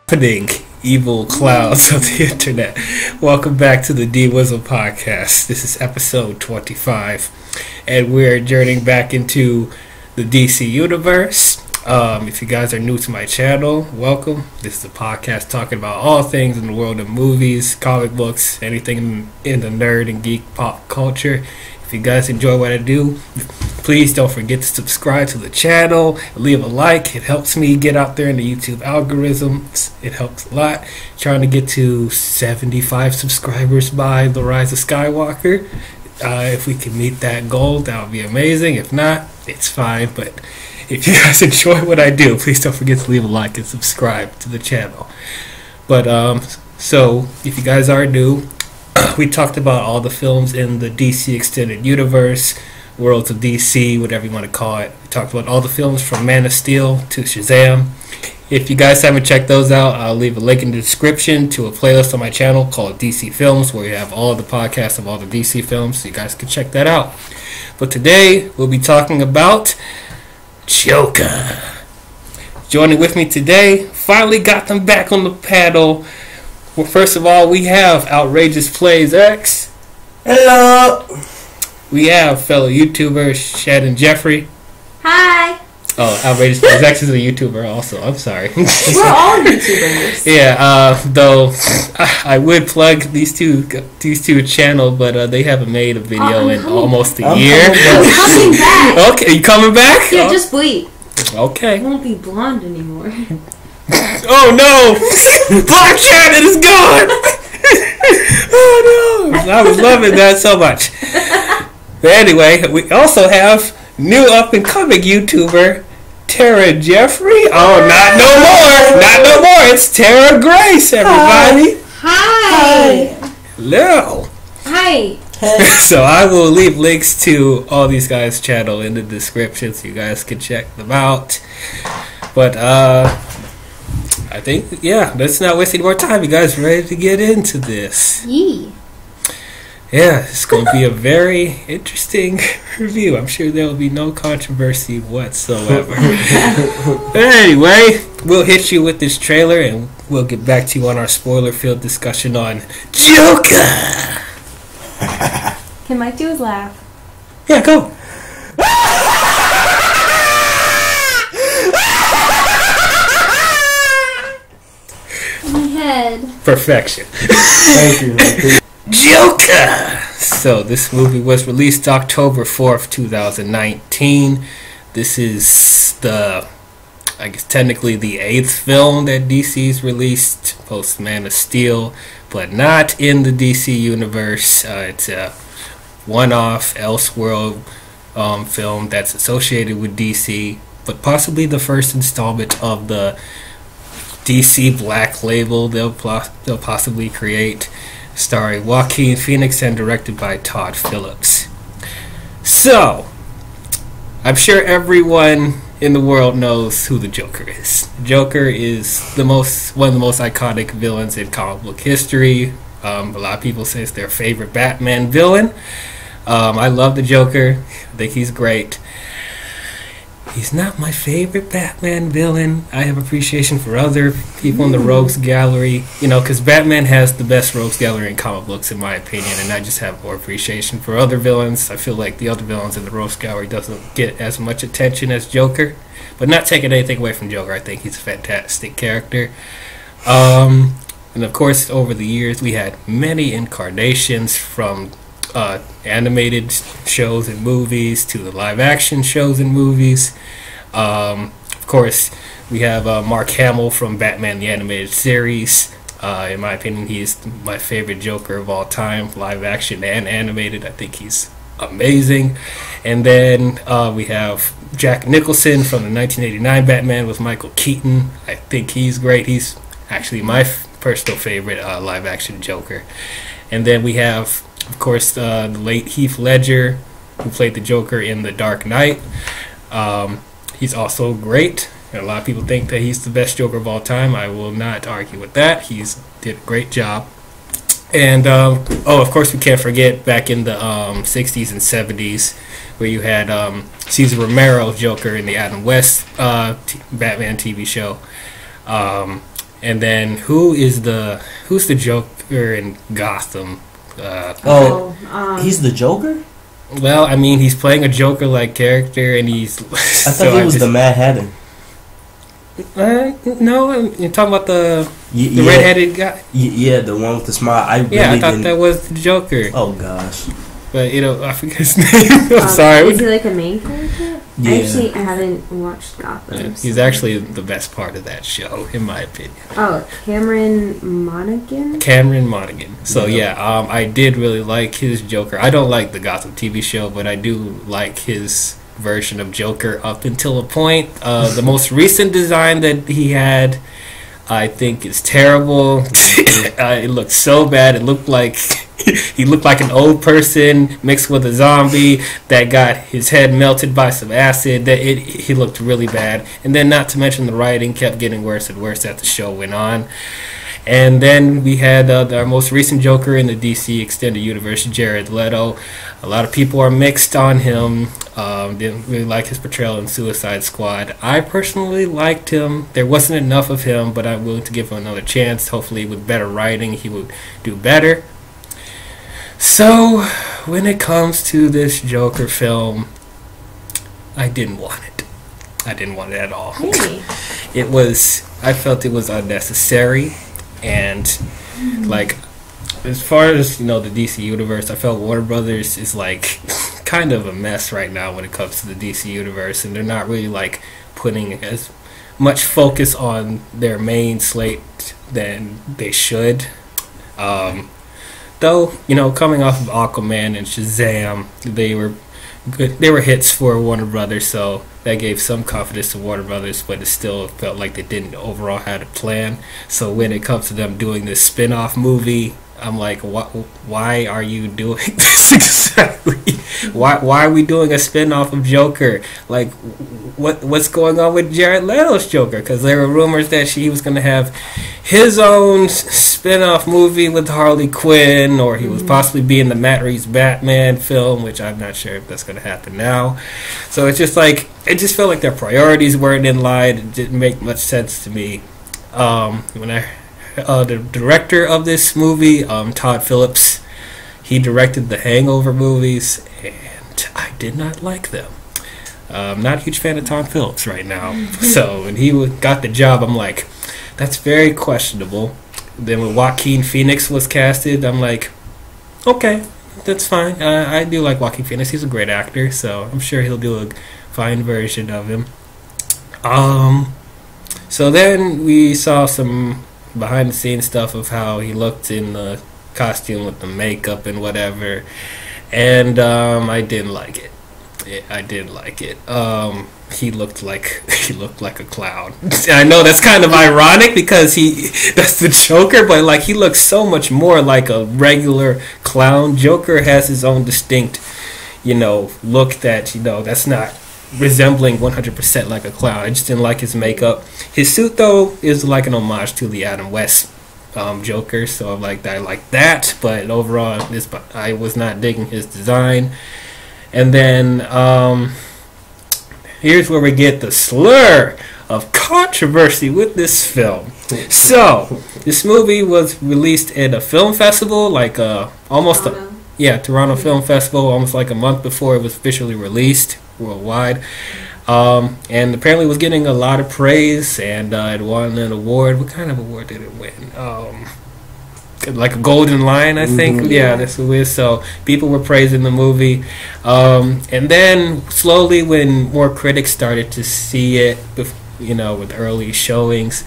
Happening, evil clouds of the internet. Welcome back to the D-Wizzle podcast. This is episode 25, and we're journeying back into the DC universe. If you guys are new to my channel, welcome. This is a podcast talking about all things in the world of movies, comic books, anything in the nerd and geek pop culture. If you guys enjoy what I do, please don't forget to subscribe to the channel, leave a like. It helps me get out there in the YouTube algorithms. It helps a lot. Trying to get to 75 subscribers by The Rise of Skywalker. If we can meet that goal, that would be amazing. If not, it's fine. But if you guys enjoy what I do, please don't forget to leave a like and subscribe to the channel. But so if you guys are new, we talked about all the films in the DC Extended Universe, Worlds of DC, whatever you want to call it. We talked about all the films from Man of Steel to Shazam. If you guys haven't checked those out, I'll leave a link in the description to a playlist on my channel called DC Films, where you have all the podcasts of all the DC films, so you guys can check that out. But today, we'll be talking about Joker. Joining with me today, finally got them back on the paddle. Well, first of all, we have Outrageous Plays X. Hello. We have fellow YouTuber Shannon Jeffrey. Hi. Oh, Outrageous Plays X is a YouTuber also. I'm sorry. We're all YouTubers. Yeah, though I would plug these two channels, but they haven't made a video in almost a year. I'm coming back. Okay, you coming back? Yeah, just wait. Okay. I won't be blonde anymore. Oh no! Black Shannon is gone! Oh no! I was loving that so much. But anyway, we also have new up-and-coming YouTuber Tara Jeffrey. Oh, not no more! Not no more! It's Tara Grace, everybody! Hi! Hello! Hi! So I will leave links to all these guys' channel in the description so you guys can check them out. But, I think, yeah, let's not waste any more time. You guys ready to get into this? Yee. Yeah, it's going to be a very interesting review. I'm sure there will be no controversy whatsoever. But anyway, we'll hit you with this trailer and we'll get back to you on our spoiler-filled discussion on Joker. Can Mike do his laugh? Yeah, go. My head. Perfection. Thank you. Joker! So this movie was released October 4th, 2019. This is I guess technically the 8th film that DC's released post Man of Steel, but not in the DC universe. It's a one-off Elseworld film that's associated with DC, but possibly the first installment of the DC Black Label they'll possibly create, starring Joaquin Phoenix and directed by Todd Phillips. So, I'm sure everyone in the world knows who the Joker is. Joker is one of the most iconic villains in comic book history. A lot of people say it's their favorite Batman villain. I love the Joker. I think he's great. He's not my favorite Batman villain. I have appreciation for other people in the Rogues Gallery. You know, because Batman has the best Rogues Gallery in comic books, in my opinion, and I just have more appreciation for other villains. I feel like the other villains in the Rogues Gallery doesn't get as much attention as Joker. But not taking anything away from Joker, I think he's a fantastic character. And of course, over the years, we had many incarnations from animated shows and movies to the live-action shows and movies. Of course, we have Mark Hamill from Batman the Animated Series. In my opinion, he's my favorite Joker of all time, live-action and animated. I think he's amazing. And then we have Jack Nicholson from the 1989 Batman with Michael Keaton. I think he's great. He's actually my personal favorite live-action Joker. And then we have, of course, the late Heath Ledger, who played the Joker in The Dark Knight. He's also great. And a lot of people think that he's the best Joker of all time. I will not argue with that. He's did a great job. And, of course, we can't forget back in the 60s and 70s where you had Cesar Romero Joker in the Adam West Batman TV show. And then who's the Joker in Gotham? He's the Joker? Well, I mean, he's playing a Joker-like character, and he's. I thought he was the Mad Hatter. No, you're talking about the redheaded guy. Yeah, the one with the smile. I thought that was the Joker. Oh gosh. But I forget his name. I'm sorry. Is he like a main character? Yeah. Actually, I haven't watched Gotham. Yeah, he's actually the best part of that show, in my opinion. Oh, Cameron Monaghan. So I did really like his Joker. I don't like the Gotham TV show, but I do like his version of Joker up until a point. The most recent design that he had, I think, is terrible. It looked so bad. It looked like he looked like an old person mixed with a zombie that got his head melted by some acid. He looked really bad. And then, not to mention, the writing kept getting worse and worse as the show went on. And then we had our most recent Joker in the DC Extended Universe, Jared Leto. A lot of people are mixed on him. Didn't really like his portrayal in Suicide Squad. I personally liked him. There wasn't enough of him, but I'm willing to give him another chance. Hopefully with better writing, he would do better. So, when it comes to this Joker film, I didn't want it. I didn't want it at all. Really? I felt it was unnecessary. And like, as far as the DC universe, I felt Warner Brothers is like kind of a mess right now when it comes to the DC universe, and they're not really like putting as much focus on their main slate than they should. Though coming off of Aquaman and Shazam, they were good. They were hits for Warner Brothers, so that gave some confidence to Warner Brothers, but it still felt like they didn't overall have a plan. So when it comes to them doing this spin-off movie, I'm like, why are you doing this exactly? Why are we doing a spin-off of Joker? Like, what's going on with Jared Leto's Joker? Because there were rumors that he was going to have his own spin-off movie with Harley Quinn, or he was possibly be in the Matt Reeves Batman film, which I'm not sure if that's going to happen now. So it's just like, it just felt like their priorities weren't in line. It didn't make much sense to me. The director of this movie, Todd Phillips, he directed the Hangover movies, and I did not like them. I'm not a huge fan of Todd Phillips right now. So when he got the job, I'm like, that's very questionable. Then when Joaquin Phoenix was casted, I'm like, okay, that's fine. I do like Joaquin Phoenix. He's a great actor, so I'm sure he'll do a fine version of him. So then we saw some behind the scenes stuff of how he looked in the costume with the makeup and whatever, and I didn't like it. I didn't like it. He looked like a clown. I know that's kind of ironic because that's the Joker, but like he looks so much more like a regular clown. Joker has his own distinct, look that that's not resembling 100% like a clown. I just didn't like his makeup. His suit though is like an homage to the Adam West Joker, so I like that. But overall, I was not digging his design. And then here's where we get the slur of controversy with this film. So this movie was released at a film festival, like Toronto Film Festival, almost like a month before it was officially released worldwide, and apparently was getting a lot of praise, and it won an award. What kind of award did it win? Like a Golden Lion, I think. Mm-hmm. Yeah, that's what it is. So people were praising the movie, and then slowly, when more critics started to see it, with early showings,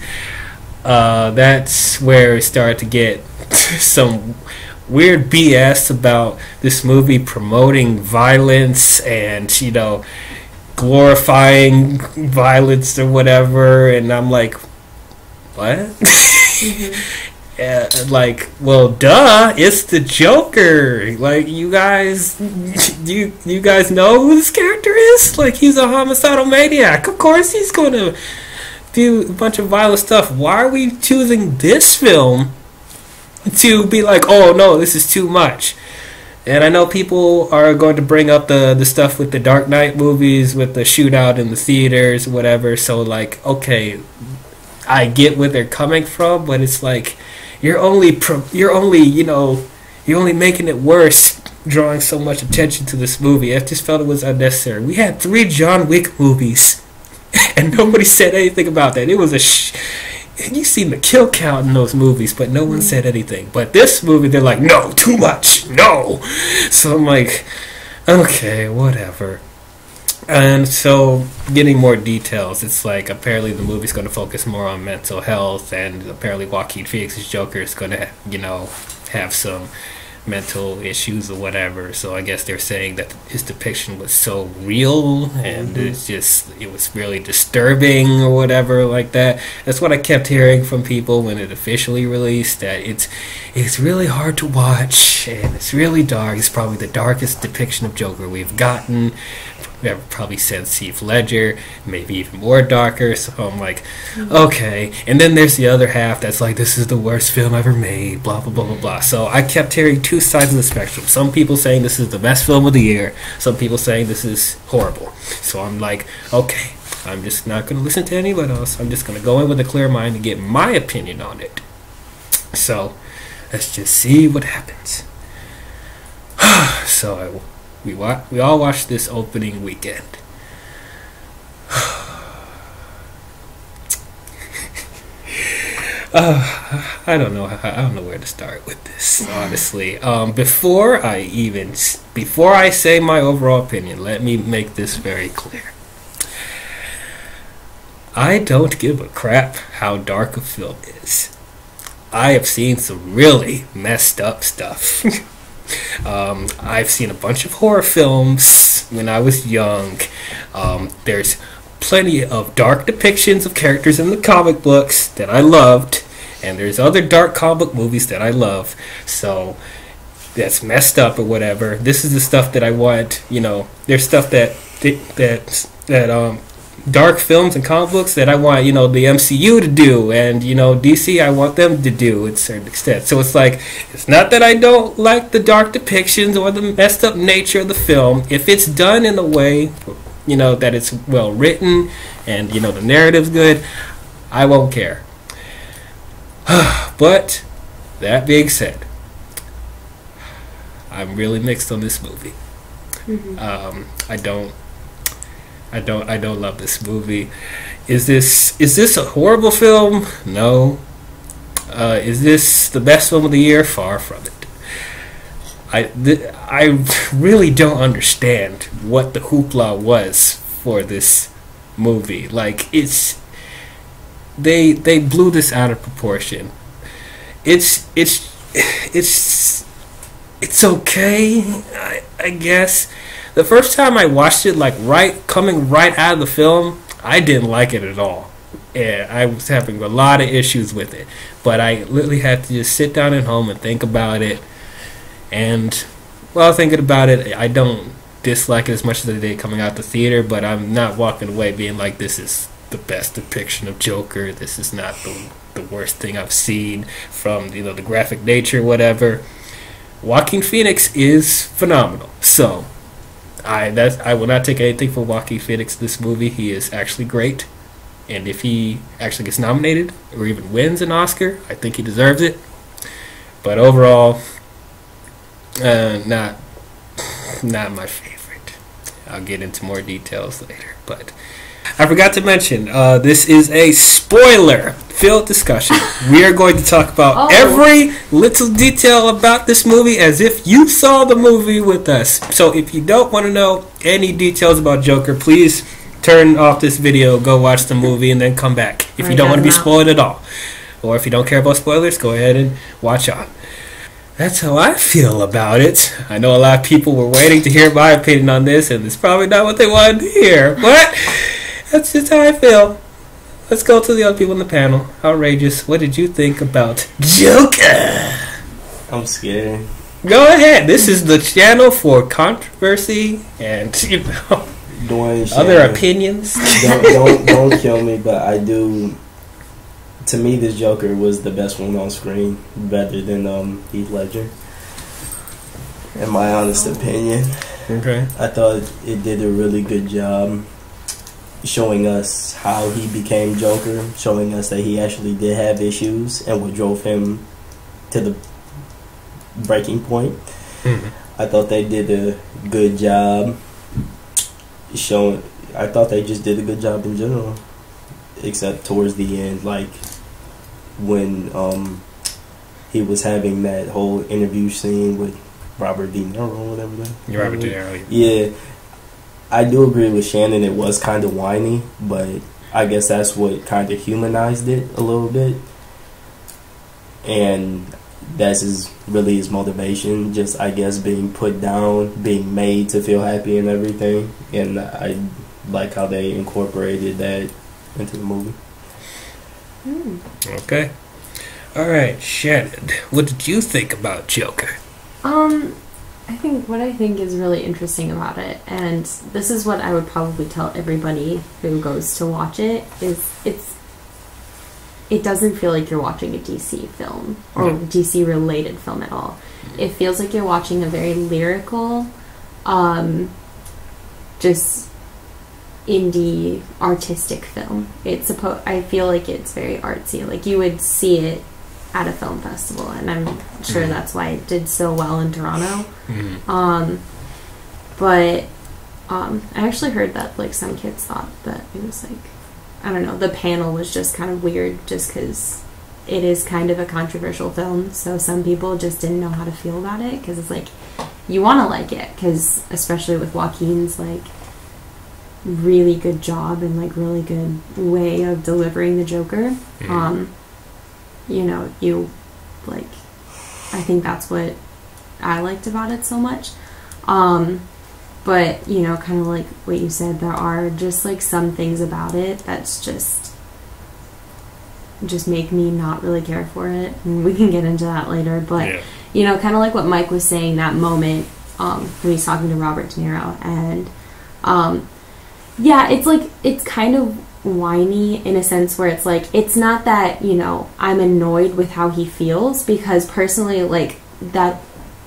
that's where it started to get some weird BS about this movie promoting violence and glorifying violence or whatever, and I'm like, what? Mm-hmm. Like, well, duh, it's the Joker. Like, you guys, do you guys know who this character is? Like, he's a homicidal maniac. Of course he's going to do a bunch of violent stuff. Why are we choosing this film to be like, oh no, this is too much? And I know people are going to bring up the stuff with the Dark Knight movies, with the shootout in the theaters, whatever. So like, okay, I get where they're coming from, but it's like you're only making it worse, drawing so much attention to this movie. I just felt it was unnecessary. We had 3 John Wick movies, and nobody said anything about that. It was you seen the kill count in those movies, but no one said anything. But this movie, they're like, no, too much, no. So I'm like, okay, whatever. And so, getting more details, it's like apparently the movie's going to focus more on mental health, and apparently Joaquin Phoenix's Joker is going to, have some mental issues or whatever. So I guess they're saying that his depiction was so real, and it was really disturbing or whatever like that. That's what I kept hearing from people when it officially released, that it's really hard to watch and it's really dark. It's probably the darkest depiction of Joker we've gotten. Probably since Heath Ledger, maybe even more darker. So I'm like, okay. And then there's the other half that's like, this is the worst film ever made, blah, blah, blah, blah, blah. So I kept hearing 2 sides of the spectrum. Some people saying this is the best film of the year. Some people saying this is horrible. So I'm like, okay, I'm just not going to listen to anyone else. I'm just going to go in with a clear mind and get my opinion on it. So let's just see what happens. So we all watched this opening weekend. I don't know where to start with this, honestly. Before I say my overall opinion, let me make this very clear. I don't give a crap how dark a film is. I have seen some really messed up stuff. I've seen a bunch of horror films when I was young. There's plenty of dark depictions of characters in the comic books that I loved, and there's other dark comic book movies that I love. So that's messed up or whatever. This is the stuff that I want. There's stuff that dark films and comic books that I want, the MCU to do, and, DC, I want them to do to a certain extent. So it's like, it's not that I don't like the dark depictions or the messed up nature of the film. If it's done in a way, that it's well written and, the narrative's good, I won't care. But, that being said, I'm really mixed on this movie. I don't love this movie. Is this a horrible film? No. Is this the best film of the year? Far from it. I really don't understand what the hoopla was for this movie. Like, they blew this out of proportion. It's okay, I guess. The first time I watched it, coming right out of the film, I didn't like it at all. And I was having a lot of issues with it. But I literally had to just sit down at home and think about it. And while thinking about it, I don't dislike it as much as I did coming out the theater, but I'm not walking away being like, this is the best depiction of Joker. This is not the worst thing I've seen from, the graphic nature, whatever. Joaquin Phoenix is phenomenal. So I will not take anything from Joaquin Phoenix in this movie. He is actually great, and if he actually gets nominated or even wins an Oscar, I think he deserves it. But overall, not my favorite. I'll get into more details later. But I forgot to mention, this is a spoiler-filled discussion. We are going to talk about every little detail about this movie as if you saw the movie with us. So if you don't want to know any details about Joker, please turn off this video, go watch the movie, and then come back. If you don't want to be spoiled at all. Or if you don't care about spoilers, go ahead and watch on. That's how I feel about it. I know a lot of people were waiting to hear my opinion on this, and it's probably not what they wanted to hear, but that's just how I feel. Let's go to the other people on the panel. Outrageous, what did you think about Joker? I'm scared. Go ahead. This is the channel for controversy and, Dwayne other opinions. Don't kill me, but I do. To me, this Joker was the best one on screen, better than Heath Ledger. In my honest opinion. Okay. I thought it did a really good job. showing us how he became Joker, showing us that he actually did have issues and what drove him to the breaking point. I thought they did a good job showing. I thought they just did a good job in general, except towards the end, like when he was having that whole interview scene with Robert De Niro or whatever that. Robert De Niro. Yeah, I do agree with Shannon. It was kind of whiny, but I guess that's what kind of humanized it a little bit, and that's really his motivation. Just, I guess, being put down, being made to feel happy and everything. And I like how they incorporated that into the movie. Okay. All right, Shannon, what did you think about Joker? I think what I think is really interesting about it, and this is what I would probably tell everybody who goes to watch it, is it doesn't feel like you're watching a DC film or DC related film at all. It feels like you're watching a very lyrical, just indie artistic film. I feel like it's very artsy. Like you would see it at a film festival, and I'm sure that's why it did so well in Toronto. But I actually heard that like some kids thought that it was like, I don't know, the panel was just kind of weird just because it is kind of a controversial film, so some people just didn't know how to feel about it, because it's like, you want to like it, because especially with Joaquin's like really good job and like really good way of delivering the Joker. You know, you like, I think that's what I liked about it so much. But, you know, kind of like what you said, there are just like some things about it that's just make me not really care for it. And we can get into that later. But, you know, kind of like what Mike was saying, that moment when he's talking to Robert De Niro. And, yeah, it's like, it's kind of whiny in a sense where it's like, it's not that, you know, I'm annoyed with how he feels, because personally, like, that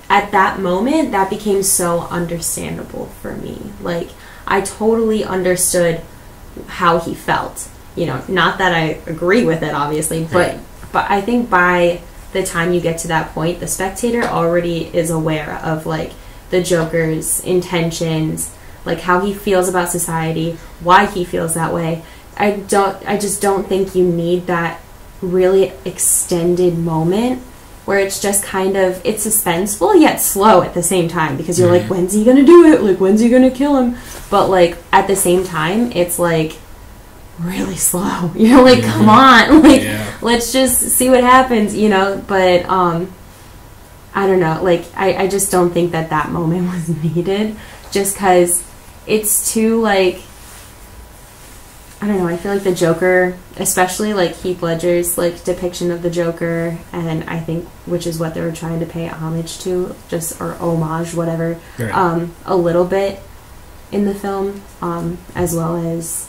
at that moment that became so understandable for me. Like, I totally understood how he felt, you know, not that I agree with it obviously, but I think by the time you get to that point, the spectator already is aware of like the Joker's intentions, like how he feels about society, why he feels that way. I just don't think you need that really extended moment where it's just kind of, it's suspenseful yet slow at the same time, because you're like, when's he gonna do it? Like, when's he gonna kill him? But like at the same time, it's like really slow. You're like, come on, like let's just see what happens, you know. But I don't know, like I just don't think that moment was needed, just because it's too like, I don't know, I feel like the Joker, especially like Heath Ledger's like depiction of the Joker, and I think, which is what they were trying to pay homage to, just, or homage, whatever, a little bit in the film, as well as,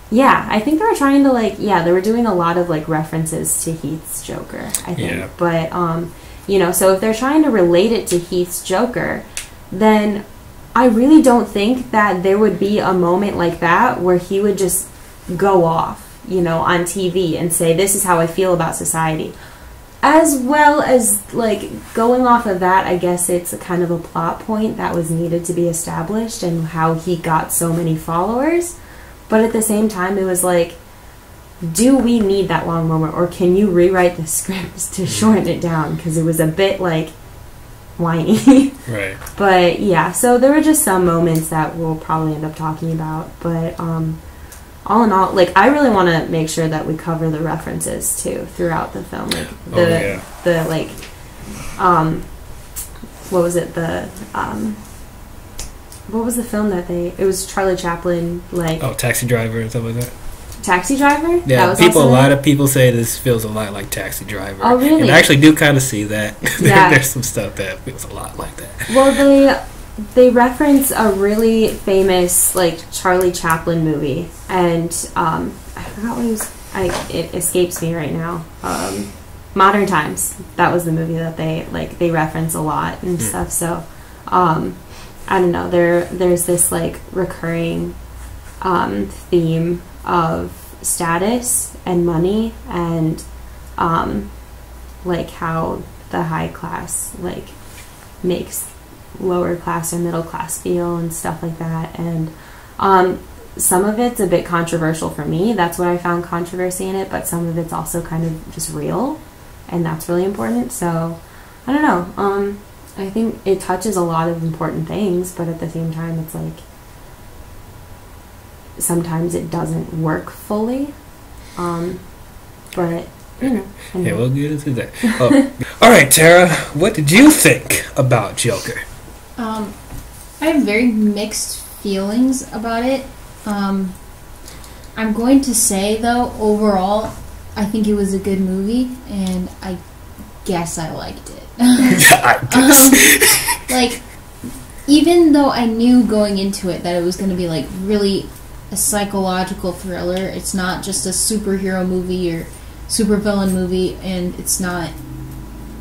yeah, I think they were trying to like, they were doing a lot of like references to Heath's Joker, I think, but, you know, so if they're trying to relate it to Heath's Joker, then I really don't think that there would be a moment like that where he would just go off, you know, on TV and say, this is how I feel about society. As well as, like, going off of that, I guess it's a kind of a plot point that was needed to be established and how he got so many followers. But at the same time, it was like, do we need that long moment? Or can you rewrite the scripts to shorten it down? Because it was a bit, like, whiny. But yeah, so there were just some moments that we'll probably end up talking about, but all in all, like, I really want to make sure that we cover the references too throughout the film, like the like what was it, what was the film that it was Charlie Chaplin, like, Taxi Driver and stuff like that. Taxi Driver? Yeah, a lot of people say this feels a lot like Taxi Driver. Oh, really? And I actually do kind of see that. Yeah. There's some stuff that feels a lot like that. Well, they reference a really famous like Charlie Chaplin movie, and I forgot what it was. It escapes me right now. Modern Times. That was the movie that they reference a lot and stuff. So I don't know. There's this like recurring theme of status and money and like how the high class like makes lower class or middle class feel and stuff like that. And some of it's a bit controversial for me. That's what I found controversy in it, but some of it's also kind of just real, and that's really important. So I don't know. I think it touches a lot of important things, but at the same time it's like sometimes it doesn't work fully. But you know. Yeah, we'll get into that. Oh. All right, Tara, what did you think about Joker? I have very mixed feelings about it. I'm going to say, though, overall, I think it was a good movie, and I guess I liked it. I guess. Like, even though I knew going into it that it was going to be, like, really a psychological thriller, it's not just a superhero movie or supervillain movie, and it's not,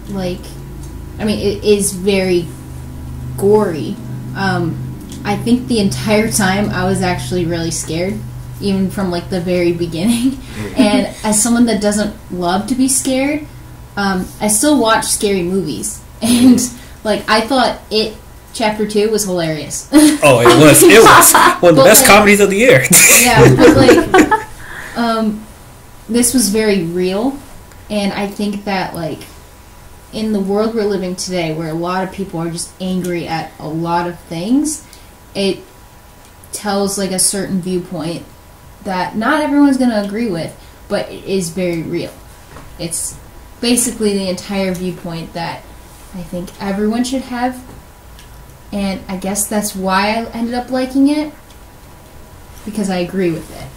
like, I mean, it is very gory. I think the entire time I was actually really scared, even from like the very beginning. And as someone that doesn't love to be scared, I still watch scary movies. And like I thought It Chapter 2 was hilarious. Oh, it was. It was one of the best comedies of the year. Yeah, but like this was very real, and I think that like in the world we're living today, where a lot of people are just angry at a lot of things, it tells like a certain viewpoint that not everyone's going to agree with, but it is very real. It's basically the entire viewpoint that I think everyone should have, and I guess that's why I ended up liking it, because I agree with it.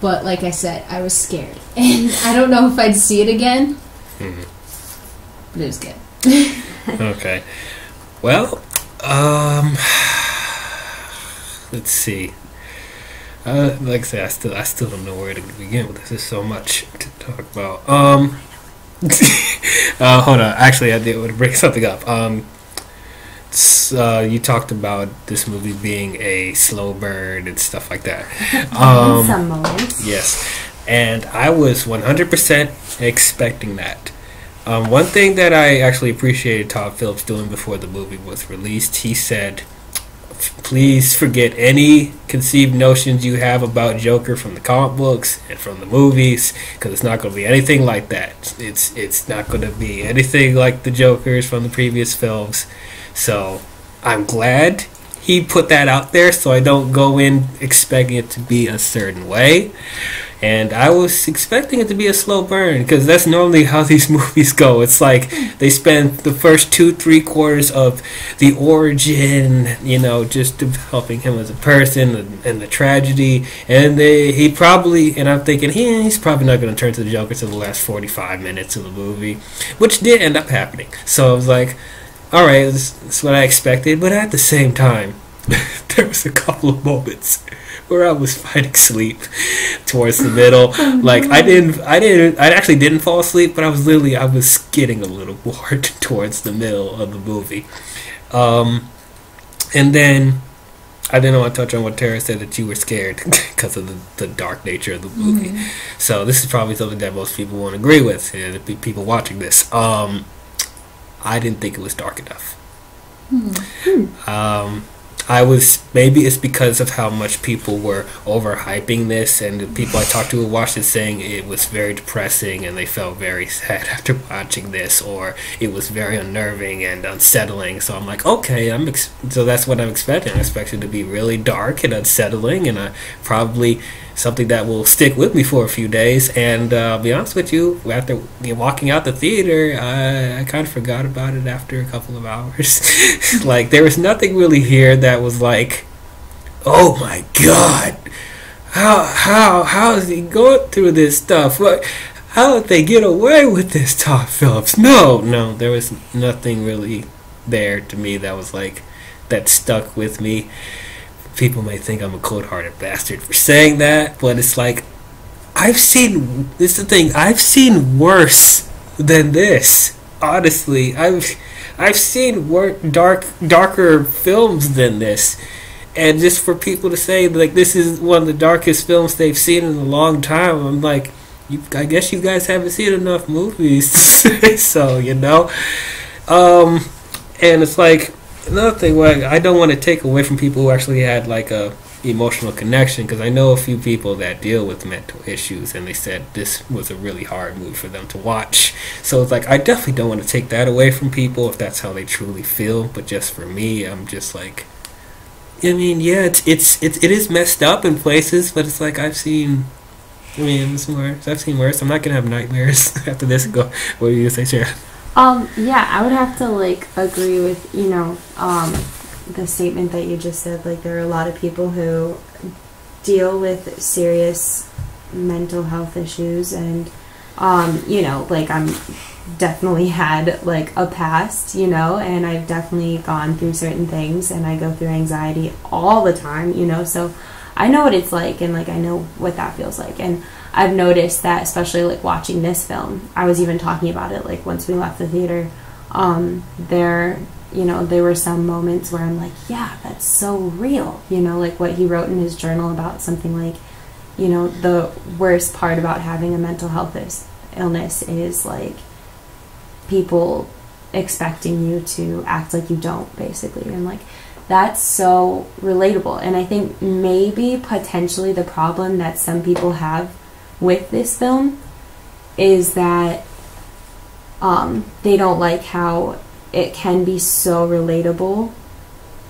But like I said, I was scared, and I don't know if I'd see it again, but it was good. Okay. Well, let's see. Like I said, I still don't know where to begin with this. There's so much to talk about. Hold on. Actually, I did want to bring something up. You talked about this movie being a slow burn and stuff like that. Some moments. Yes. And I was 100% expecting that. One thing that I actually appreciated Todd Phillips doing before the movie was released, he said, please forget any conceived notions you have about Joker from the comic books and from the movies, because it's not going to be anything like that. It's not going to be anything like the Jokers from the previous films. So I'm glad he put that out there so I don't go in expecting it to be a certain way. And I was expecting it to be a slow burn, because that's normally how these movies go. It's like they spend the first 2-3 quarters of the origin, you know, just developing him as a person and the tragedy. And he probably, and I'm thinking, he's probably not going to turn to the Joker till the last 45 minutes of the movie, which did end up happening. So I was like, all right, that's what I expected. But at the same time, there was a couple of moments where I was fighting sleep towards the middle. Like I actually didn't fall asleep, but I was getting a little bored towards the middle of the movie. And then I didn't want to touch on what Tara said, that you were scared because of the dark nature of the movie. So this is probably something that most people won't agree with, the people watching this. I didn't think it was dark enough. Maybe it's because of how much people were overhyping this, and the people I talked to who watched it saying it was very depressing and they felt very sad after watching this, or it was very unnerving and unsettling. So I'm like, okay, so that's what I'm expecting. I expect it to be really dark and unsettling, and probably something that will stick with me for a few days. And I'll be honest with you, after walking out the theater, I kind of forgot about it after a couple of hours. Like, there was nothing really here that was like, oh my god, how is he going through this stuff? How did they get away with this, Todd Phillips? No, there was nothing really there to me that was like, that stuck with me. People may think I'm a cold-hearted bastard for saying that, but it's like, this is the thing, I've seen worse than this. Honestly, I've seen darker films than this, And just for people to say like this is one of the darkest films they've seen in a long time, I'm like, I guess you guys haven't seen enough movies. So and it's like another thing where I don't want to take away from people who actually had like a emotional connection, because I know a few people that deal with mental issues and they said this was a really hard movie for them to watch. So it's like I definitely don't want to take that away from people if that's how they truly feel, but just for me, I'm just like, I mean, yeah, it is messed up in places, but it's like I've seen worse. I'm not gonna have nightmares after this. Go. What do you say, Sharon? Yeah, I would have to like agree with the statement that you just said. Like there are a lot of people who deal with serious mental health issues, and like I'm definitely had like a past, and I've definitely gone through certain things, and I go through anxiety all the time, so I know what it's like, and like I know what that feels like. And I've noticed that, especially like watching this film, I was even talking about it like once we left the theater, there were some moments where I'm like, yeah, that's so real, like what he wrote in his journal about something like, the worst part about having a mental health illness is like people expecting you to act like you don't, basically. And like that's so relatable. And I think maybe potentially the problem that some people have with this film is that they don't like how it can be so relatable,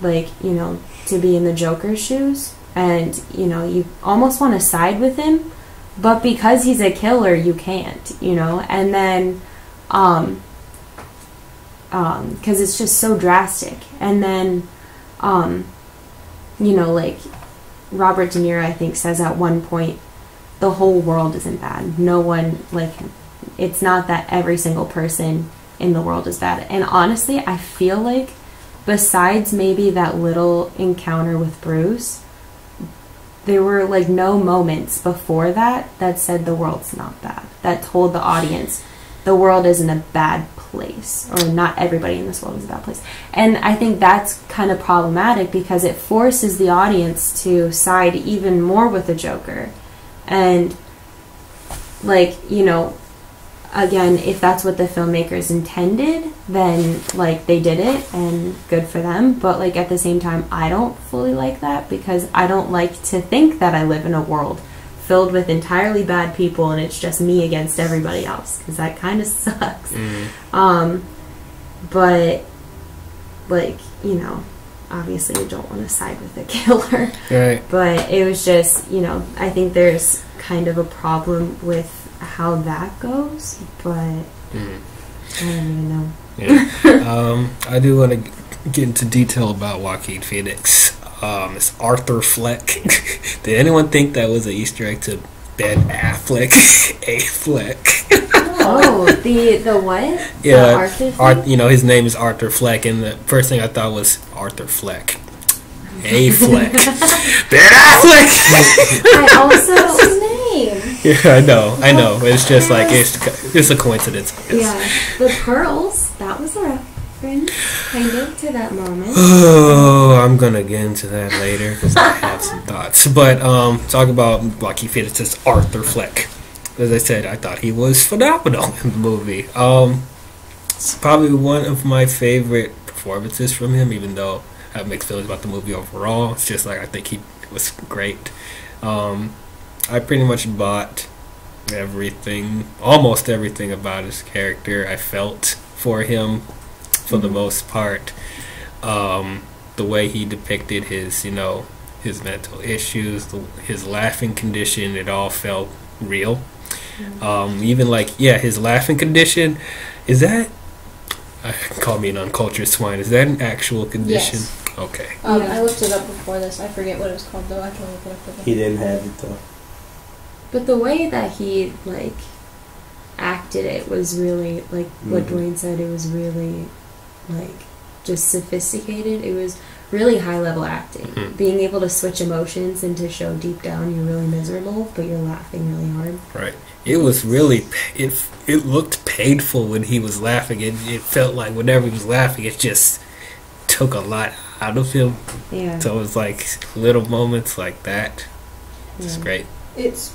like, to be in the Joker's shoes, and you almost want to side with him, but because he's a killer you can't, and then because it's just so drastic. And then like Robert De Niro, I think, says at one point, the whole world isn't bad. No one, like, it's not that every single person in the world is bad. And honestly, I feel like besides maybe that little encounter with Bruce, there were like no moments before that said the world's not bad, that told the audience the world isn't a bad place, or not everybody in this world is a bad place. And I think that's kind of problematic because it forces the audience to side even more with the Joker. And like, again, if that's what the filmmakers intended, then like they did it and good for them. But like at the same time, I don't fully like that, because I don't like to think that I live in a world filled with entirely bad people and it's just me against everybody else, because that kind of sucks. But like, obviously you don't want to side with a killer. Right. But it was just, I think there's kind of a problem with how that goes, but I don't even know. Yeah. I do want to get into detail about Joaquin Phoenix. It's Arthur Fleck. Did anyone think that was an Easter egg to Ben Affleck? Affleck. Oh, the what? Yeah, his name is Arthur Fleck, and the first thing I thought was Arthur Fleck. Affleck. Ben Affleck. I also his name. Yeah, I know. It's just like it's a coincidence. Yeah, the pearls. That was a reference, kind of, to that moment. Oh, I'm gonna get into that later because I have some thoughts. But talk about Joaquin Phoenix as Arthur Fleck. As I said, I thought he was phenomenal in the movie. It's probably one of my favorite performances from him, even though I have mixed feelings about the movie overall. It's just like I think he was great. I pretty much bought almost everything about his character. I felt for him for the most part. The way he depicted his his mental issues, his laughing condition, it all felt real. Even like, his laughing condition, is that, call me an uncultured swine, is that an actual condition? Yes. Okay. I looked it up before this. I forget what it was called though. I can look it up again. He didn't have it though. But the way that he like acted it was really like what Dwayne said. It was really like just sophisticated. It was really high level acting. Being able to switch emotions and to show deep down you're really miserable, but you're laughing really hard. Right. It was really, it looked painful when he was laughing. It felt like whenever he was laughing, it just took a lot out of him. Yeah. So it was like little moments like that. It's great. It's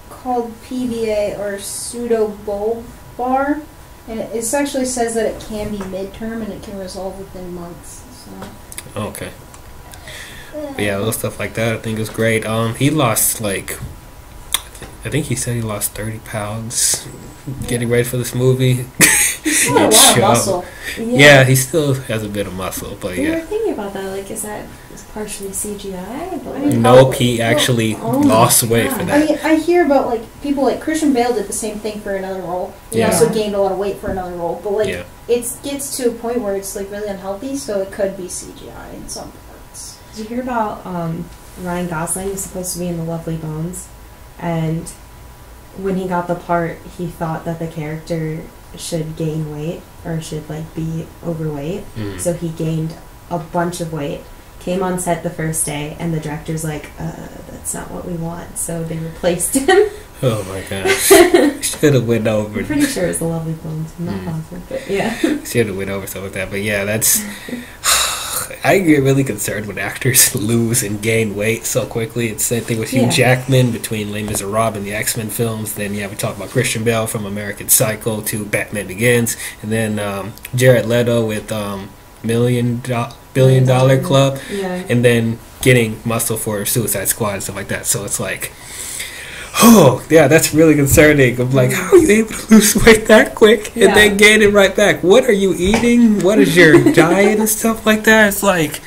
called PBA or pseudobulbar, and it actually says that it can be midterm and it can resolve within months. So. Okay. But yeah, little stuff like that I think is great. He lost like, I think he said he lost 30 pounds getting ready for this movie. He's still a lot of muscle. Yeah, he still has a bit of muscle, but We were yeah. thinking about that. Like, is that partially CGI? But like, Nope, he actually lost weight for I that. mean, I hear about like people like Christian Bale did the same thing for another role. He Yeah. also gained a lot of weight for another role, but like Yeah. it gets to a point where it's like really unhealthy, so it could be CGI in some parts. Did you hear about Ryan Gosling was supposed to be in The Lovely Bones, and when he got the part, he thought that the character should gain weight or should like be overweight. So he gained a bunch of weight. Came on set the first day, and the director's like, "That's not what we want." So they replaced him. Oh my gosh. Should have went over. I'm pretty sure it's The Lovely Bones. I'm not positive, but yeah. Should have went over stuff with that. But yeah, that's. I get really concerned when actors lose and gain weight so quickly. It's the same thing with Hugh Jackman between Les Miserables and the X-Men films. Then we talk about Christian Bale from American Psycho to Batman Begins, and then Jared Leto with Billion Dollar Club, and then getting muscle for Suicide Squad and stuff like that. So it's like, oh yeah, that's really concerning. I'm like, how are you able to lose weight that quick and then gain it right back? What are you eating? What is your diet and stuff like that? It's like,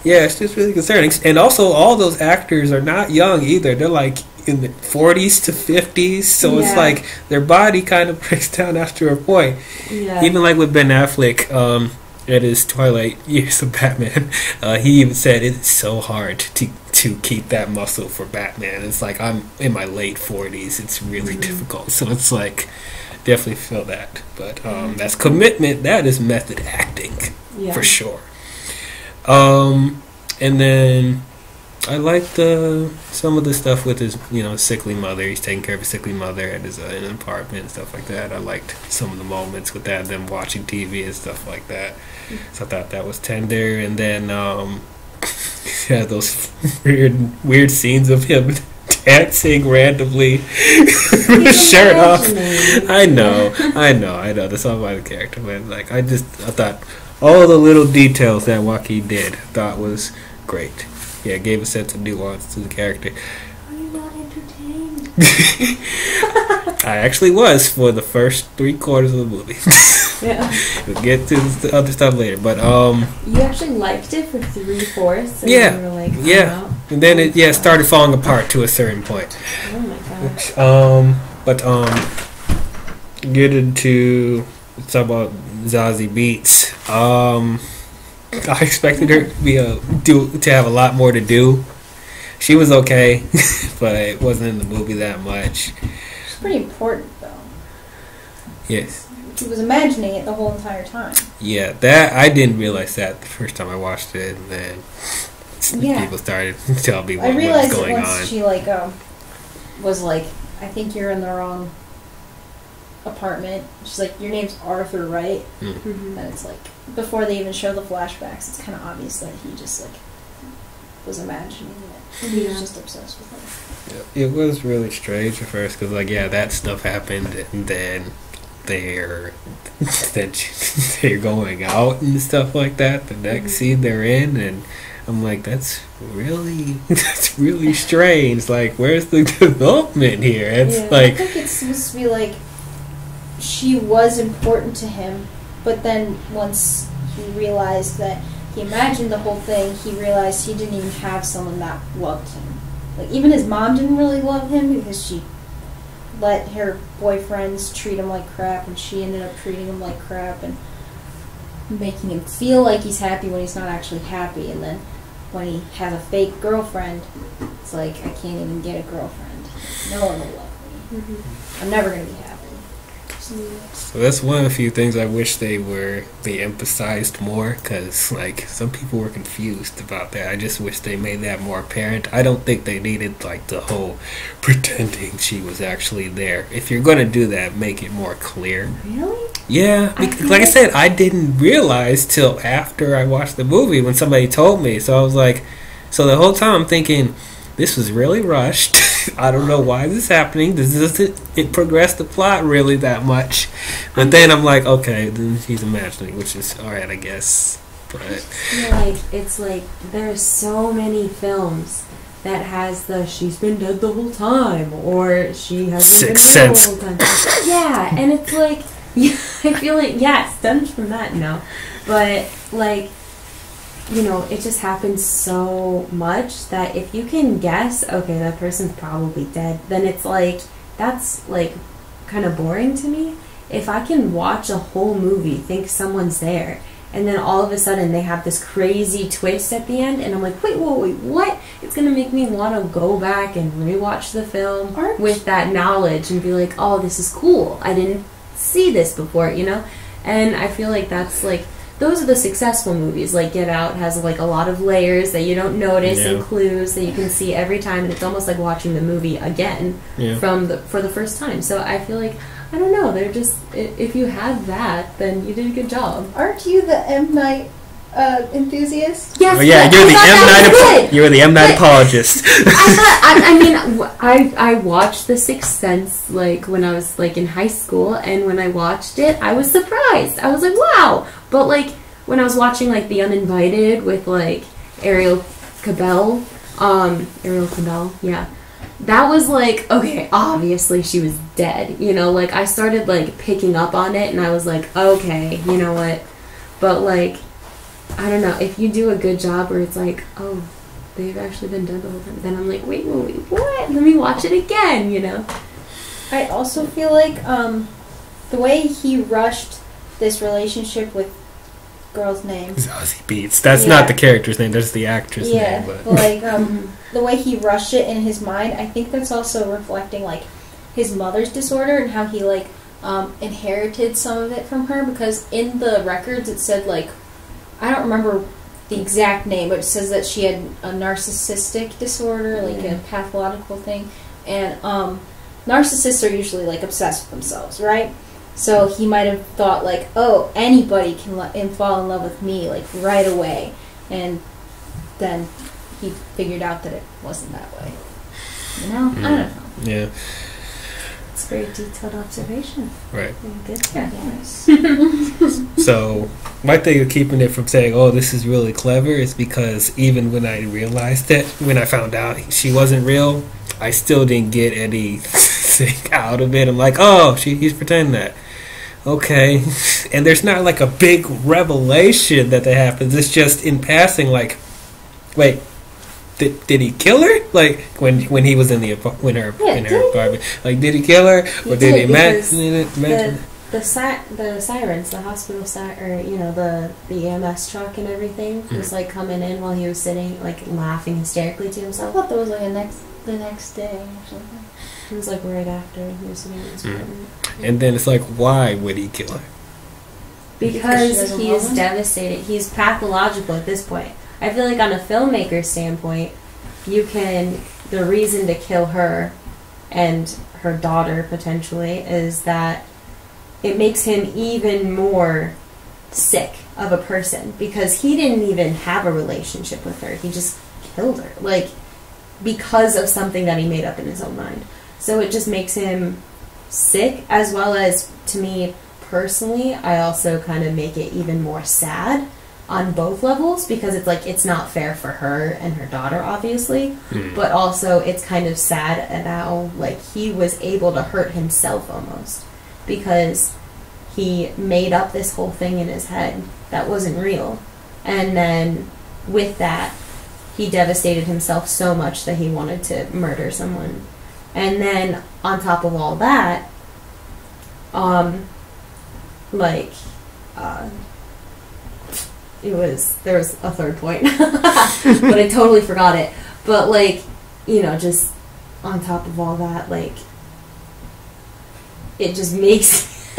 yeah, it's just really concerning. And also, all those actors are not young either. They're like in the 40s to 50s, so it's like their body kind of breaks down after a point. Even like with Ben Affleck, at his twilight years of Batman, he even said it's so hard to keep that muscle for Batman. It's like, I'm in my late 40s. It's really difficult. So it's like, definitely feel that. But that's commitment. That is method acting for sure. And then I liked some of the stuff with his, sickly mother. He's taking care of his sickly mother at his in an apartment and stuff like that. I liked some of the moments with that, them watching TV and stuff like that. So I thought that was tender. And then those weird scenes of him dancing randomly with his shirt off. I know. That's all by the character, but like I thought all the little details that Joaquin did, I thought was great. Yeah, it gave a sense of nuance to the character. Are you not entertained? I actually was for the first 3/4 of the movie. We'll get to the other stuff later, but you actually liked it for 3/4. Yeah, you were like, and then it started falling apart to a certain point. Oh my gosh. Get into talk about Zazie Beetz. I expected her to have a lot more to do. She was okay, but it wasn't in the movie that much. It's pretty important, though. Yes. He was imagining it the whole entire time. Yeah, that I didn't realize that the first time I watched it, and then people started telling me what was going on. I realized it once she was like, "I think you're in the wrong apartment." She's like, "Your name's Arthur, right?" And it's like, before they even show the flashbacks, it's kind of obvious that he just was imagining it. He was just obsessed with her. It was really strange at first because that stuff happened, and then they're going out and stuff like that. The next scene they're in, and I'm like, that's really strange. Like, where's the development here? It's I think it's supposed to be like she was important to him, but then once he realized that he imagined the whole thing, he realized he didn't even have someone that loved him. Like, even his mom didn't really love him because she let her boyfriends treat him like crap, and she ended up treating him like crap and making him feel like he's happy when he's not actually happy. And then when he has a fake girlfriend, it's like, I can't even get a girlfriend. No one will love me. I'm never going to be happy. Just So that's one of the few things I wish they emphasized more, because like some people were confused about that. I just wish they made that more apparent. I don't think they needed like the whole pretending she was actually there. If you're gonna do that, make it more clear. Really? Yeah, because, like I said, I didn't realize till after I watched the movie when somebody told me. So I was like, so the whole time I'm thinking, this was really rushed. I don't know why this is happening. This doesn't it progressed the plot really that much. But then I'm like, okay, then he's imagining, which is alright, I guess. But like it's like there's so many films that has the she's been dead the whole time or she hasn't Sixth been dead Sense. the whole time. Yeah, and it's like yeah, I feel like yeah, it stems from that now. But like you know, it just happens so much that if you can guess, okay, that person's probably dead, then it's like, that's like kind of boring to me. If I can watch a whole movie, think someone's there, and then all of a sudden they have this crazy twist at the end, and I'm like, wait, what? It's going to make me want to go back and rewatch the film with that knowledge and be like, oh, this is cool. I didn't see this before, you know? And I feel like that's like, those are the successful movies. Like Get Out has like a lot of layers that you don't notice and clues that you can see every time, and it's almost like watching the movie again for the first time. So I feel like I don't know. They're just if you have that, then you did a good job. Aren't you the M. Night enthusiast? Yes. oh yeah, you're the M. Night apologist. I watched The Sixth Sense like when I was like in high school, and when I watched it, I was surprised. I was like, wow. But like when I was watching like The Uninvited with like Ariel Cabell, yeah. That was like, okay, obviously she was dead, you know, like I started like picking up on it and I was like, okay, you know what? But like I don't know, if you do a good job where it's like, oh, they've actually been dead the whole time, then I'm like, wait, what? Let me watch it again, you know? I also feel like the way he rushed this relationship with girl's name. Zazie Beetz. That's not the character's name, that's the actress name. But like the way he rushed it in his mind, I think that's also reflecting like his mother's disorder and how he like inherited some of it from her, because in the records it said like, I don't remember the exact name, but it says that she had a narcissistic disorder, like a pathological thing, and narcissists are usually like obsessed with themselves, right? So he might have thought like, oh, anybody can fall in love with me like right away, and then he figured out that it wasn't that way. You know, I don't know. Yeah. It's a very detailed observation. Right. Good. Yes. So my thing of keeping it from saying, oh, this is really clever, is because even when I realized it, when I found out she wasn't real, I still didn't get anything out of it. I'm like, oh, he's pretending that. Okay. And there's not like a big revelation that happens. It's just in passing, like, wait, did he kill her? Like when he was in her apartment, like did he kill her, or did he imagine it? The sirens, the hospital or you know the EMS truck and everything was like coming in while he was sitting like laughing hysterically to I himself. thought that was like the next day or something. It was like right after he was sitting in his apartment. And then it's like, why would he kill her? Because he is devastated. He's pathological at this point. I feel like on a filmmaker's standpoint, the reason to kill her and her daughter potentially is that it makes him even more sick of a person, because he didn't even have a relationship with her. He just killed her, like, because of something that he made up in his own mind. So it just makes him sick, as well as, to me personally, I also kind of make it even more sad on both levels, because it's like it's not fair for her and her daughter, obviously, but also it's kind of sad at how like he was able to hurt himself almost, because he made up this whole thing in his head that wasn't real, and then with that he devastated himself so much that he wanted to murder someone. And then on top of all that, there was a third point, but I totally forgot it. But like, you know, just on top of all that, like, it just makes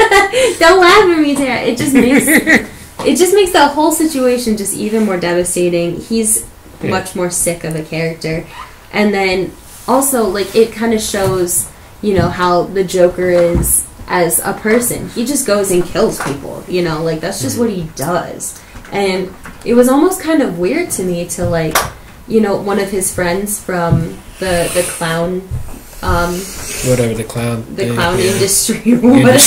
Don't laugh at me, Tara. It just makes that whole situation just even more devastating. He's much more sick of a character, and then also like it kind of shows, how the Joker is as a person. He just goes and kills people. Like that's just what he does. And it was almost kind of weird to me to like, one of his friends from the clown. Whatever the clown industry or whatever.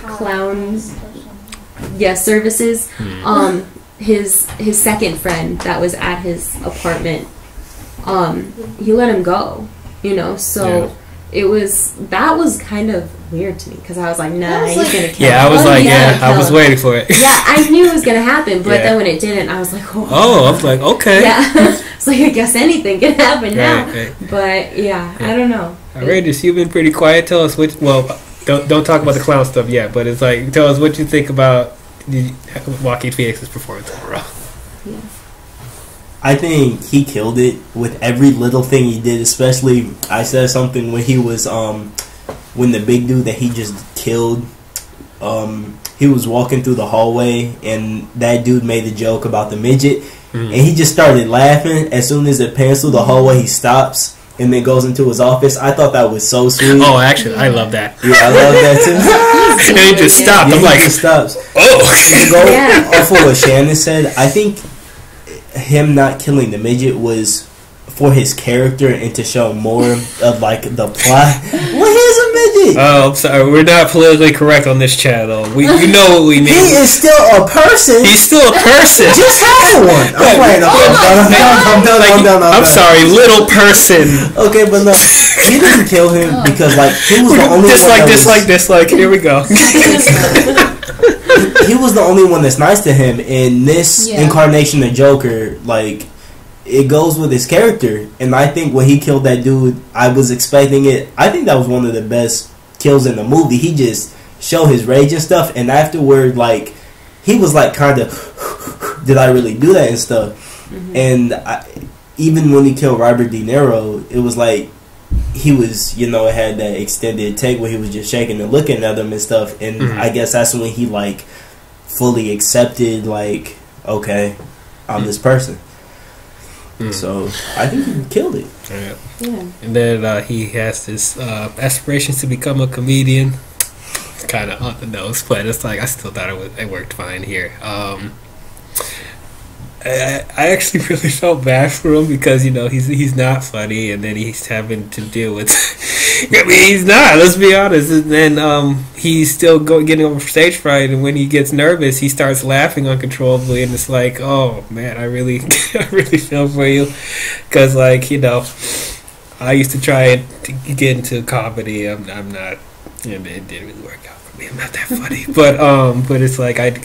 Clowns. Yeah, services. His second friend that was at his apartment, he let him go. So that was kind of weird to me because I was like, nah, he's gonna kill him. I was like, I was waiting for it. I knew it was gonna happen, but then when it didn't, I was like, I was like, okay. It's like, I guess anything can happen now. Right. But I don't know. Outrageous, you've been pretty quiet. Tell us don't talk about the clown stuff yet, but it's like, tell us what you think about Joaquin Phoenix's performance overall. Yeah. I think he killed it with every little thing he did, especially I said something when he was when the big dude that he just killed, he was walking through the hallway and that dude made the joke about the midget and he just started laughing. As soon as it pans through the hallway, he stops and then goes into his office. I thought that was so sweet. Oh, actually, I love that. Yeah, I love that too. And he just stopped. Yeah, I'm like, he just stops. Oh. To go off of what Shannon said, I think him not killing the midget was for his character and to show more of like the plot. Well, here's a midget. Oh, I'm sorry. We're not politically correct on this channel. You know what we mean. He is still a person. He's still a person. Just have one. I'm playing. I'm done. I'm sorry, little person. Okay, but no, he didn't kill him because like he was the only one. Dislike. Here we go. He was the only one that's nice to him in this incarnation of Joker. Like, it goes with his character, and I think when he killed that dude, I was expecting it. I think that was one of the best kills in the movie. He just showed his rage and stuff, and afterward, like, he was like kind of, did I really do that and stuff? Mm-hmm. And even when he killed Robert De Niro, it was like he was, had that extended take where he was just shaking and looking at him and stuff, and I guess that's when he like fully accepted, like, okay, I'm this person. So I think he killed it. Yeah. And then he has this aspirations to become a comedian. It's kind of on the nose, but it's like I still thought it worked fine here. I actually really felt bad for him because he's not funny, and then he's having to deal with. I mean, he's not. Let's be honest. And then he's still getting over stage fright, and when he gets nervous, he starts laughing uncontrollably, and it's like, oh man, I really feel for you, because I used to try to get into comedy. I'm not. It didn't really work out for me. I'm not that funny, but it's like I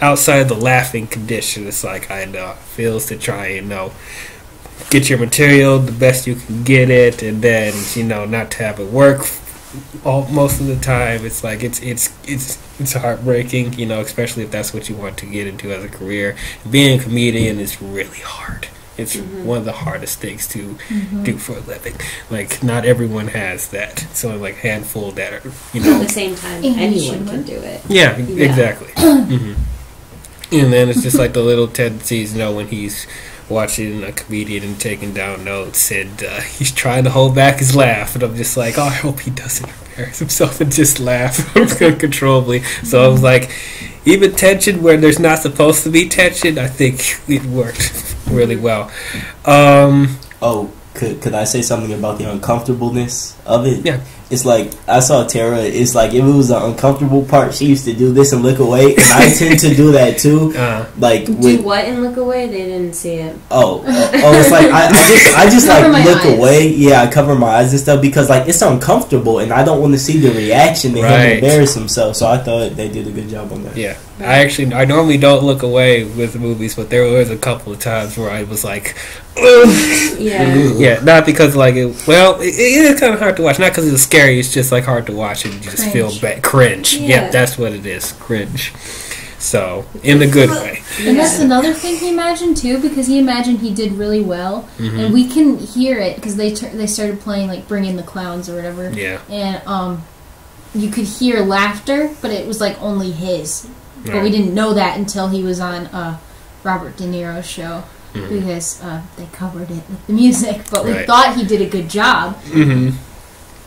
outside of the laughing condition, it's like I feels to try and get your material the best you can get it, and then not to have it work most of the time. It's like it's heartbreaking, especially if that's what you want to get into as a career. Being a comedian is really hard. It's one of the hardest things to do for a living. Like, not everyone has that. It's only like a handful that are, At the same time, anyone can do it. Yeah, exactly. And then it's just like the little tendencies, when he's watching a comedian and taking down notes, and he's trying to hold back his laugh, and I'm just like, oh, I hope he doesn't embarrass himself and just laugh uncontrollably. So I was like, even tension where there's not supposed to be tension, I think it worked really well. Could I say something about the uncomfortableness of it? Yeah. It's like, I saw Tara, it's like, if it was an uncomfortable part, she used to do this and look away, and I tend to do that too. Do what and look away? They didn't see it. It's like, I just like look away. Yeah, I cover my eyes and stuff, because like, it's uncomfortable, and I don't want to see the reaction and him embarrass himself, so I thought they did a good job on that. Yeah. I normally don't look away with movies, but there was a couple of times where I was like, ugh. Yeah, not because it is kind of hard to watch. Not because it's scary. It's just like hard to watch, and you just feel bad. Cringe. Yeah, that's what it is. Cringe. So, in the good way. And that's another thing he imagined too, because he imagined he did really well, and we can hear it because they started playing like Bring in the Clowns or whatever. Yeah. And you could hear laughter, but it was like only his. But we Right. didn't know that until he was on Robert De Niro's show because they covered it with the music. But we Right. thought he did a good job, Mm-hmm.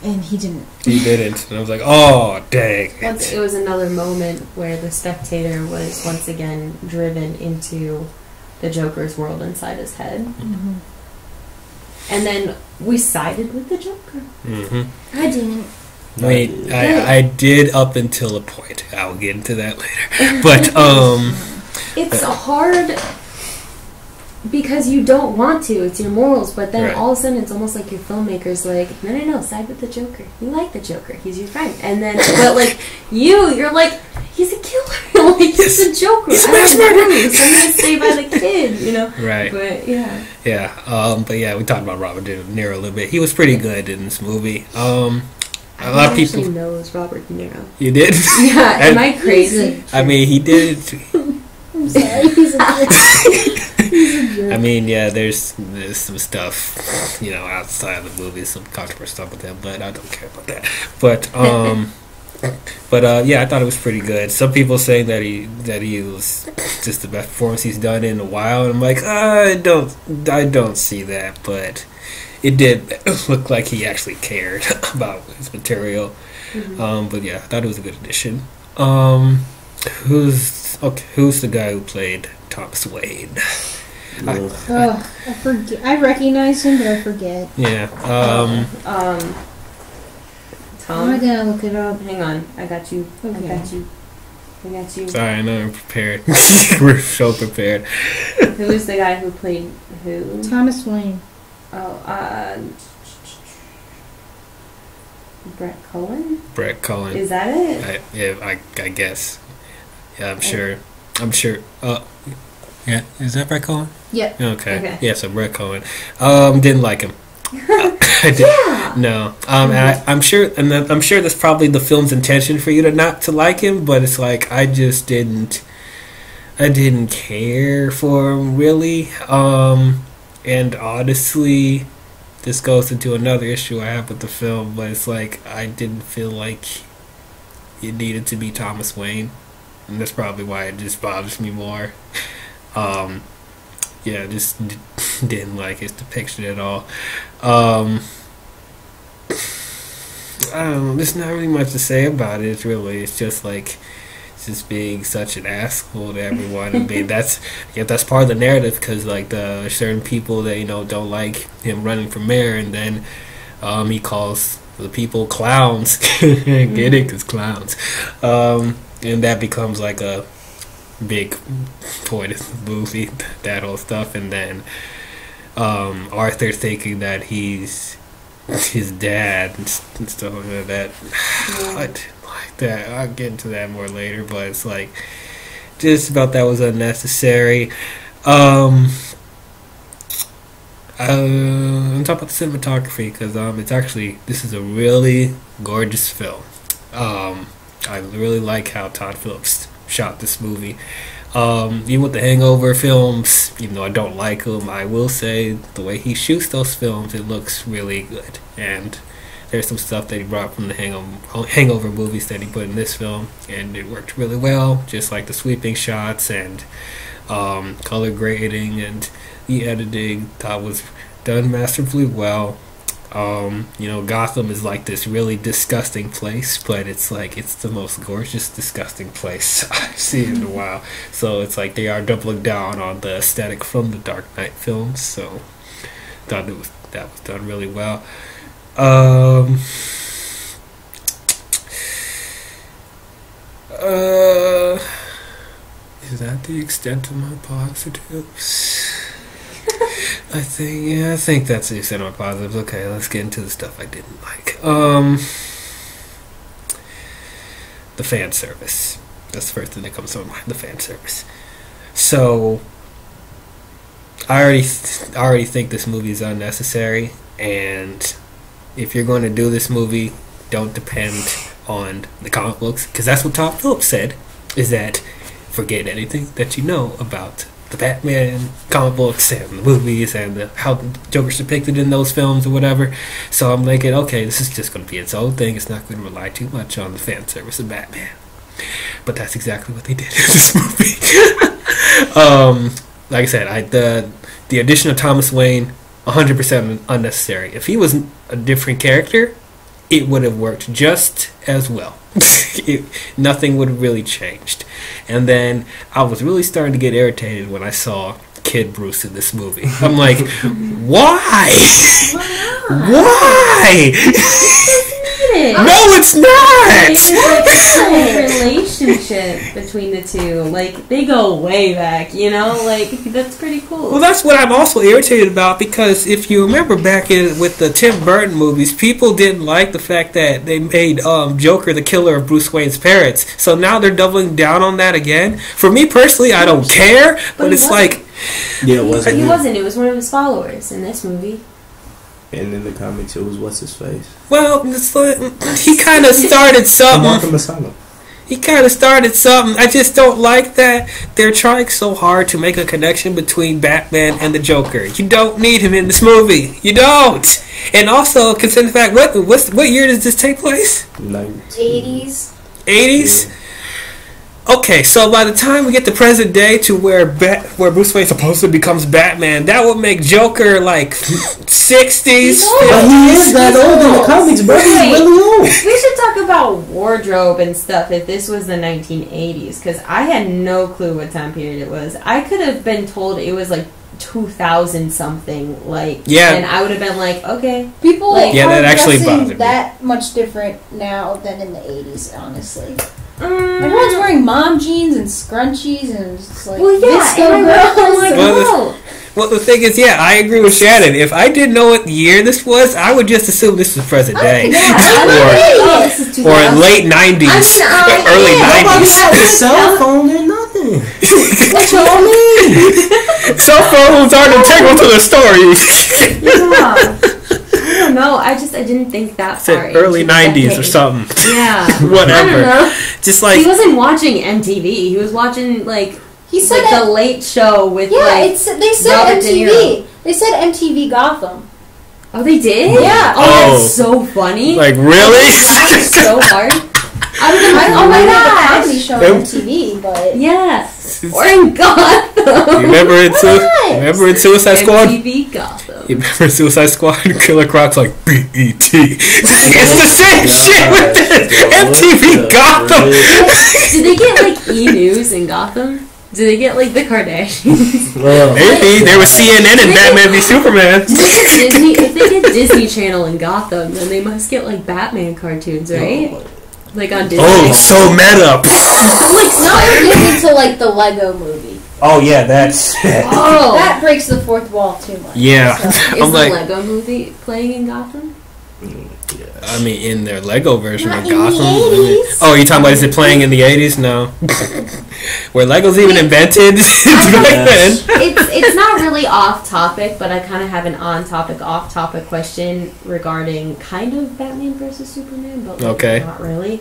and he didn't. He didn't. And I was like, oh, dang. Once it was another moment where the spectator was once again driven into the Joker's world inside his head. Mm-hmm. And then we sided with the Joker. Mm-hmm. I didn't. Wait, I did up until a point. I'll get into that later. But, It's hard because you don't want to. It's your morals. But then Right. all of a sudden it's almost like your filmmaker's like, no, side with the Joker. You like the Joker. He's your friend. And then, but like, you're like, he's a killer. Like, he's a Joker. He's a I mass don't murderer. know. Somebody stay by the kid, you know? right. But, yeah. Yeah. But yeah, we talked about Robert De Niro a little bit. He was pretty good in this movie. A I lot of actually people. knows Robert De Niro. You did? Yeah, am And- I crazy? I mean, he did. I'm sorry. He's a jerk. I mean, yeah, there's some stuff, outside of the movie, some controversial stuff with him, but I don't care about that. But yeah, I thought it was pretty good. Some people saying that he was just the best performance he's done in a while, and I'm like, I don't see that, but it did look like he actually cared about his material. But yeah, I thought it was a good addition. Who's the guy who played Thomas Wayne? Ugh, I forget. I recognize him, but I forget. Yeah. Tom. I'm gonna look it up. Hang on, I got you. Okay. I got you. Sorry, I know I'm prepared. We're so prepared. Who is the guy who played who? Thomas Wayne. Oh, Brett Cohen? Brett Cullen. Is that it? I guess. Yeah, I'm sure. Yeah, is that Brett Cullen? Yep. Okay. Yeah, so Brett Cullen. Didn't like him. I did. Yeah. No. And I'm sure that's probably the film's intention for you not to like him, but it's like I just didn't care for him really. And honestly, this goes into another issue I have with the film, but it's like I didn't feel like it needed to be Thomas Wayne, and that's probably why it just bothers me more. Yeah, just didn't like his depiction at all. I don't know. There's not really much to say about it. It's just like just being such an asshole to everyone. I mean, that's part of the narrative because like there's certain people that don't like him running for mayor, and then he calls the people clowns. Get it? 'Cause clowns, and that becomes like a big point of the movie, that whole stuff, and then Arthur thinking that he's his dad and stuff like that. I didn't like that. I'll get into that more later, but it's like just about that was unnecessary. I'm talking about the cinematography because this is a really gorgeous film. I really like how Todd Phillips shot this movie. Even with the Hangover films, even though I don't like them, I will say the way he shoots those films, it looks really good. And there's some stuff that he brought from the Hangover movies that he put in this film, and it worked really well, just like the sweeping shots and color grading and the editing. That was done masterfully well. Gotham is like this really disgusting place, but it's like it's the most gorgeous, disgusting place I've seen in a while. So it's like they are doubling down on the aesthetic from the Dark Knight films. So thought that was done really well. Is that the extent of my positives? I think that's the extent of my positives. Okay, let's get into the stuff I didn't like. The fan service. That's the first thing that comes to mind. The fan service. So, I already think this movie is unnecessary, and if you're going to do this movie, don't depend on the comic books, because that's what Todd Phillips said. Is that forget anything that you know about the Batman comic books and the movies and how the Joker's depicted in those films or whatever. So I'm thinking, okay, this is just going to be its own thing. It's not going to rely too much on the fan service of Batman. But that's exactly what they did in this movie. Like I said, the addition of Thomas Wayne, 100% unnecessary. If he was a different character, it would have worked just as well. Nothing would have really changed. And then I was really starting to get irritated when I saw Kid Bruce in this movie. I'm like, why? Why? No, it's not. It's like a relationship between the two. Like they go way back, you know. Like that's pretty cool. Well, that's what I'm also irritated about, because if you remember back with the Tim Burton movies, people didn't like the fact that they made Joker the killer of Bruce Wayne's parents. So now they're doubling down on that again. For me personally, I don't care, but it's like, yeah, it wasn't. He wasn't. It was one of his followers in this movie. And in the comics, it was what's his face. Well, it's like, he kind of started something. He kind of started something. I just don't like that they're trying so hard to make a connection between Batman and the Joker. You don't need him in this movie. You don't. And also, consider the fact, what year does this take place? 80s. 80s? Yeah. Okay, so by the time we get to present day to where Bruce Wayne supposedly becomes Batman, that would make Joker like 60s. But he is that old in the comics, bro. He's really old. We should talk about wardrobe and stuff if this was the 1980s, because I had no clue what time period it was. I could have been told it was like 2000 something, like, yeah, and I would have been like, okay. People like, yeah, that actually bothered me. That much different now than in the 80s, honestly. Everyone's wearing mom jeans and scrunchies and it's like, well, yeah, well, the thing is, yeah, I agree with Shannon. If I didn't know what year this was, I would just assume this was present day, or late 90s, early 90s. A cell phone and nothing. What y'all mean? Cell phones aren't integral to the story. Yeah. I don't know. I didn't think that far. Early 90s or something. Yeah. Whatever. I don't know. Just like he wasn't watching MTV. He was watching he said like the Late Show with they said Robert MTV. They said MTV Gotham. Oh, they did? Yeah. Oh, that's so funny. Like really? That's so hard. I don't know the comedy show on MTV, but yes, or in Gotham. You remember in Suicide Squad? MTV Gotham. You remember Suicide Squad? Killer Croc's like BET. It's the same shit with this. MTV Gotham. Did they get like E! News in Gotham? Did they get like the Kardashians? Well, maybe there was CNN and Batman v Superman. If they get Disney Channel in Gotham, then they must get like Batman cartoons, right? Like on Disney. Oh, so meta. Not get into like the Lego movie. Oh yeah, that's. Oh, that breaks the fourth wall too much. Yeah, so, is the Lego movie playing in Gotham? I mean, in their Lego version Not of in Gotham. The 80s. Oh, you talking about is it playing in the 80s? No. Where Lego's even invented back then. It's not really off topic, but I kind of have an on topic, off topic question regarding kind of Batman versus Superman, but okay, not really.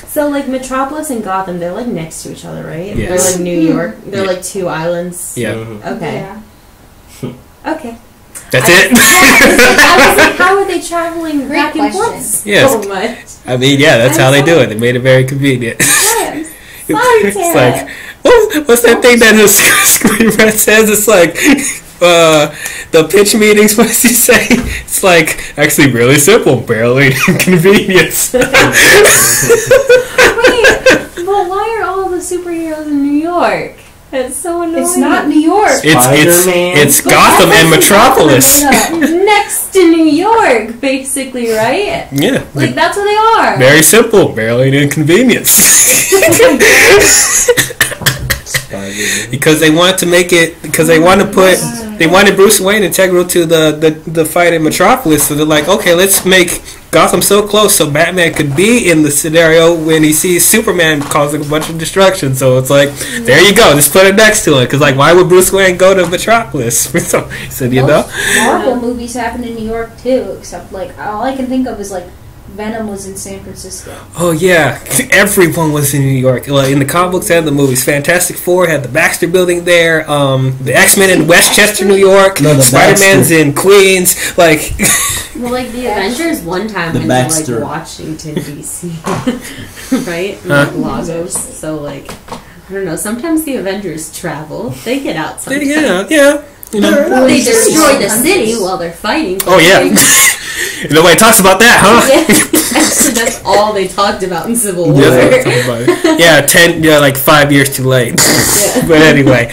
So like Metropolis and Gotham, they're like next to each other, right? Yes. They're like New York. They're like two islands. Yeah. Okay. Yeah. Okay. That's it. I was like, how are they traveling Great back and question. forth Yes. so much? I mean, yeah, that's how they do it. They made it very convenient. Yes. It's like, what's that thing that the Screen Rat says? It's like, the pitch meetings, what does he say? It's like, actually really simple, barely inconvenience. Wait, but why are all the superheroes in New York? That's so annoying. It's not New York. It's Gotham and Metropolis. Next to New York, basically, right? Yeah. Like, that's where they are. Very simple, barely an inconvenience. Because they want to make it, because they want to put, they wanted Bruce Wayne integral to the fight in Metropolis, so they're like, okay, let's make Gotham so close so Batman could be in the scenario when he sees Superman causing a bunch of destruction. So it's like, there you go, just put it next to it. Because like, why would Bruce Wayne go to Metropolis? So he said, you know, Marvel movies happen in New York too. Except like all I can think of is like Venom was in San Francisco. Oh yeah, everyone was in New York. Well, in the comic books and the movies, Fantastic Four had the Baxter Building there. The X-Men in Westchester, New York. No, the Spider-Man's Baxter. in Queens. Like, Well, like the Avengers one time The went Baxter. to like Washington D.C. right? And, Huh? like Lagos. So like, I don't know. Sometimes the Avengers travel. They get out sometimes. yeah. You know. They destroy the Countries. city while they're fighting. Oh yeah. Nobody talks about that, huh? Yeah. Actually, that's all they talked about in Civil War. Yeah, like 5 years too late. Yeah. But anyway,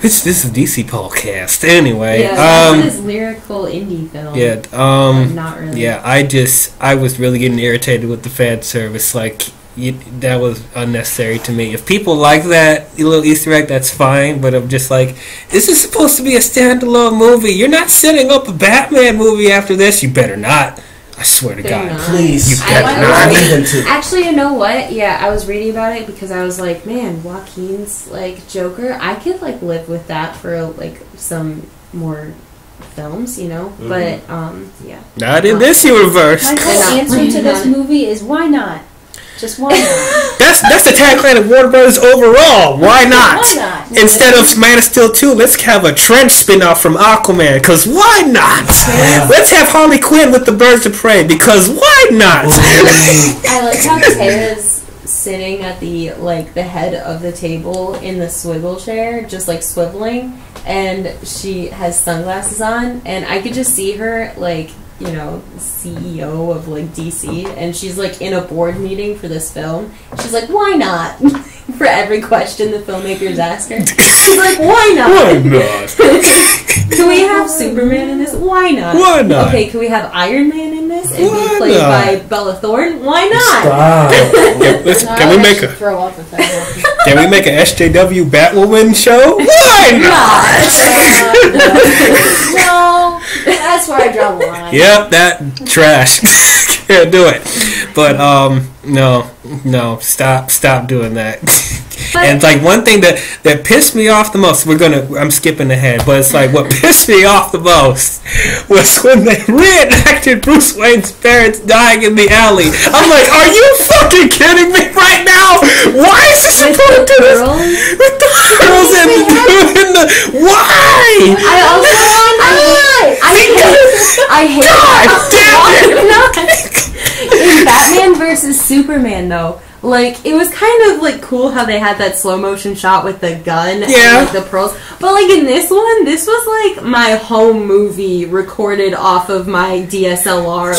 this is a DC podcast. Anyway, Yeah, this lyrical indie film. yeah, Not really. yeah. I was really getting irritated with the fan service. Like, that was unnecessary to me. If people like that little Easter egg, that's fine. But I'm just like, this is supposed to be a standalone movie. You're not setting up a Batman movie after this. You better not. I swear to They're God. not. Please. You better I not. need them to. Actually, you know what? Yeah, I was reading about it because I was like, man, Joaquin's like Joker. I could like live with that for like some more films, you know. Mm-hmm. But yeah. Not in this universe. My whole not. answer to this movie is why not? Just why not? That's the tagline of Warner Brothers overall. Why not? Why not? Instead of Man of Steel 2, let's have a Trench spin-off from Aquaman, because why not? Let's have Harley Quinn with the Birds of Prey, because why not? I like how Tara's sitting at the head of the table in the swivel chair, just like swiveling, and she has sunglasses on, and I could just see her like, you know, CEO of like DC, and she's like in a board meeting for this film. She's like, why not? For every question the filmmakers ask her, she's like, why not? Why not? Can we have Superman in this? Why not? Why not? Okay, can we have Iron Man in this and Why be played not? by Bella Thorne? Why not? Stop. Can we make a throw up if that happened? Can we make a SJW Batwoman show? Why not? No, that's where I draw the line. Yep, that trash. Can't do it. But no, stop doing that. And like one thing that pissed me off the most, I'm skipping ahead, but it's like what pissed me off the most was when they reenacted Bruce Wayne's parents dying in the alley. I'm like, are you fucking kidding me right now? Why is this important to this? With the girls and the dude in the why? I hate God damn it! In Batman versus Superman, though, like it was kind of like cool how they had that slow motion shot with the gun and like the pearls. But like in this one, this was like my home movie recorded off of my DSLR.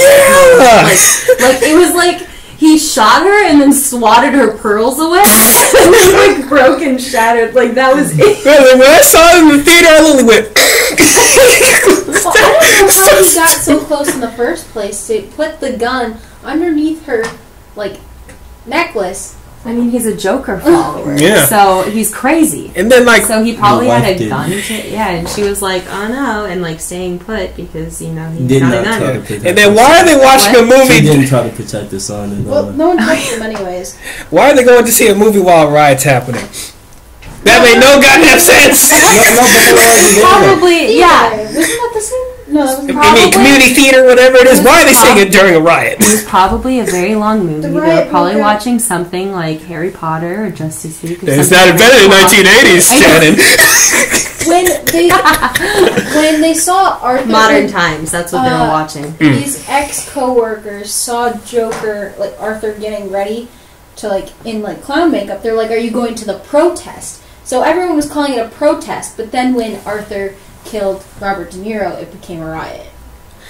Like it was like he shot her and then swatted her pearls away and then like broke and shattered. Like that was it. When I saw it in the theater, I literally went. Well, I don't know how he got so close in the first place to put the gun underneath her, like, necklace. I mean, he's a Joker follower, Yeah. so he's crazy. And then like So he probably Your had wife a did. gun to, and she was like, oh no, and like staying put because, you know, he Did got a not try to gun. protect and then her why are they watching What? a son. She movie? didn't try to protect the son at Well, all. no one touched them anyways. Why are they going to see a movie while a riot's happening? That made no goddamn sense. Probably, yeah. Wasn't that the same? No, that was I mean, community theater, whatever it is. Why are they saying it during a riot? It was probably a very long movie. The They were riot probably movie. watching something like Harry Potter or Justice League. Or It's something not invented in like 1980s, Shannon. when they saw Arthur, Modern times, that's what they were watching. His ex-coworkers saw Joker, like Arthur, getting ready to like in like clown makeup. They're like, "Are you going to the protest?" So everyone was calling it a protest. But then when Arthur killed Robert De Niro, it became a riot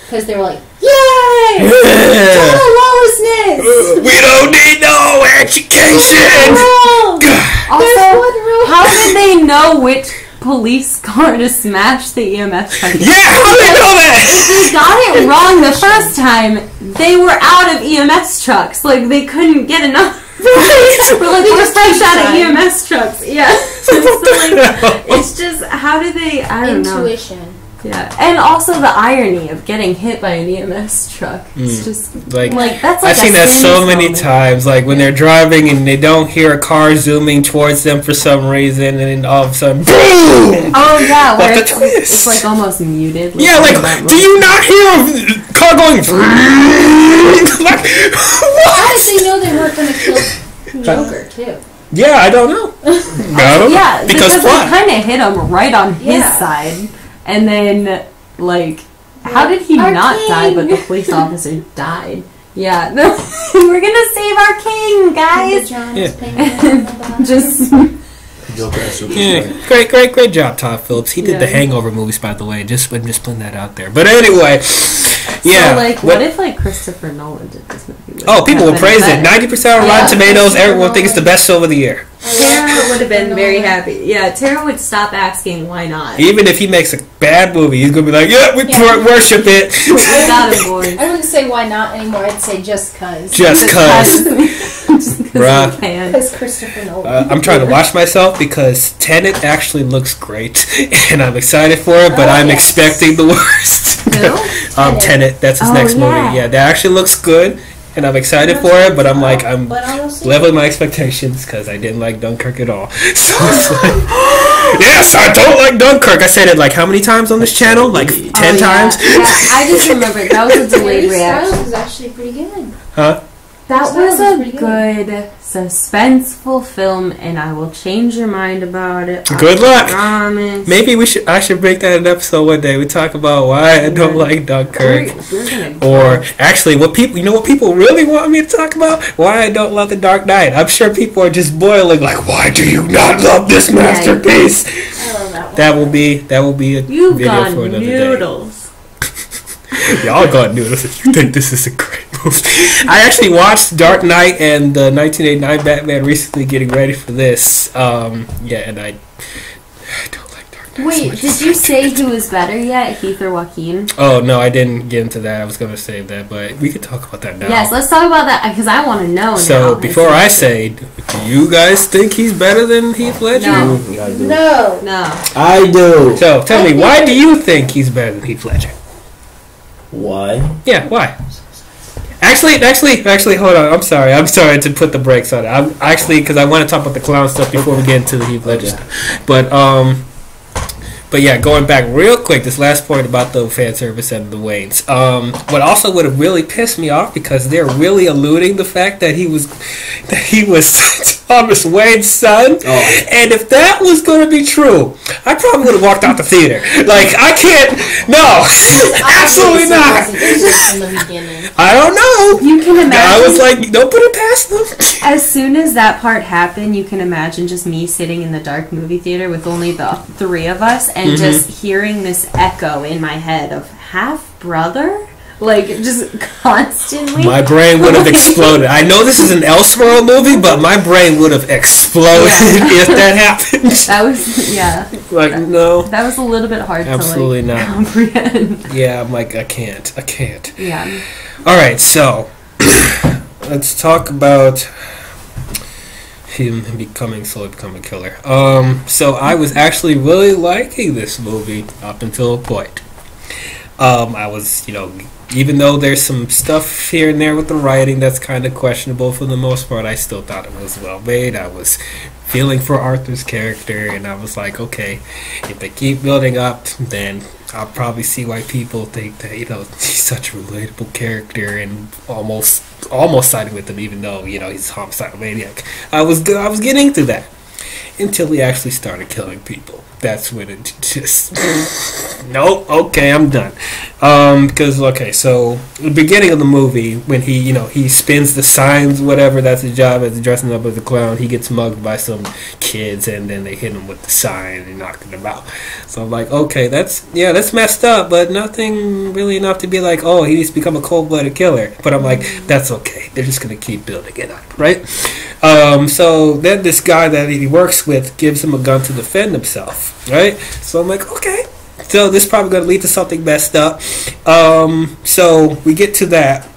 because they were like, "Yay! Total lawlessness! We don't need no education. Also, how did they know which police car to smash the EMS truck? Yeah, how do they know that? They got it wrong the first time. They were out of EMS trucks. Like, they couldn't get enough. We're like, we're fresh out of EMS trucks. Yeah. So, like, it's just, how do they, I don't know. Intuition. Yeah. And also the irony of getting hit by an EMS truck. It's just, Like that's like I've seen that so many moment. times. Like when they're driving and they don't hear a car zooming towards them for some reason, and then all of a sudden, boom! Oh, yeah. What Where the it's, twist? it's like almost muted. Yeah, like, that do you not hear a car going? Like, Joker too. Yeah, I don't know. I don't know. Yeah, because they what? kind of hit him right on his Yeah. side, and then like, how did he Our not king. die, but the police officer died? Yeah, we're gonna save our king, guys. Yeah. Just Joker is super Yeah, smart. great job, Todd Phillips. He did Yeah. the Hangover movies, by the way. Just putting that out there. But anyway, yeah. So, like, what if like Christopher Nolan did this movie? Oh, people will praise it. Better? 90% on Yeah, Rotten Tomatoes. Christopher Everyone thinks it's the Nolan. best film of the year. Tara would have been very happy. Yeah, Tara would stop asking why not. Even if he makes a bad movie, he's gonna be like, "Yeah, we Yeah. worship it." I got him, boys. I wouldn't say why not anymore. I'd say just cause. Just cause. Just Bruh. because he can. Because Christopher Nolan. I'm trying to watch myself because Tenet actually looks great, and I'm excited for it. But Oh, I'm yes. expecting the worst. Tenet. That's his Oh, next yeah. movie. Yeah, that actually looks good, and I'm excited for it. But I'm like, I'm But honestly, leveling my expectations because I didn't like Dunkirk at all. So it's like, yes, I don't like Dunkirk. I said it like how many times on this channel? Like 10 Oh, yeah. times? Yeah, I just remember that was a delayed Harry Styles reaction. is actually pretty good. Huh? That Styles was is a pretty good, suspenseful film, and I will change your mind about it. Good luck. I promise. Maybe I should break that in an episode one day. We talk about why I don't like Dunkirk. We're gonna Or actually, what people really want me to talk about? Why I don't love The Dark Knight. I'm sure people are just boiling like, why do you not love this masterpiece? I love that one. That will be a You've video got for another noodles. day. Y'all got noodles if you think this is a great movie. I actually watched Dark Knight and the 1989 Batman recently, getting ready for this. Yeah, and I don't like Dark Knight. as Wait, much did as you I say did. who was better yet, Heath or Joaquin? Oh no, I didn't get into that. I was going to save that, but we could talk about that now. Yes, let's talk about that because I want to know. So now. before I say, do you guys think he's better than Heath Ledger? No. Yeah, I do. No. No. I do. So tell me, why do you think he's better than Heath Ledger? Why? Yeah, why? Actually, hold on. I'm sorry to put the brakes on it. I'm actually, because I want to talk about the clown stuff before we get into the Heath Ledger stuff. But yeah, going back real quick, this last point about the fan service and the Waynes. What also would have really pissed me off because they're really alluding the fact that he was Thomas Wayne's son. Oh. And if that was going to be true, I probably would have walked out the theater. Like, I can't. No, absolutely not. From the beginning. I don't know. You can imagine. I was like, don't put it past them. As soon as that part happened, you can imagine just me sitting in the dark movie theater with only the three of us and just hearing this echo in my head of half brother, like just constantly. My brain would have exploded. I know this is an Elseworld movie, but my brain would have exploded if that happened. That was Like, no. that was a little bit hard Absolutely to not. comprehend. Yeah, I'm like, I can't. Yeah. All right, so let's talk about him slowly becoming a killer. So I was actually really liking this movie up until a point. I was, even though there's some stuff here and there with the writing that's kind of questionable for the most part, I still thought it was well made. I was feeling for Arthur's character, and I was like, okay, if they keep building up, then I'll probably see why people think that he's such a relatable character, and almost siding with him, even though he's a homicidal maniac. I was getting to that until he actually started killing people. That's when it just nope. Okay, I'm done. Because so the beginning of the movie, when he spins the signs, whatever, that's his job as dressing up as a clown. He gets mugged by some kids, and then they hit him with the sign and knocking him out. So I'm like, okay, that's messed up, but nothing really enough to be like, oh, he needs to become a cold-blooded killer. But I'm like, that's okay. They're just gonna keep building it up, right? So then this guy that he works with gives him a gun to defend himself, right? So I'm like, okay. So this is probably going to lead to something messed up. So we get to that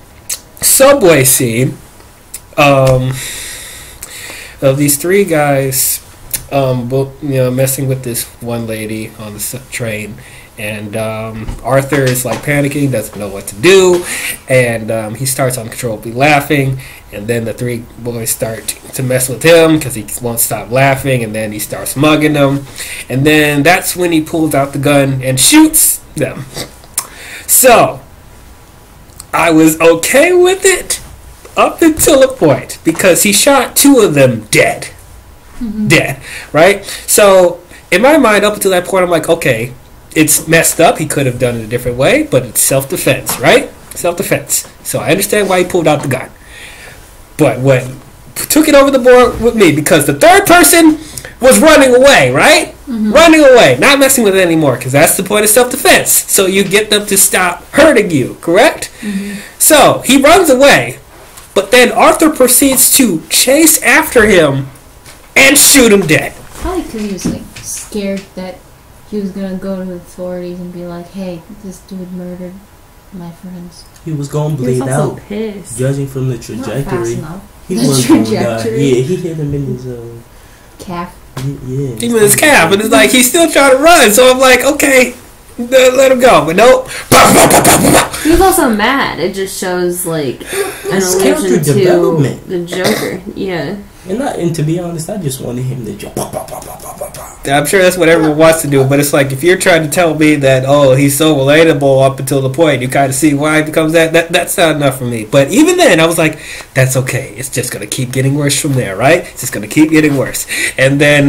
subway scene of these three guys, both messing with this one lady on the train, and Arthur is like panicking, doesn't know what to do, and he starts uncontrollably laughing. And then the three boys start to mess with him because he won't stop laughing, and then he starts mugging them. And then that's when he pulls out the gun and shoots them. So, I was okay with it up until a point, because he shot 2 of them dead. Dead, right? So, in my mind, up until that point, I'm like, okay, it's messed up. He could have done it a different way, but it's self-defense, right? Self-defense. So I understand why he pulled out the gun. But what took it over the board with me, because the third person was running away, right? Running away, not messing with it anymore, because that's the point of self-defense. So you get them to stop hurting you, correct? So he runs away, but then Arthur proceeds to chase after him and shoot him dead. Probably because he was like scared that he was gonna go to the authorities and be like, "Hey, this dude murdered my friends." He was gonna He was bleed also out. pissed. Judging from the Not fast trajectory, enough. he The was gonna die. trajectory. Yeah, he hit him in his Calf. yeah. Even his calf, and it's like he's still trying to run. So I'm like, okay, let him go. But nope. He was also mad. It just shows like an It's allusion character to development. the Joker. Yeah. And to be honest, I just wanted him to jump. I'm sure that's what everyone wants to do, but it's like if you're trying to tell me that he's so relatable up until the point, you kind of see why he becomes that's not enough for me. But even then, I was like, that's okay. It's just gonna keep getting worse from there, right? It's just gonna keep getting worse. And then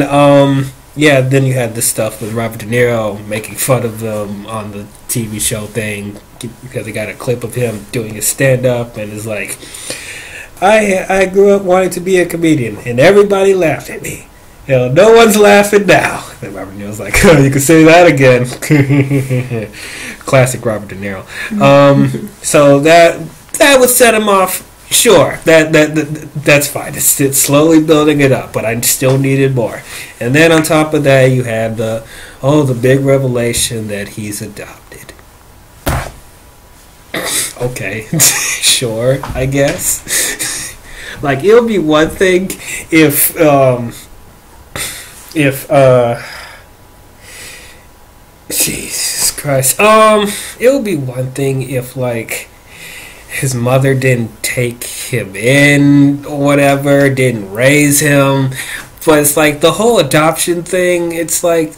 then you had this stuff with Robert De Niro making fun of them on the TV show thing because they got a clip of him doing his stand up and is like, I grew up wanting to be a comedian, and everybody laughed at me. No one's laughing now. And Robert De Niro's like, oh, you can say that again. Classic Robert De Niro. So that would set him off. Sure, that's fine. It's slowly building it up, but I still needed more. And then on top of that, you had the big revelation that he's adopted. Okay, sure, I guess. Like, it'll be one thing if Jesus Christ, it'll be one thing if, like, his mother didn't take him in or whatever, didn't raise him, but it's like the whole adoption thing, it's like,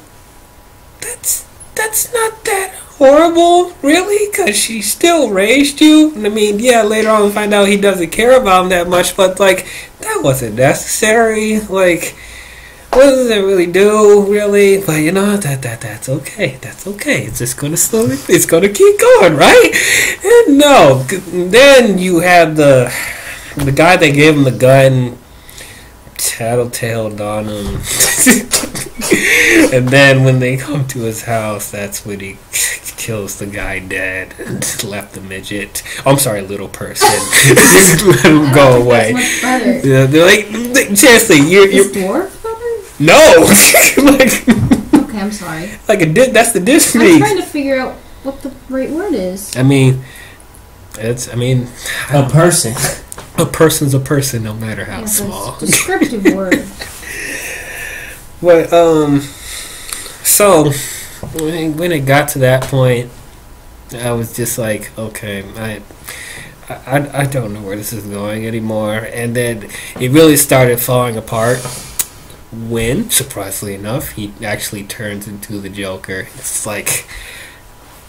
that's not that horrible, really, because she still raised you. I mean, yeah, later on we find out he doesn't care about him that much, but like, that wasn't necessary. Like, what does it really do, really? But you know, that's okay. That's okay. It's just gonna slowly, it's gonna keep going, right? And no, then you have the guy that gave him the gun tattletaled on him. And then when they come to his house, that's when he kills the guy dead and left the midget. I'm sorry, little person. Just let him go away. That's much better. Yeah, they're like, seriously, Is dwarf better? no. Like, Okay, I'm sorry. That's the I'm Disney. trying to figure out what the right word is. I mean, a person. A person's a person, no matter how small. It's a descriptive word. But so when it got to that point, I was just like, okay, I don't know where this is going anymore. And then it really started falling apart when, surprisingly enough, he actually turns into the Joker. It's like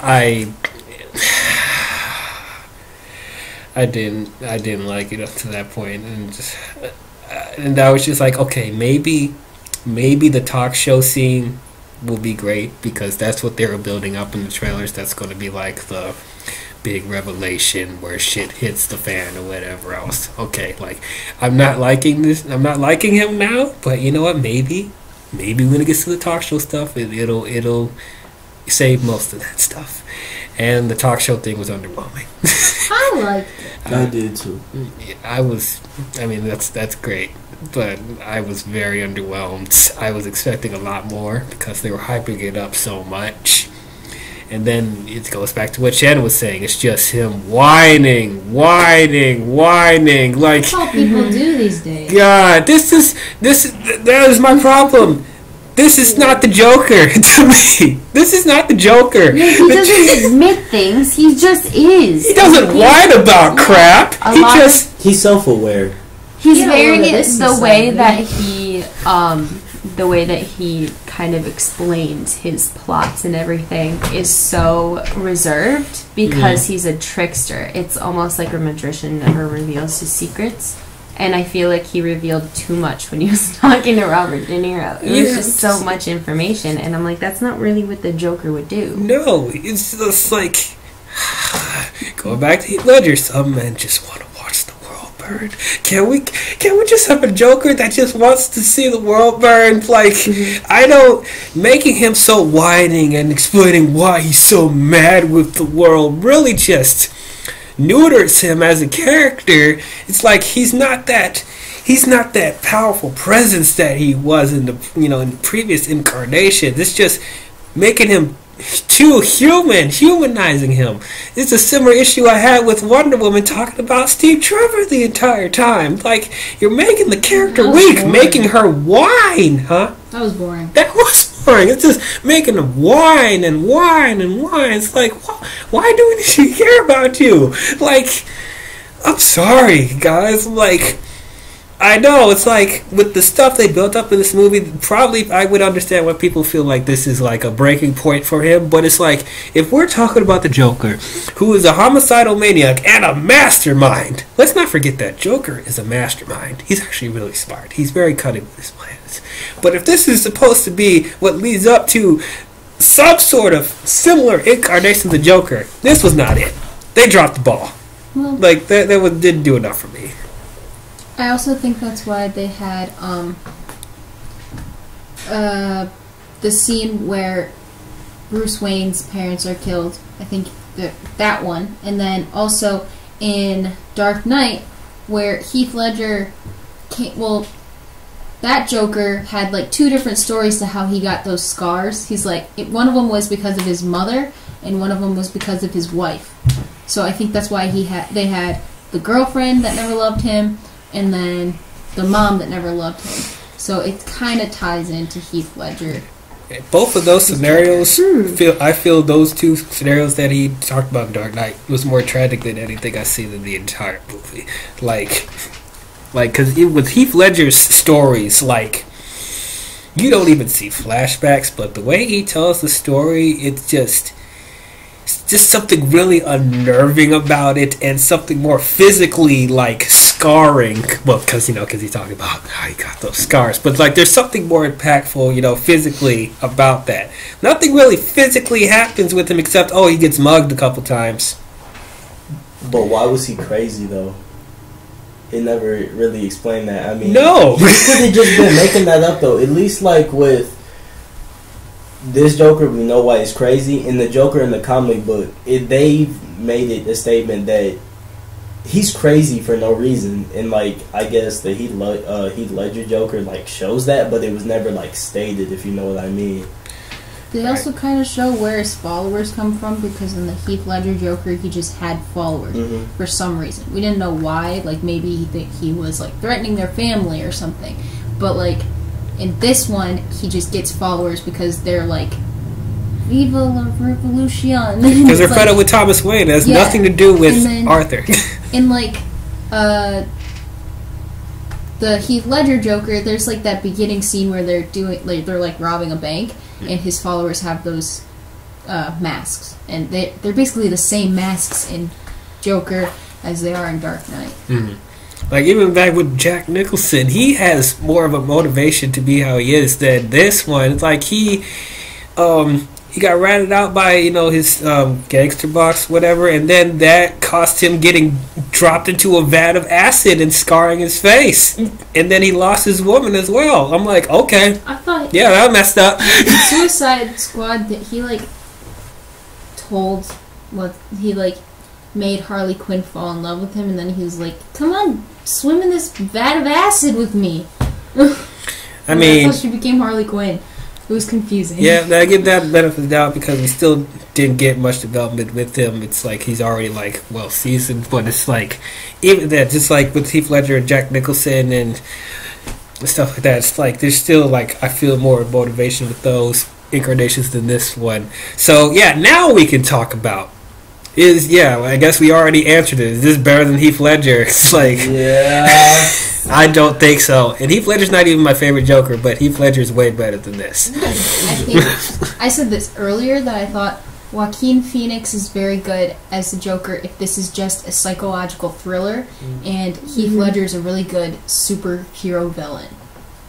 I didn't like it up to that point, and I was just like, okay, maybe the talk show scene will be great because that's what they were building up in the trailers. That's going to be like the big revelation where shit hits the fan or whatever else. Okay, like, I'm not liking this. I'm not liking him now, but you know what? Maybe when it gets to the talk show stuff, it'll save most of that stuff. And the talk show thing was underwhelming. I liked it. I did too. That's great. But I was very underwhelmed. I was expecting a lot more because they were hyping it up so much. And then it goes back to what Shannon was saying. It's just him whining. Like, That's all people do these days. God, that is my problem. This is not the Joker to me. This is not the Joker. Yeah, he doesn't admit things. He just is. He doesn't whine about crap. He's self-aware. He's You don't very know the business the way side, that right? he the way that he kind of explains his plots and everything is so reserved because he's a trickster. It's almost like a magician never reveals his secrets. And I feel like he revealed too much when he was talking to Robert De Niro. It was just so much information. And I'm like, that's not really what the Joker would do. No, it's just like... Going back to Heath Ledger, some men just want to watch the world burn. Can we just have a Joker that just wants to see the world burn? Like, I don't... Making him so whining and explaining why he's so mad with the world really just... neuters him as a character. It's like he's not that powerful presence that he was in the in previous incarnations. It's just making him too humanizing him. It's a similar issue I had with Wonder Woman talking about Steve Trevor the entire time. Like, you're making the character weak, boring. Making her whine, huh? That was boring. That was boring. It's just making them whine and whine and whine. It's like, why do we need to care about you? Like, I'm sorry, guys. Like, I know, it's like, with the stuff they built up in this movie, probably I would understand why people feel like this is like a breaking point for him, but it's like, if we're talking about the Joker, who is a homicidal maniac and a mastermind, let's not forget that Joker is a mastermind. He's actually really smart. He's very cunning with his plans. But if this is supposed to be what leads up to some sort of similar incarnation of the Joker, this was not it. They dropped the ball. Well, like, that didn't do enough for me. I also think that's why they had the scene where Bruce Wayne's parents are killed. I think that one. And then also in Dark Knight where Heath Ledger that Joker had like two different stories to how he got those scars. He's like, one of them was because of his mother and one of them was because of his wife. So I think that's why they had the girlfriend that never loved him and then the mom that never loved him. So it kind of ties into Heath Ledger. Both of those scenarios, I feel those two scenarios that he talked about in Dark Knight was more tragic than anything I've seen in the entire movie. Like, because with Heath Ledger's stories, like, you don't even see flashbacks, but the way he tells the story, it's just something really unnerving about it, and something more physically, like, scarring. Well, because he's talking about how he got those scars, but like, there's something more impactful, physically about that. Nothing really physically happens with him except, he gets mugged a couple times. But why was he crazy though? It never really explained that. I mean, no, he could have just been making that up though. At least like with this Joker, we know why he's crazy. In the Joker in the comic book, they made it a statement that he's crazy for no reason, and like, I guess the Heath Ledger Joker like shows that, but it was never like stated, if you know what I mean. They also kind of show where his followers come from, because in the Heath Ledger Joker, he just had followers for some reason. We didn't know why. Like, maybe he was like threatening their family or something, but like, in this one, he just gets followers because they're like, Viva la Revolution. Because they're fed up with Thomas Wayne. It has nothing to do with Arthur. In like, the Heath Ledger Joker, there's like that beginning scene where they're like robbing a bank, and his followers have those masks, and they're basically the same masks in Joker as they are in Dark Knight. Mm-hmm. Like, even back with Jack Nicholson, he has more of a motivation to be how he is than this one. It's like he got ratted out by, his gangster boss, whatever, and then that cost him getting dropped into a vat of acid and scarring his face. And then he lost his woman as well. I'm like, okay. I thought... Yeah, that messed up. In Suicide Squad, that he, like, made Harley Quinn fall in love with him, and then he was like, come on, swim in this vat of acid with me. I mean... That's how she became Harley Quinn. It was confusing. Yeah, I give that benefit of the doubt because we still didn't get much development with him. It's like he's already, like, well seasoned, but it's like, even that, just like with Heath Ledger and Jack Nicholson and stuff like that, it's like there's still, like, I feel more motivation with those incarnations than this one. So, yeah, now we can talk about I guess we already answered it. Is this better than Heath Ledger? It's like... Yeah. I don't think so. And Heath Ledger's not even my favorite Joker, but Heath Ledger's way better than this. I said this earlier that I thought Joaquin Phoenix is very good as the Joker if this is just a psychological thriller, and Heath Ledger's a really good superhero villain.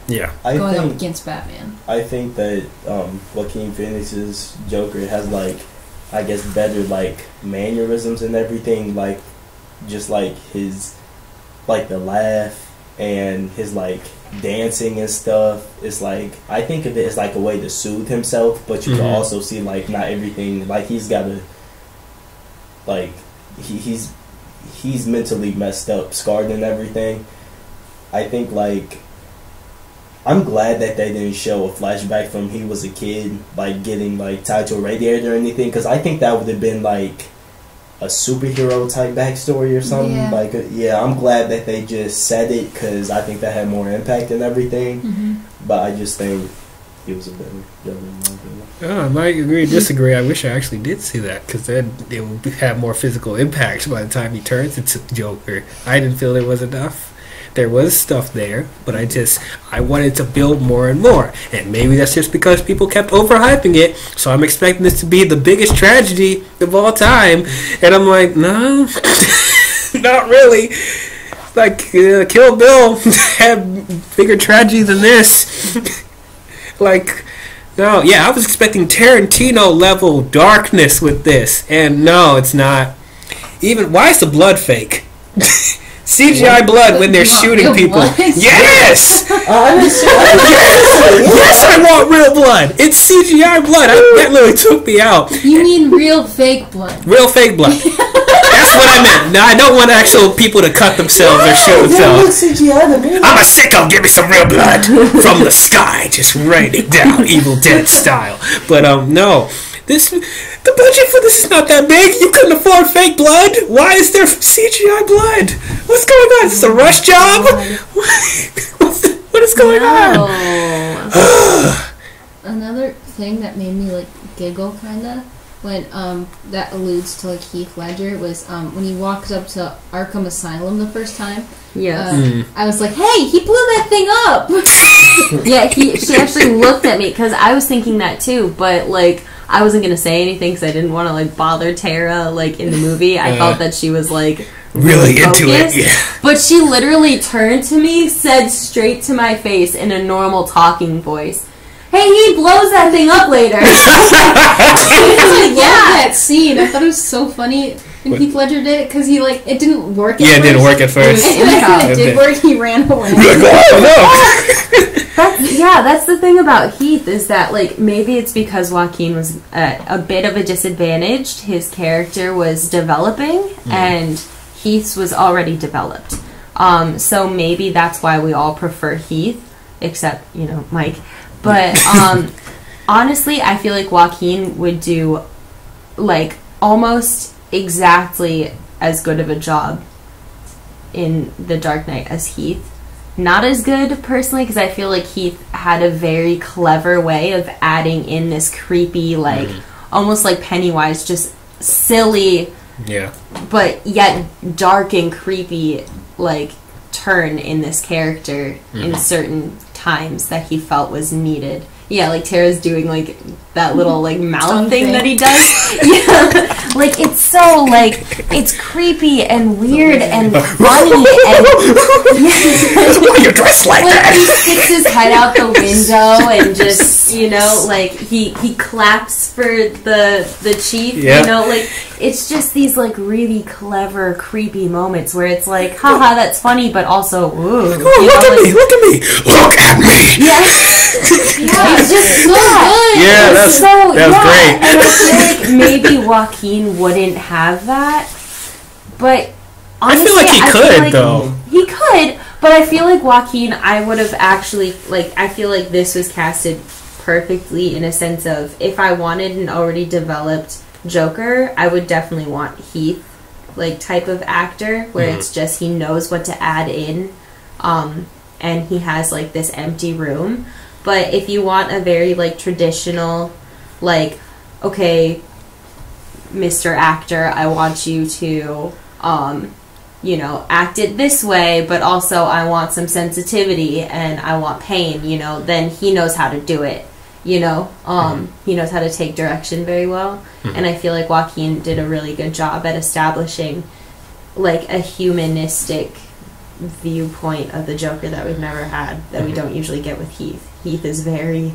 Yeah. Going up against Batman. I think that Joaquin Phoenix's Joker has, like, I guess, better, like, mannerisms and everything, like, just, like, his, like, the laugh and his, like, dancing and stuff. It's, like, I think of it as, like, a way to soothe himself, but you can also see, like, not everything, like, he's got to, like, he's mentally messed up, scarred and everything. I think, like, I'm glad that they didn't show a flashback from he was a kid, like, getting, like, tied to a radiator or anything, because I think that would have been, like, a superhero type backstory or something. Yeah. Like, I'm glad that they just said it, because I think that had more impact and everything. But I just think he was a better villain. I might agree, disagree. I wish I actually did see that, because then it would have more physical impact by the time he turns into Joker. I didn't feel there was enough. There was stuff there, but I wanted to build more and more. And maybe that's just because people kept overhyping it, so I'm expecting this to be the biggest tragedy of all time. And I'm like, no, not really. Like, Kill Bill had bigger tragedy than this. Like, no, yeah, I was expecting Tarantino-level darkness with this. And no, it's not. Even, why is the blood fake? CGI blood when they're shooting people. Yes! Yes, I want real blood. It's CGI blood. That literally took me out. You mean real fake blood? Real fake blood. That's what I meant. Now, I don't want actual people to cut themselves or shoot themselves. I'm a sicko. Give me some real blood from the sky, just raining down, Evil Dead style. But no. The budget for this is not that big. You couldn't afford fake blood. Why is there CGI blood? What's going on? Is this a rush job? What is going on? Another thing that made me like giggle kinda when that alludes to like Heath Ledger was when he walked up to Arkham Asylum the first time. Yeah. I was like, hey, he blew that thing up. Yeah, she actually looked at me because I was thinking that too, but like I wasn't gonna say anything because I didn't want to like bother Tara like in the movie. I felt that she was like really into it, yeah. But she literally turned to me, said straight to my face in a normal talking voice, "Hey, he blows that thing up later." I love that scene. I thought it was so funny when Heath Ledger did it because he like it didn't work. It didn't work at first. It did work. He ran away. That's the thing about Heath is that like maybe it's because Joaquin was a bit of a disadvantage. His character was developing and Heath's was already developed. So maybe that's why we all prefer Heath, except Mike. But honestly, I feel like Joaquin would do like almost exactly as good of a job in The Dark Knight as Heath. Not as good personally because I feel like Heath had a very clever way of adding in this creepy, like almost like Pennywise, just silly, but yet dark and creepy, like turn in this character in certain times that he felt was needed. Yeah, like Tara's doing like that little like mouth thing that he does. Yeah, like it's so like it's creepy and weird and funny and why you dressed like that? He sticks his head out the window and just like he claps for the chief. Like it's just these like really clever creepy moments where it's like haha that's funny but also ooh, look at me look at me yeah. It's just so good. Yeah, that's great. And I feel like maybe Joaquin wouldn't have that, but honestly, I feel like he could though. He could, but I feel like Joaquin, I would have actually I feel like this was casted perfectly in a sense of if I wanted an already developed Joker, I would definitely want Heath type of actor where it's just he knows what to add in, and he has this empty room. But if you want a very traditional, okay, Mr. Actor, I want you to, you know, acted this way, but also I want some sensitivity and I want pain, you know, then he knows how to do it, you know. He knows how to take direction very well. And I feel like Joaquin did a really good job at establishing, like, a humanistic viewpoint of the Joker that we've never had, that we don't usually get with Heath. Heath is very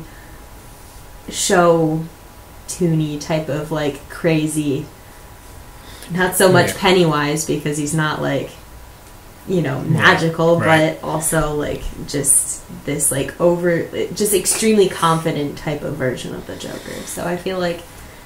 show-toony type of, like, crazy. Not so much Pennywise, because he's not, like, you know, magical, but also, like, just this, like, just extremely confident type of version of the Joker. So I feel like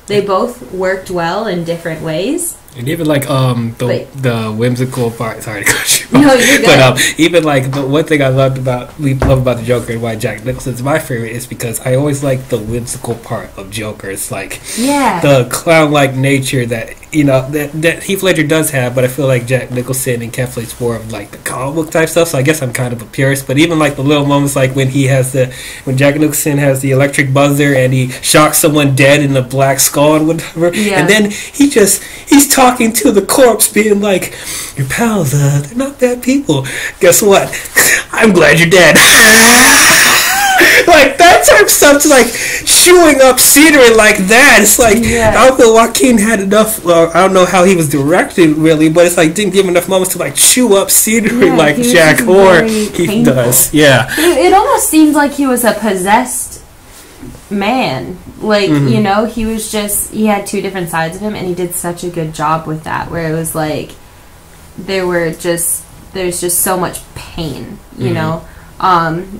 they both worked well in different ways. And even like the whimsical part. Sorry to cut you off. No, you're good. But even like the one thing I love about the Joker and why Jack Nicholson's my favorite is because I always like the whimsical part of Joker. It's like the clown-like nature that, you know, that Heath Ledger does have, but I feel like Jack Nicholson encapsulates more of like the comic book type stuff. So I guess I'm kind of a purist. But even like the little moments, like when Jack Nicholson has the electric buzzer and he shocks someone dead in the black skull and whatever, and then he's talking to the corpse, being like, "Your pals, they're not bad people. Guess what? I'm glad you're dead." Like that type of stuff, to like chewing up scenery like that. It's like I don't feel Joaquin had enough. Well, I don't know how he was directed really, but it's like didn't give enough moments to like chew up scenery like Jack or he does. Yeah, it almost seemed like he was a possessed man. Like, you know, he had two different sides of him, and he did such a good job with that, where it was like there's just so much pain, you know,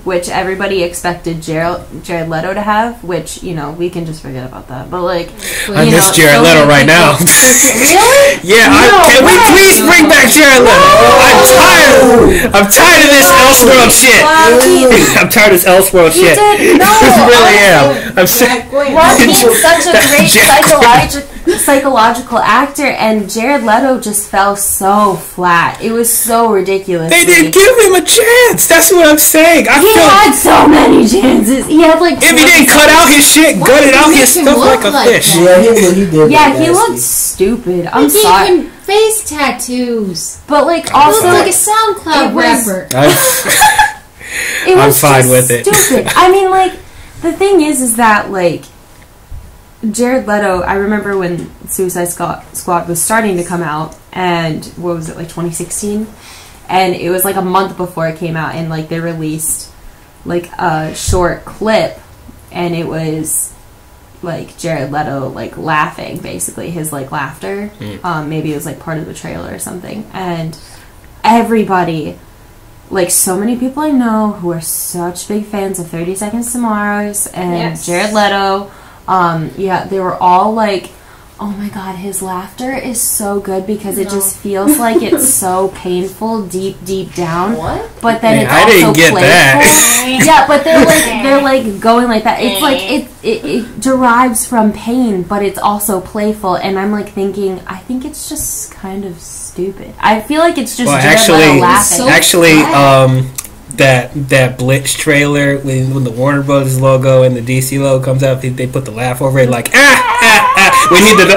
which everybody expected Jared Leto to have, which, you know, we can just forget about that. But like, I miss Jared Leto right now. Really? Yeah, can we please bring back Jared Leto? I'm tired of this Elseworld shit. I'm tired of this Elseworld shit. I really am. I'm sick. Joaquin's such a great psychological actor, and Jared Leto just fell so flat. It was so ridiculous. They didn't give him a chance. That's what I'm saying. He had so many chances. He had like. If he didn't cut out his shit, gutted out his stuff like a fish. Yeah, he did. Yeah, he looked stupid. I'm sorry. Even face tattoos, but like also like a SoundCloud rapper. I'm fine with it. Stupid. I mean, like the thing is that like Jared Leto. I remember when Suicide Squad was starting to come out, and what was it, like 2016? And it was like a month before it came out, and like they released like a short clip, and it was like Jared Leto like laughing, basically his like laughter. Maybe it was like part of the trailer or something, and everybody, like so many people I know who are such big fans of 30 Seconds to Mars and Jared Leto, they were all like, oh my god, his laughter is so good because it just feels like it's so painful deep down. What? But then it's also didn't get playful. That. Yeah, but they're like going like that. It's like it derives from pain, but it's also playful. And I'm like thinking, I think it's just kind of stupid. I feel like it's just Jared Leto laughing. That Blitz trailer when the Warner Brothers logo and the DC logo comes out, they put the laugh over it like when he did the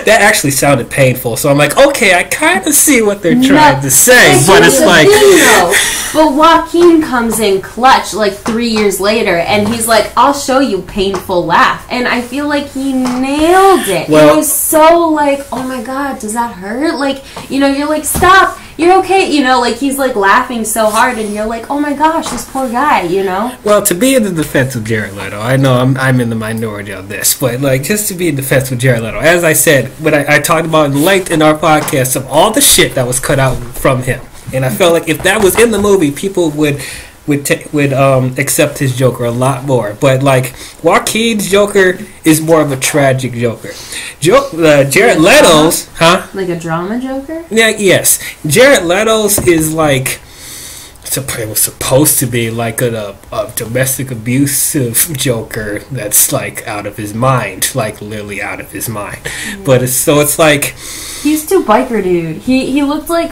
that actually sounded painful. So I'm like, okay, I kind of see what they're trying to say, but it's like. But Joaquin comes in clutch like 3 years later, and he's like, I'll show you painful laugh, and I feel like he nailed it. It was so like, oh my god, does that hurt? Like, you know, you're like, stop. You're okay, you know, like he's like laughing so hard, and you're like, oh my gosh, this poor guy, you know. Well, to be in the defense of Jared Leto, I know I'm in the minority on this, but like just to be in defense with Jared Leto, as I said, when I talked about in length in our podcast of all the shit that was cut out from him, and I felt like if that was in the movie, people would accept his Joker a lot more. But like Joaquin's Joker is more of a tragic Joker. Jared Leto's, like a drama Joker? Yeah, yes. Jared Leto's is like it was supposed to be like a domestic abusive Joker that's like out of his mind, like literally out of his mind. But it's like he's too biker dude. He looked like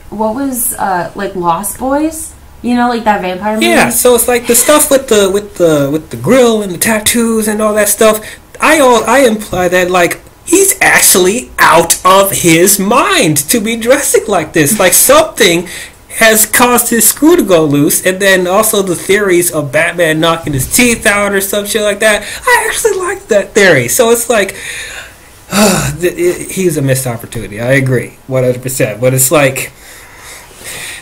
what was like Lost Boys. You know, like that vampire movie? Yeah, so it's like the stuff with the grill and the tattoos and all that stuff. I imply that like he's actually out of his mind to be dressing like this. Like something has caused his screw to go loose, and then also the theories of Batman knocking his teeth out or some shit like that. I actually like that theory. So it's like, he's a missed opportunity. I agree, 100%. But it's like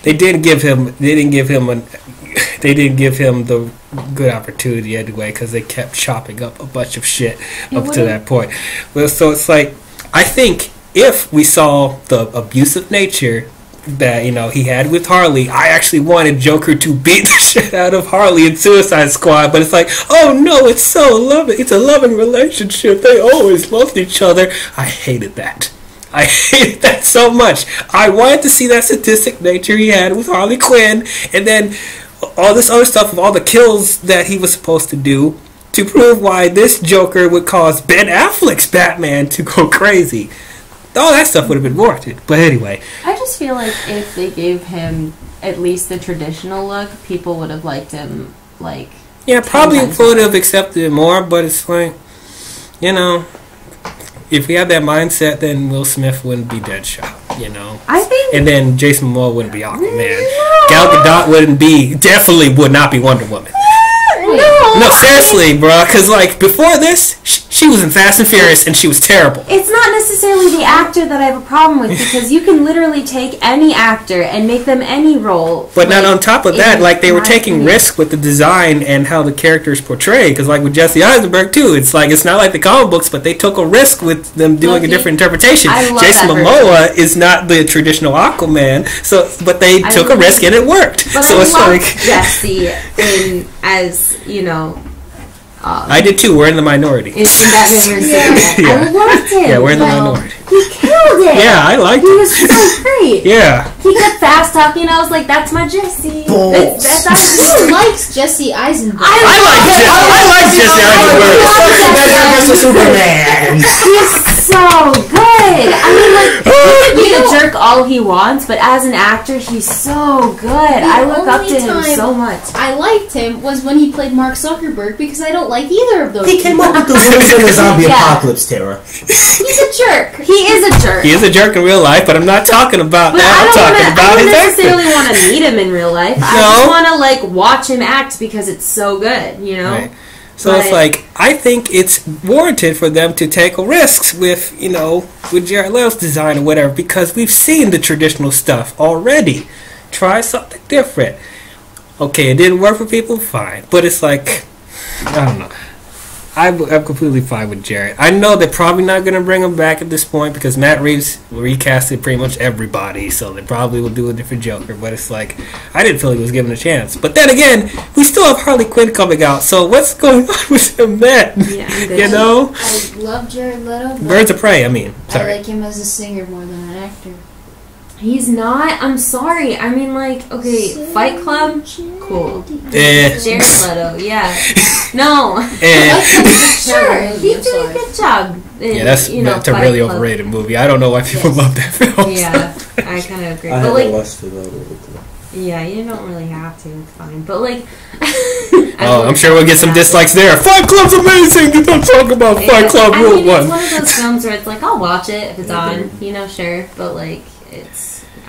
they didn't give him the good opportunity anyway, because they kept chopping up a bunch of shit up to that point. Well, so it's like, I think if we saw the abusive nature that he had with Harley, I actually wanted Joker to beat the shit out of Harley in Suicide Squad, but it's like, oh no, it's so loving, it's a loving relationship, they always loved each other. I hated that so much. I wanted to see that sadistic nature he had with Harley Quinn, and then all this other stuff of all the kills that he was supposed to do to prove why this Joker would cause Ben Affleck's Batman to go crazy. All that stuff would have been warranted. But anyway. I just feel like if they gave him at least the traditional look, people would have liked him, like... Yeah, probably would have accepted it more, but it's like, if we had that mindset, then Will Smith wouldn't be Deadshot, I think... And then Jason Momoa wouldn't be Aquaman. Gal Gadot definitely would not be Wonder Woman. No, seriously, bro. Because, before this, she was in Fast and Furious, and she was terrible. It's not necessarily the actor that I have a problem with, because you can literally take any actor and make them any role. But not on top of that, they were taking risks with the design and how the characters portray. Because, with Jesse Eisenberg, too, it's not like the comic books, but they took a risk with them doing a different interpretation. Jason Momoa is not the traditional Aquaman, but they took a risk and it worked. But so I it's love Jesse as I did too. We're in the minority. In Batman vs. Yeah. I loved him. Yeah, we're in the minority. He killed it. Yeah, I liked He it. was so great. Yeah. He kept fast talking. I was like, "That's my Jesse." That's Who likes Jesse Eisenberg? I like Jesse Eisenberg. That's Mr. Superman. He's so good. I mean, he can jerk all he wants, but as an actor, he's so good. I look up to him so much. I liked him was when he played Mark Zuckerberg, because I don't like either of those. He came up with the rules in the zombie apocalypse, Tara. He's a jerk. He is a jerk. He is a jerk in real life, but I'm not talking about But that. I'm talking about I his don't acting. necessarily want to meet him in real life. I just want to watch him act because it's so good, Right. So it's I think it's warranted for them to take risks with, with Jared Leto's design or whatever, because we've seen the traditional stuff already. Try something different. Okay, it didn't work for people, fine. But it's I don't know. I'm completely fine with Jared. I know they're probably not going to bring him back at this point because Matt Reeves recasted pretty much everybody, so they probably will do a different Joker. But it's I didn't feel he was given a chance. But then again, we still have Harley Quinn coming out, so what's going on with him then? Yeah, I love Jared Leto. But Birds of Prey, I mean. Sorry. I like him as a singer more than an actor. He's not. I'm sorry. I mean, okay, Fight Club, cool. Eh. Jared Leto, yeah. No. Sure, he did a good job. Yeah, that's a really overrated movie. I don't know why people love that film. Yeah, I kind of agree. I But haven't watched it though. Yeah, you don't really have to. It's fine. But I'm sure we'll get some dislikes there. Fight Club's amazing. You don't talk about Fight Club Rule 1. It's one of those films where it's I'll watch it if it's on. Sure. But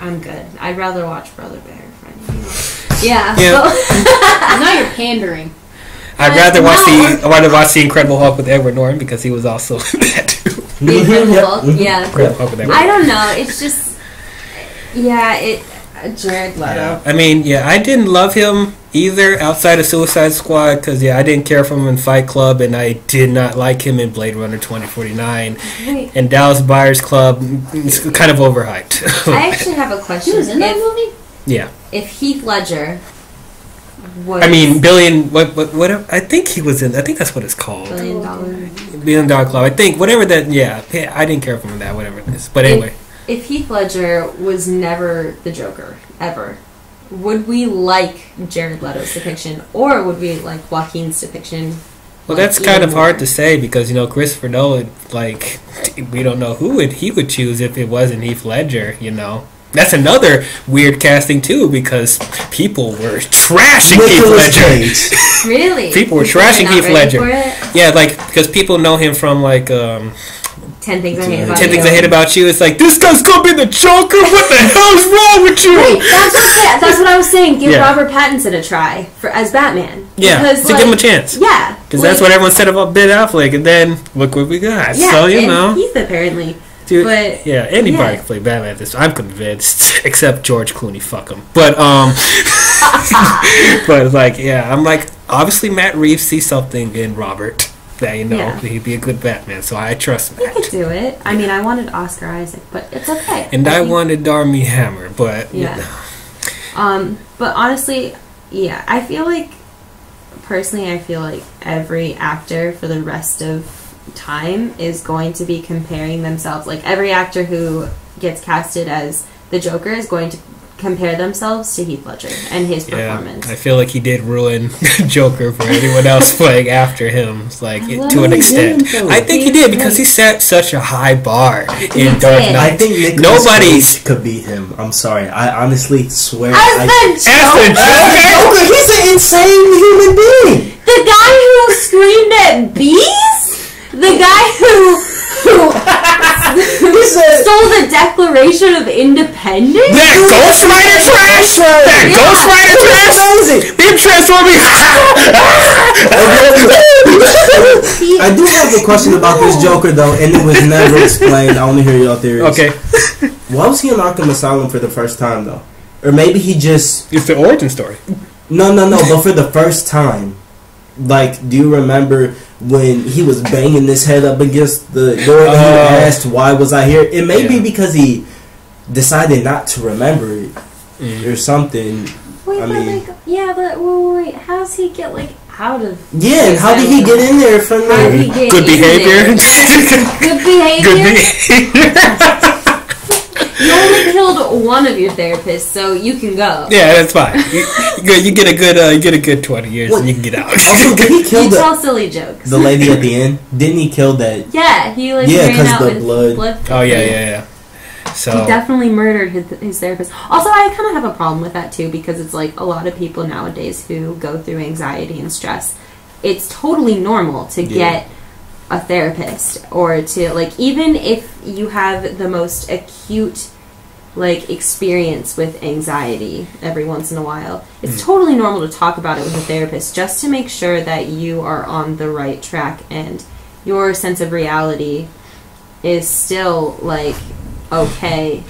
I'm good. I'd rather watch Brother Bear. Yeah. Now you're pandering. I'd rather watch the Incredible Hulk with Edward Norton because he was also in that too. The Incredible Hulk. Yeah. Incredible Hulk with Edward I don't know. It's just Jared Leto. Yeah. I mean, I didn't love him either outside of Suicide Squad because I didn't care for him in Fight Club, and I did not like him in Blade Runner 2049. Wait. And Dallas Buyers Club is kind of overhyped. I actually have a question. He was in that movie? Yeah. If Heath Ledger was... I mean, whatever. I think he was in... I think that's what it's called. $1 billion. $1 Billion Club. I think, whatever that... Yeah, I didn't care for him in that, whatever it is. But anyway. If Heath Ledger was never the Joker, ever, would we like Jared Leto's depiction, or would we like Joaquin's depiction? Well, that's kind of hard to say because, Christopher Nolan, we don't know who he would choose if it wasn't Heath Ledger, That's another weird casting, too, because people were trashing Heath Ledger. Really? People were trashing Heath Ledger. For it? Yeah, because people know him from, 10 Things I Hate About 10 You. Things I Hate About You. It's like, this guy's gonna be the Joker. What the hell is wrong with you? Wait, that's what I was saying. Give Yeah. Robert Pattinson a try as Batman. Yeah, Because, to give him a chance. Yeah. Because that's what everyone said about Ben Affleck, and then look what we got. Yeah, So, you and know. Heath apparently. Dude, But, yeah, anybody yeah. can play Batman. I'm convinced, except George Clooney. Fuck him. But but like, yeah, I'm like, obviously Matt Reeves sees something in Robert that he'd be a good Batman. So I trust He Matt. could do it. I mean, I wanted Oscar Isaac, but it's okay. And I wanted Darmy Hammer, but Yeah. you know. But honestly, yeah, I feel like every actor for the rest of time is going to be comparing themselves. Like every actor who gets casted as the Joker is going to compare themselves to Heath Ledger and his performance. I feel like he did ruin Joker for anyone else playing after him, like to an extent. I think he did because he set such a high bar in Dark Knight. I think Nicolas Cage could beat him. I'm sorry. I honestly swear. As the Joker, he's an insane human being. The guy who screamed at bees? The guy who stole the Declaration of Independence? That Ghost Rider trash! That Ghost Rider trash! Him transforming! I do have a question about this Joker though, and it was never explained. I want to hear your theories. Okay. Why was he in Arkham Asylum for the first time though? Or maybe he just... It's the origin story. No, but for the first time. Like, do you remember when he was banging his head up against the door and he asked, why was I here? It may be because he decided not to remember it or something. Wait, wait, how's he get, out of... Yeah, and how did he get in there from there? Good behavior. Good behavior? You only killed one of your therapists, so you can go. Yeah, that's fine. You get a good 20 years and you can get out. Also, did he kill You tell silly jokes. the lady at the end? Didn't he kill that? Yeah, he ran out the with blood. Oh yeah. So he definitely murdered his therapist. Also, I kind of have a problem with that too because it's like a lot of people nowadays who go through anxiety and stress. It's totally normal to get a therapist or to even if you have the most acute experience with anxiety every once in a while, it's totally normal to talk about it with a therapist just to make sure that you are on the right track and your sense of reality is still okay.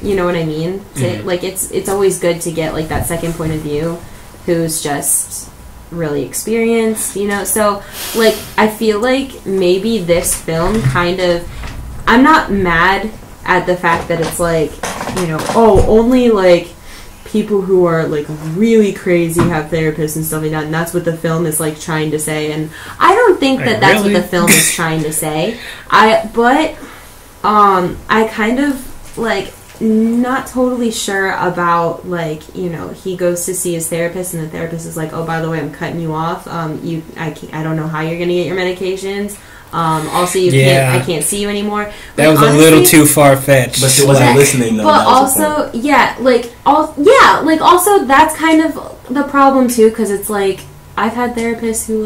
You know what I mean? It's always good to get that second point of view who's just really experienced, so I feel like maybe this film kind of, I'm not mad at the fact that it's only people who are really crazy have therapists and stuff like that, and that's what the film is trying to say, and I don't think that's what the film is trying to say. I kind of not totally sure about he goes to see his therapist and the therapist is oh, by the way, I'm cutting you off, I don't know how you're gonna get your medications, also I can't see you anymore. That was honestly, a little too far-fetched. But she wasn't listening though. But also also that's kind of the problem too, because it's I've had therapists who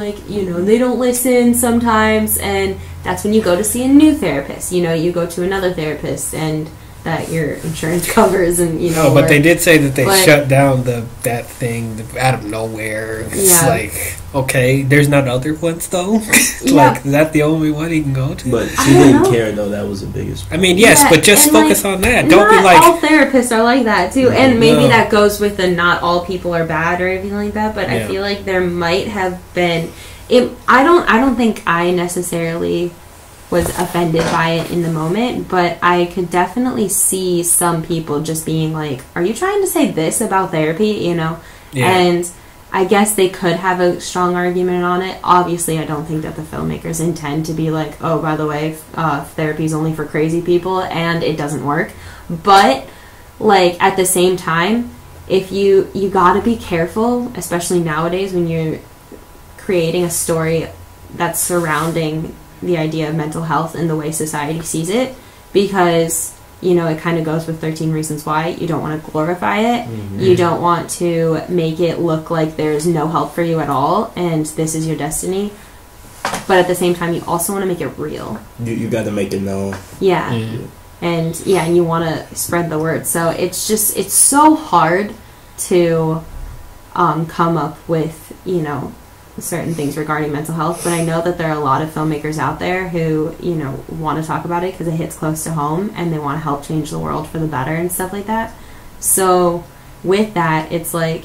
they don't listen sometimes, and that's when you go to see a new therapist. You go to another therapist and that your insurance covers, and but they did say that they shut down that thing out of nowhere. It's okay, there's not other ones though. Is that the only one he can go to? But she didn't care though. That was the biggest problem. I mean, yes, but just focus on that. Don't be all therapists are like that too, and maybe that goes with the not all people are bad or anything like that. But I feel like there might have been. I don't think I necessarily was offended by it in the moment, but I could definitely see some people just being are you trying to say this about therapy, and I guess they could have a strong argument on it. Obviously, I don't think that the filmmakers intend to be oh, by the way, therapy is only for crazy people and it doesn't work, but at the same time, if you gotta be careful, especially nowadays when you're creating a story that's surrounding the idea of mental health and the way society sees it, because it kind of goes with 13 Reasons Why. You don't want to glorify it. You don't want to make it look like there's no help for you at all and this is your destiny. but at the same time, you also want to make it real. You got to make it known. Yeah. And you want to spread the word. So it's so hard to come up with, certain things regarding mental health, but I know that there are a lot of filmmakers out there who, want to talk about it because it hits close to home and they want to help change the world for the better and stuff like that. So with that, it's like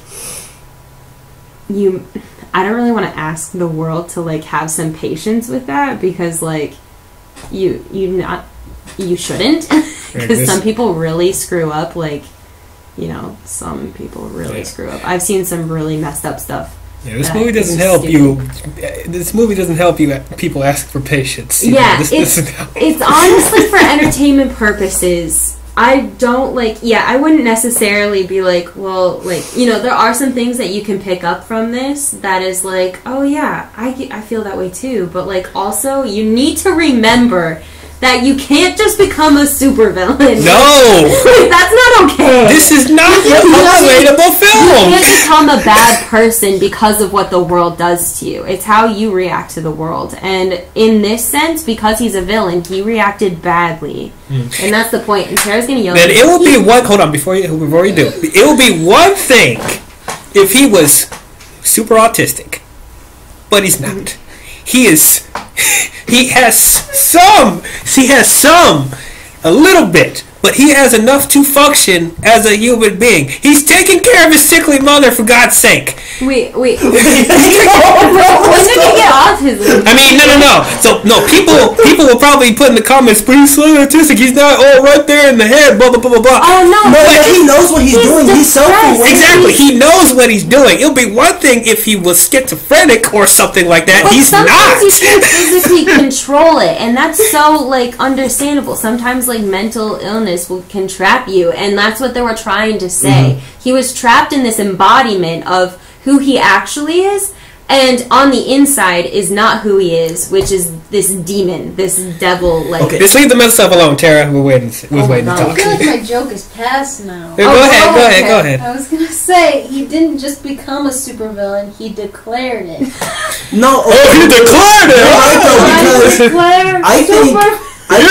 I don't really want to ask the world to like have some patience with that, because like you shouldn't, because some people really screw up, like some people really screw up. I've seen some really messed up stuff. Yeah, this movie doesn't help you. This movie doesn't help you. People ask for patience. It's honestly for entertainment purposes. I don't I wouldn't necessarily be like, well, there are some things that you can pick up from this that is like, oh yeah, I feel that way too. But also you need to remember that you can't just become a supervillain. No! That's not okay. This is not a relatable film. You can't become a bad person because of what the world does to you. It's how you react to the world. And in this sense, because he's a villain, he reacted badly. And that's the point. And Tara's going to yell at me. It will be one... Hold on, before you do. It will be one thing if he was super autistic. But he's not. He has some, a little bit, but he has enough to function as a human being. He's taking care of his sickly mother, for God's sake. Wait. When did he get autism? I mean, no. So, no, people will probably put in the comments, but he's so autistic, he's not right there in the head, blah, blah, blah, blah, blah. Oh, no. But he knows what he's doing. He's self-aware. Exactly. He knows what he's doing. It'll be one thing if he was schizophrenic or something like that. But he's not. Sometimes you can't physically control it, and that's so, understandable. Sometimes, mental illness can trap you, and that's what they were trying to say. He was trapped in this embodiment of who he actually is, and on the inside is not who he is, which is this demon, this devil. Okay, just leave the mental stuff alone, Tara. We're waiting to talk. I feel like my joke is past now. Go ahead. I was gonna say, he didn't just become a supervillain, he declared it. No, he declared it! I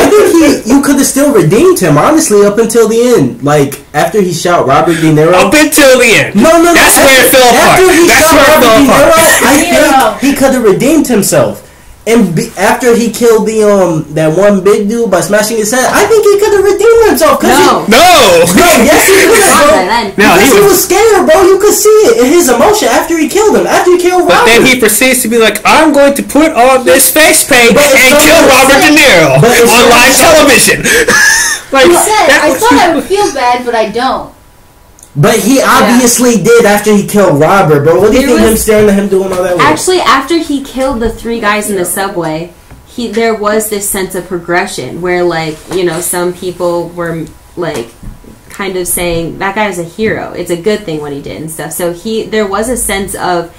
think you could have still redeemed him, honestly, up until the end. After he shot Robert De Niro. Up until the end. No. That's where it fell apart. After he shot Robert De Niro, I think he could have redeemed himself. And after he killed that one big dude by smashing his head, I think he could have redeemed himself. No, yes he could have, bro. Because he was scared, bro. You could see it in his emotion after he killed him. After he killed Robert. But then he proceeds to be like, I'm going to put on this face paint and kill Robert De Niro on live television. I thought I would feel bad, but I don't. But he obviously did after he killed Robert, bro. What do you think him staring at him doing all that? Actually, after he killed the 3 guys in the subway, there was this sense of progression where, some people were, kind of saying, that guy's a hero. It's a good thing what he did and stuff. So there was a sense of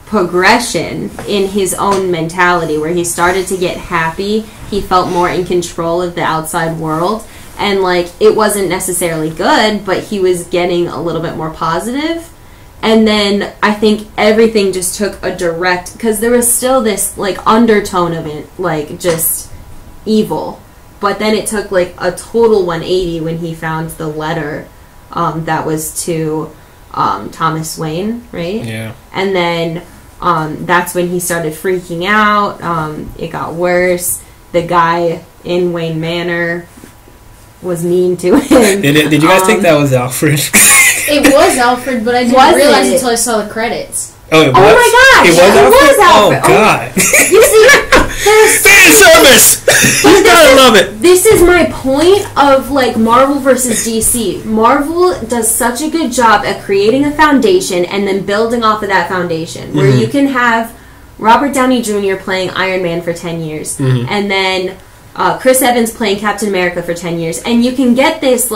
progression in his own mentality where he started to get happy. He felt more in control of the outside world. And, it wasn't necessarily good, but he was getting a little bit more positive. And then I think everything just took a direct... Because there was still this, undertone of it, just evil. But then it took, a total 180 when he found the letter that was to Thomas Wayne, right? Yeah. And then that's when he started freaking out. It got worse. The guy in Wayne Manor was mean to him. Did you guys think that was Alfred? It was Alfred, but I didn't realize until I saw the credits. Oh, it was? Oh my gosh! It was Alfred? Oh God. You see, fan service! You gotta love it. This is my point of Marvel versus DC. Marvel does such a good job at creating a foundation and then building off of that foundation, where you can have Robert Downey Jr. playing Iron Man for 10 years, and then Chris Evans playing Captain America for 10 years, and you can get this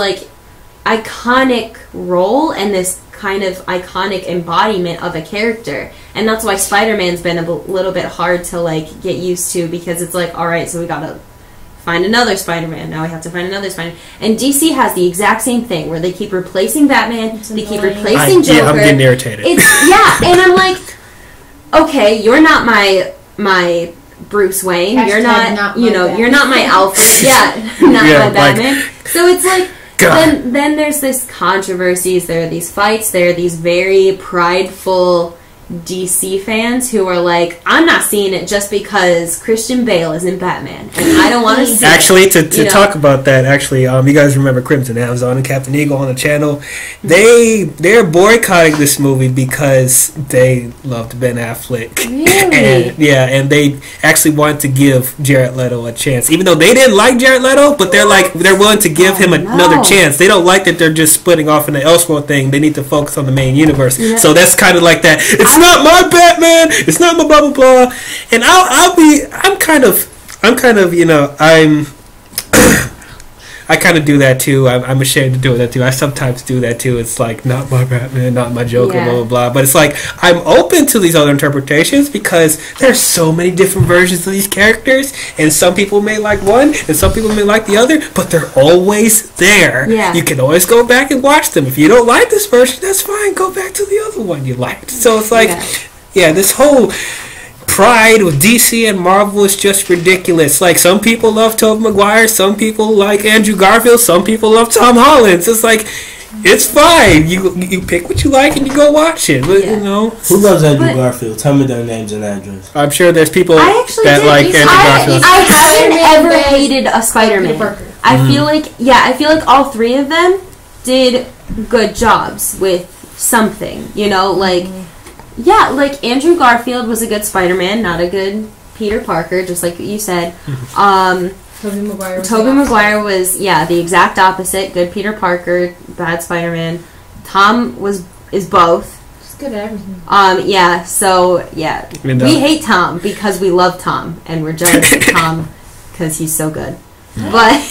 iconic role and this kind of iconic embodiment of a character. And that's why Spider-Man's been a little bit hard to get used to, because it's alright, so we gotta find another Spider-Man, now we have to find another Spider-Man. And DC has the exact same thing where they keep replacing Batman, they keep replacing Joker. Yeah, I'm getting irritated. And I'm okay, you're not my Bruce Wayne. Hashtag You're not my you're not my Alfred. Yeah, not Yeah, my Batman. So it's like, then there's this controversies. There are these fights. There are these very prideful DC fans who are like, I'm not seeing it just because Christian Bale isn't Batman, and I don't want to see Actually, it. to talk about that, you guys remember Crimson Amazon and Captain Eagle on the channel? They're boycotting this movie because they loved Ben Affleck. Really? And they actually wanted to give Jared Leto a chance, even though they didn't like Jared Leto, but they're willing to give him another chance. They don't like that they're just splitting off in the Elseworld thing. They need to focus on the main universe. Yeah. So that's kind of like that. It's not my Batman. It's not my blah blah blah. And I kind of do that too. I'm ashamed to do that too. I sometimes do that too. It's like, not my Batman, not my Joker, blah blah blah. But it's like, I'm open to these other interpretations because there's so many different versions of these characters, and some people may like one and some people may like the other, but they're always there. Yeah. You can always go back and watch them. If you don't like this version, that's fine. Go back to the other one you liked. So it's like, this whole pride with DC and Marvel is just ridiculous. Like, some people love Tobey Maguire, some people like Andrew Garfield, some people love Tom Holland. So it's like, it's fine. You pick what you like and you go watch it. But, who loves Andrew Garfield? Tell me their names and address. I'm sure there's people that like Andrew Garfield. I haven't ever hated a Spider-Man. I feel like all three of them did good jobs with something. Yeah, like Andrew Garfield was a good Spider-Man, not a good Peter Parker, just like you said. Tobey Maguire was the exact opposite. Good Peter Parker, bad Spider-Man. Tom is both. He's good at everything. We hate Tom because we love Tom, and we're jealous of Tom because he's so good. But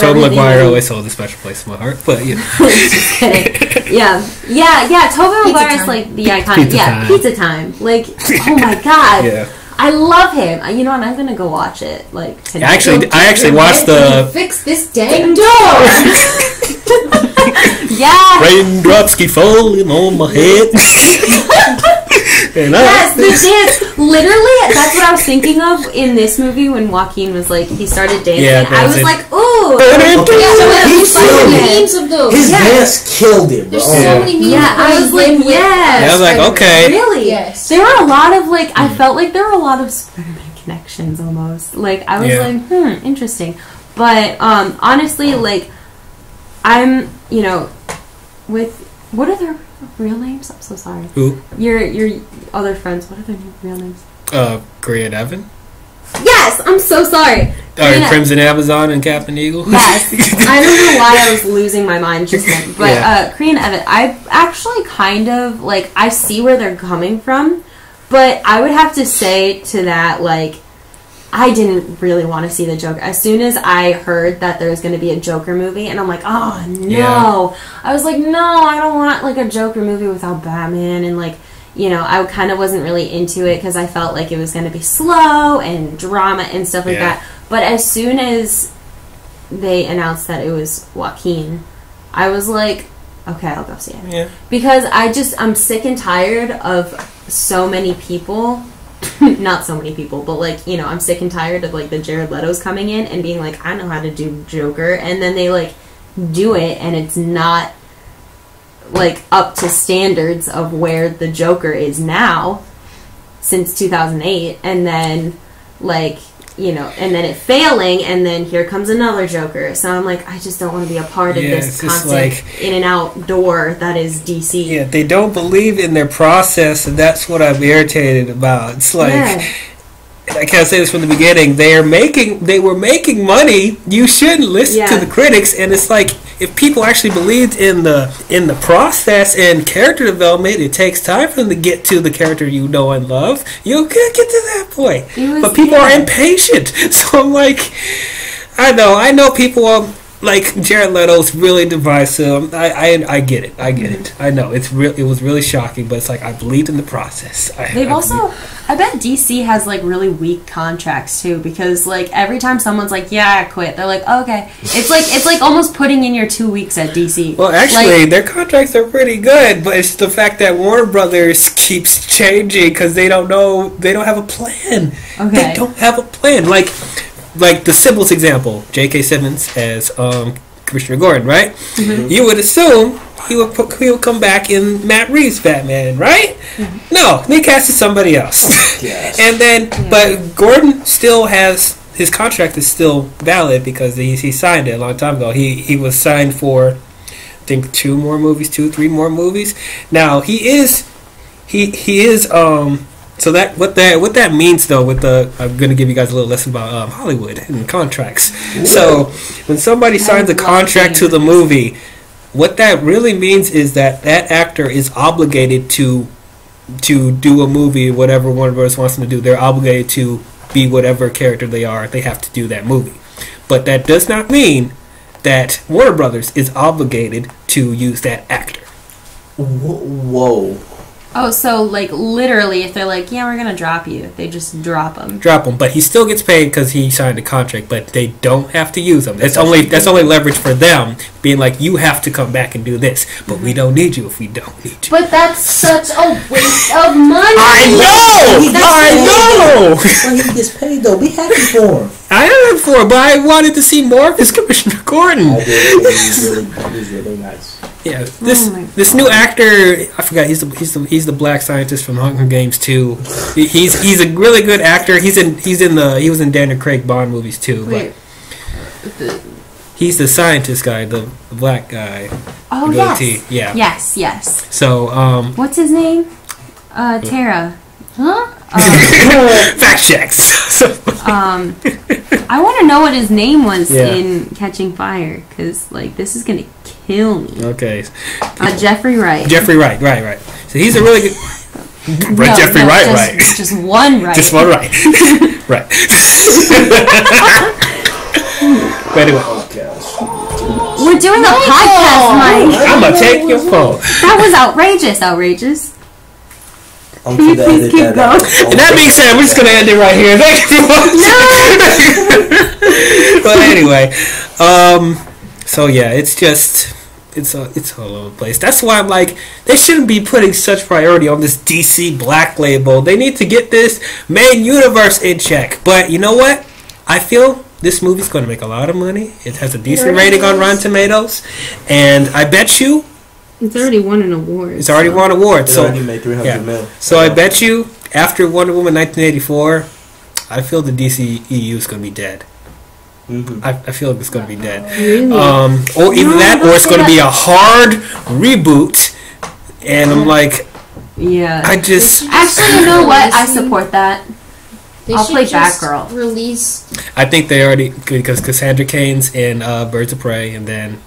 Tobey Maguire always holds a special place in my heart. But just kidding. Yeah. Tobey Maguire is like the iconic. Pizza Time. Like, oh my god. Yeah. I love him. You know what? I'm gonna go watch it. Like, today. I actually watched the fix this dang door. Yeah. Raindrops keep falling on my head. Yes, the dance. Literally, that's what I was thinking of in this movie when Joaquin was like, he started dancing. Yeah, I was like, ooh. There's so many memes of those. His dance killed it, bro. There's so many memes. Yeah, I was like, I was like, okay. Really? Yes. There were a lot of, like, I felt like there were a lot of Spider-Man connections almost. Like, I was like, interesting. But, honestly, like, I'm, with, what are their real names? I'm so sorry. Who? Your other friends. What are their real names? Gray and Evan. Yes, I'm so sorry. Crimson Amazon and Captain Eagle. Yes, I don't know why I was losing my mind just then. But Kree and Evan, I actually kind of like. I see where they're coming from, but I would have to say to that, like, I didn't really want to see the Joker. As soon as I heard that there was going to be a Joker movie, and I'm like, oh, no. Yeah. I was like, no, I don't want, like, a Joker movie without Batman. And, like, I kind of wasn't really into it because I felt like it was going to be slow and drama and stuff like that. But as soon as they announced that it was Joaquin, I was like, okay, I'll go see it. Yeah. Because I'm sick and tired of so many people... not so many people, but like, I'm sick and tired of like the Jared Leto's coming in and being like, I know how to do Joker, and then they like do it and it's not like up to standards of where the Joker is now since 2008, and then like, and then it failing, and then here comes another Joker. So I'm like, I just don't want to be a part of this constant like, in and out door that is DC. Yeah, they don't believe in their process, and that's what I'm irritated about. It's like, I can't say this from the beginning. They were making money. You shouldn't listen to the critics, and it's like, if people actually believed in the process and character development, it takes time for them to get to the character you know and love. You can't get to that point. But people are impatient. So I'm like, I know people are like Jared Leto's really divisive. I get it. I get it. I know it's real. It was really shocking, but it's like I believed in the process. I bet DC has like really weak contracts too, because like every time someone's like, "Yeah, I quit," they're like, oh, "Okay." It's like almost putting in your 2 weeks at DC. Well, actually, like, their contracts are pretty good, but it's the fact that Warner Brothers keeps changing because they don't know. They don't have a plan. Okay. They don't have a plan. Like the Siblings example, J.K. Simmons as Commissioner Gordon, right? Mm-hmm. You would assume he would come back in Matt Reeves' Batman, right? Mm-hmm. No, they casted somebody else. Yes. And then, but Gordon still has his contract is still valid because he signed it a long time ago. He was signed for, I think, 3 more movies. Now he is. So what that means though, I'm going to give you guys a little lesson about Hollywood and contracts. Ooh. So when somebody signs a contract to the movie, what that really means is that actor is obligated to do a movie, whatever Warner Bros. Wants them to do. They're obligated to be whatever character they are. They have to do that movie. But that does not mean that Warner Brothers is obligated to use that actor. Whoa. Oh, so like literally, if they're like, "Yeah, we're gonna drop you," they just drop him. Drop him, but he still gets paid because he signed a contract. But they don't have to use him. That's only leverage for them, being like, "You have to come back and do this," but we don't need you if we don't need you. But that's such a waste of money. I know. Well, he gets paid though. Be happy for him. I am for it, but I wanted to see more of his Commissioner Gordon. I did. He's really nice. Yeah, this new actor, I forgot. He's the black scientist from Hunger Games 2. He's a really good actor. He was in Daniel Craig Bond movies too. Wait. But he's the scientist guy, the black guy. Oh yes. Yeah. Yes. So what's his name? Tara. Huh? Fact checks. I want to know what his name was in Catching Fire, because like this is gonna kill me. Okay. Jeffrey Wright. Jeffrey Wright, right. So he's a really good. Jeffrey Wright, right? Just one right. Just one right. Right. But anyway. We're doing a podcast, Mike. I'm gonna take your phone. That was outrageous. Please keep going. That being said, we're just gonna end it right here. Thank you. But anyway, so yeah, it's all over the place. That's why I'm like, they shouldn't be putting such priority on this DC Black label. They need to get this main universe in check. But you know what? I feel this movie's going to make a lot of money. It has a decent rating on Rotten Tomatoes, and I bet you. It's already won an award. It's already won an award. It already made $300 million. So I bet you, after Wonder Woman 1984, I feel the DCEU is going to be dead. Mm-hmm. I feel like it's going to be dead. Really? Or either that, or it's going to be a hard reboot. And I'm like, yeah. Actually, you know what? I support that. I'll play Batgirl. Release. I think they already, because Cassandra Cain's in Birds of Prey, and then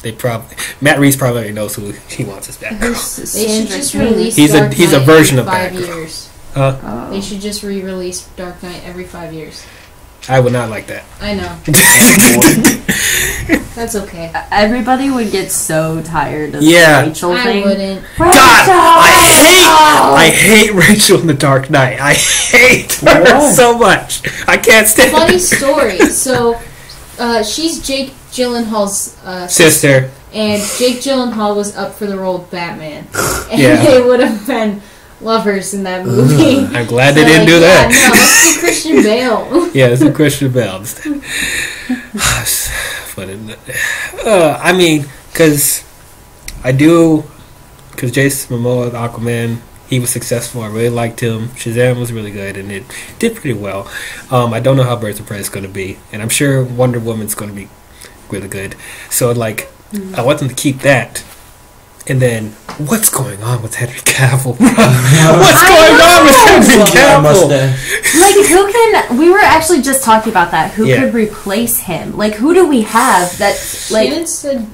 Matt Reeves probably already knows who he wants as Batgirl. They should just release. He's a version of 5 Batgirl. Years. They should just re-release Dark Knight every 5 years. I would not like that. I know. That's okay. Everybody would get so tired of the Rachel thing. I wouldn't. God, I hate Rachel in The Dark Knight. I hate her so much. I can't stand her. Funny story. So, she's Jake Gyllenhaal's sister. And Jake Gyllenhaal was up for the role of Batman. And they would have been lovers in that movie. I'm glad they didn't do that. No, let's do Christian Bale. Yeah, it's a Christian Bale. But I mean, because Jason Momoa, Aquaman, he was successful. I really liked him. Shazam was really good, and it did pretty well. I don't know how Birds of Prey is going to be, and I'm sure Wonder Woman's going to be really good. So, I want them to keep that. And then, what's going on with Henry Cavill? What's going on with Henry Cavill? We were actually just talking about that. Who could replace him? Who do we have that, Shannon said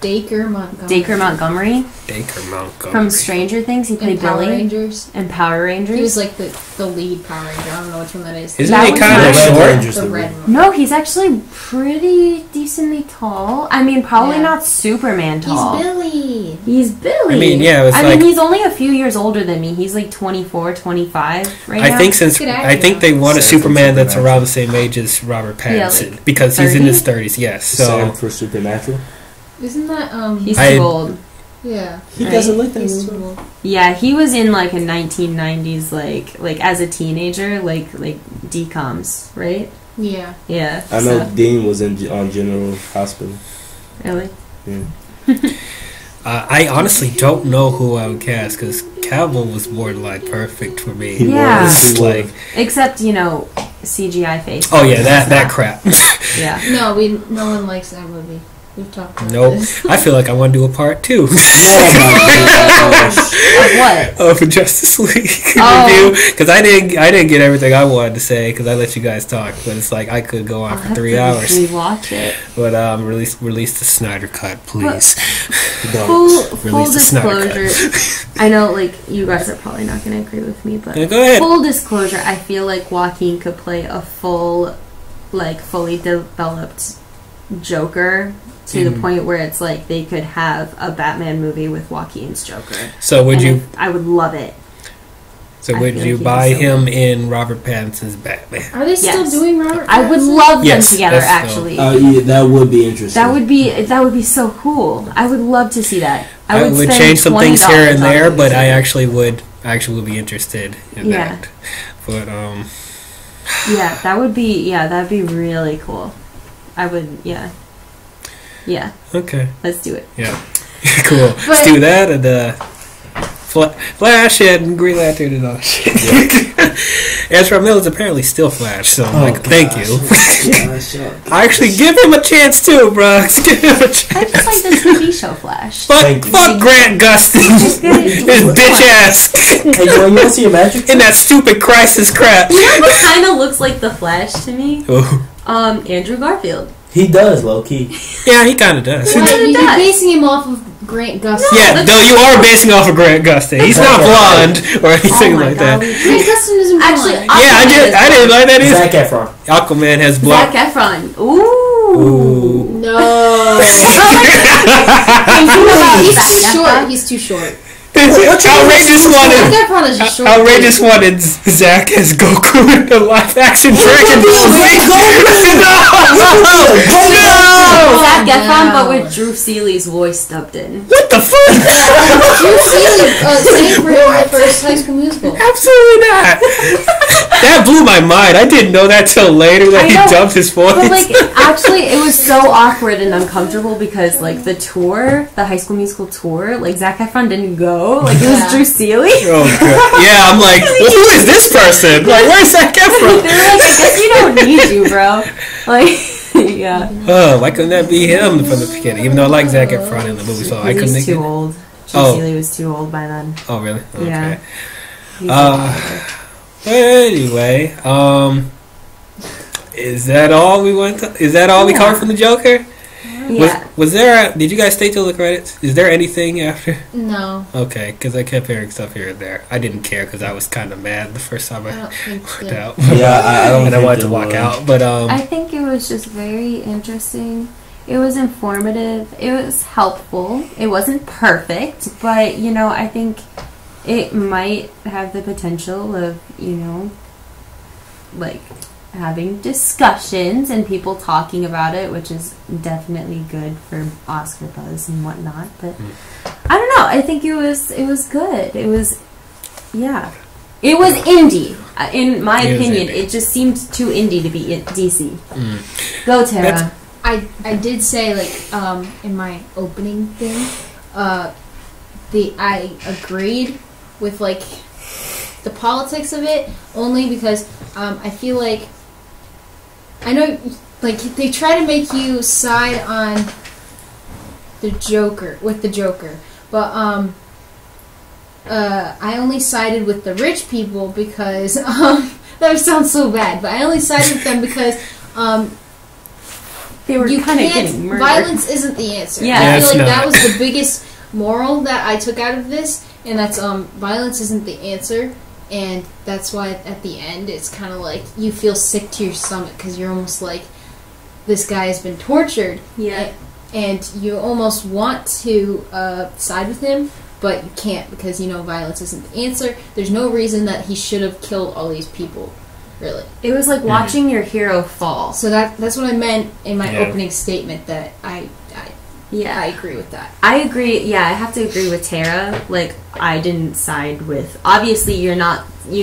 Dacre Montgomery. Dacre Montgomery Dacre Montgomery. from Stranger Things. He played In Power Billy Rangers. in Power Rangers. He was like the lead Power Ranger. I don't know which one that is. Isn't That he was kind of nice. short? Rangers, The red one. No, he's actually pretty decently tall. I mean, probably Yeah. not Superman tall. He's Billy. He's Billy. I mean, yeah, it was I like- mean, he's only a few years older than me. He's like 24, 25 right now. I think since Good I think idea. they want a Same for Superman that's Supernatural. around the same age as Robert Yeah, Pattinson like because he's in 30? his 30s. Yes, Same so for Supernatural. Isn't that he's I- too old. yeah? He Right. doesn't look that He's old. too old. Yeah, he was in like a 1990s like as a teenager, like DComs, right? Yeah. Yeah. I know so- Dean was on General Hospital. Really? Yeah. I honestly don't know who I would cast because Cavill was borderline perfect for me. He Yeah. was. It's He like, was. Except, CGI face. oh yeah, that crap. Yeah. No, no one likes that movie. We've talked about Nope. this. I feel like I want to do a part 2 Oh my gosh. Of what? of Justice League Oh. review because I didn't get everything I wanted to say because I let you guys talk, but it's like I could go on I'll for have 3 to hours. rewatch it. But release the Snyder cut, please. Full Release the Snyder cut. disclosure. I know, like, you guys are probably not going to agree with me, but Yeah, go ahead. full disclosure, I feel like Joaquin could play a fully developed Joker to the point where it's like they could have a Batman movie with Joaquin's Joker. So would And you? I would love it. So I would feel you like he buy was so him good. in Robert Pattinson's Batman? Are they still Yes. doing Robert? I would Pattinson? love Yes, them together. that's Actually, Yeah, that would be interesting. that would be so cool. I would love to see that. I would spend change some things here and $20 on there, it. but I actually would be interested in Yeah. that. But Yeah, that'd be really cool. I would, yeah. okay, Let's do it. yeah, cool. Let's But- do that and Flash and Green Lantern and all that shit. Ezra Miller's apparently still Flash, so I'm like, thank you. I actually give him a chance too, bro. Give him a I chance. just like the TV show Flash. Thank you. Fuck Grant Gustin. His bitch ass. Hey, you want to see a magic? In that stupid crisis crap. You know what kind of looks like the Flash to me? Oh. Andrew Garfield. He does, low key. Yeah, he kind of does. What? You're does. basing him off of Grant Gustin. Yeah, though you are basing off of Grant Gustin. He's not blonde or anything Oh my like God, that. we- Grant Gustin isn't Actually, blonde. Yeah, I didn't like that either. Zac Efron. Aquaman has blonde. Zac Efron. Ooh. No. He's too short. He's too short. Outrageous wanted. Zac Efron is a short. Outrageous wanted Zach as Goku in the live action Dragon Ball Z. No! Zac Oh, Efron, no. but with Drew Seeley's voice dubbed in. What the fuck? Drew Seeley sang for him in the first High School Musical. Absolutely not. That blew my mind. I didn't know that till later that I he know, dubbed his voice. But like, actually, it was so awkward and uncomfortable because like the tour, the High School Musical tour, like Zac Efron didn't go. Like it was Yeah. Drew Seeley. Oh, God. Yeah, I'm like, well, who is this person? Like, where's Zac They were Efron? like, I guess we don't need you, bro. Like, yeah. Oh, why couldn't that be him from the beginning? Even though I like Zac Efron in the movie, so I He couldn't was think too it. old. Drew Oh. Seeley was too old by then. Oh, really? Okay. Yeah. He's But anyway, is that all we went? Is that all we covered from the Joker? yeah. Was there? Did you guys stay till the credits? Is there anything after? No, Okay, because I kept hearing stuff here and there. I didn't care because I was kind of mad the first time I I don't think worked so. out. Yeah, I don't and I think wanted to there walk was. out, but I think it was just very interesting. It was informative. It was helpful. It wasn't perfect, but you know, I think it might have the potential of, you know, like having discussions and people talking about it, which is definitely good for Oscar buzz and whatnot. But I don't know. I think it was good. It was, yeah. It was indie. In my It was opinion, indie. it just seemed too indie to be DC. Go, Tara. That's- I did say like in my opening thing, I agreed with like the politics of it only because I feel like I know like they try to make you side on the Joker but I only sided with the rich people because that sounds so bad, but I only sided with them because they were you kind of can't. getting murdered. Violence isn't the answer. Yeah. I it's feel like not. that was the biggest moral that I took out of this, and that's violence isn't the answer, and that's why at the end it's kind of like you feel sick to your stomach because you're almost like, this guy has been tortured, Yeah. and you almost want to side with him, but you can't because you know violence isn't the answer. There's no reason that he should have killed all these people, really. It was like watching your hero fall. So that's what I meant in my Yeah. opening statement. That I agree with that. I agree. Yeah, I have to agree with Tara. Like, I didn't side with. Obviously, you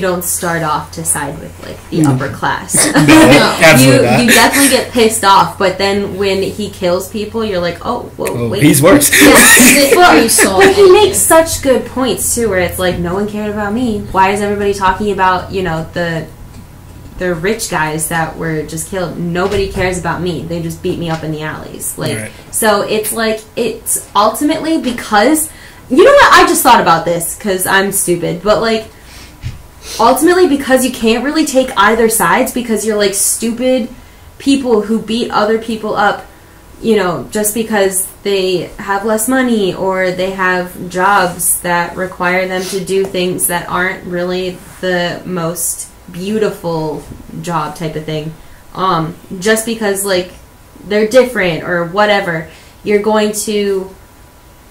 don't start off to side with like the upper class. Absolutely not. You definitely get pissed off, but then when he kills people, you're like, oh, whoa, wait. He's worse. But he makes such good points too, where it's like, no one cared about me. Why is everybody talking about the rich guys that were just killed? Nobody cares about me. They just beat me up in the alleys. Like, Right. So it's like, it's ultimately because, you know what, I just thought about this because I'm stupid, but like, ultimately because you can't really take either sides because you're like stupid people who beat other people up, just because they have less money or they have jobs that require them to do things that aren't really the most beautiful job type of thing. Just because like they're different or whatever, you're going to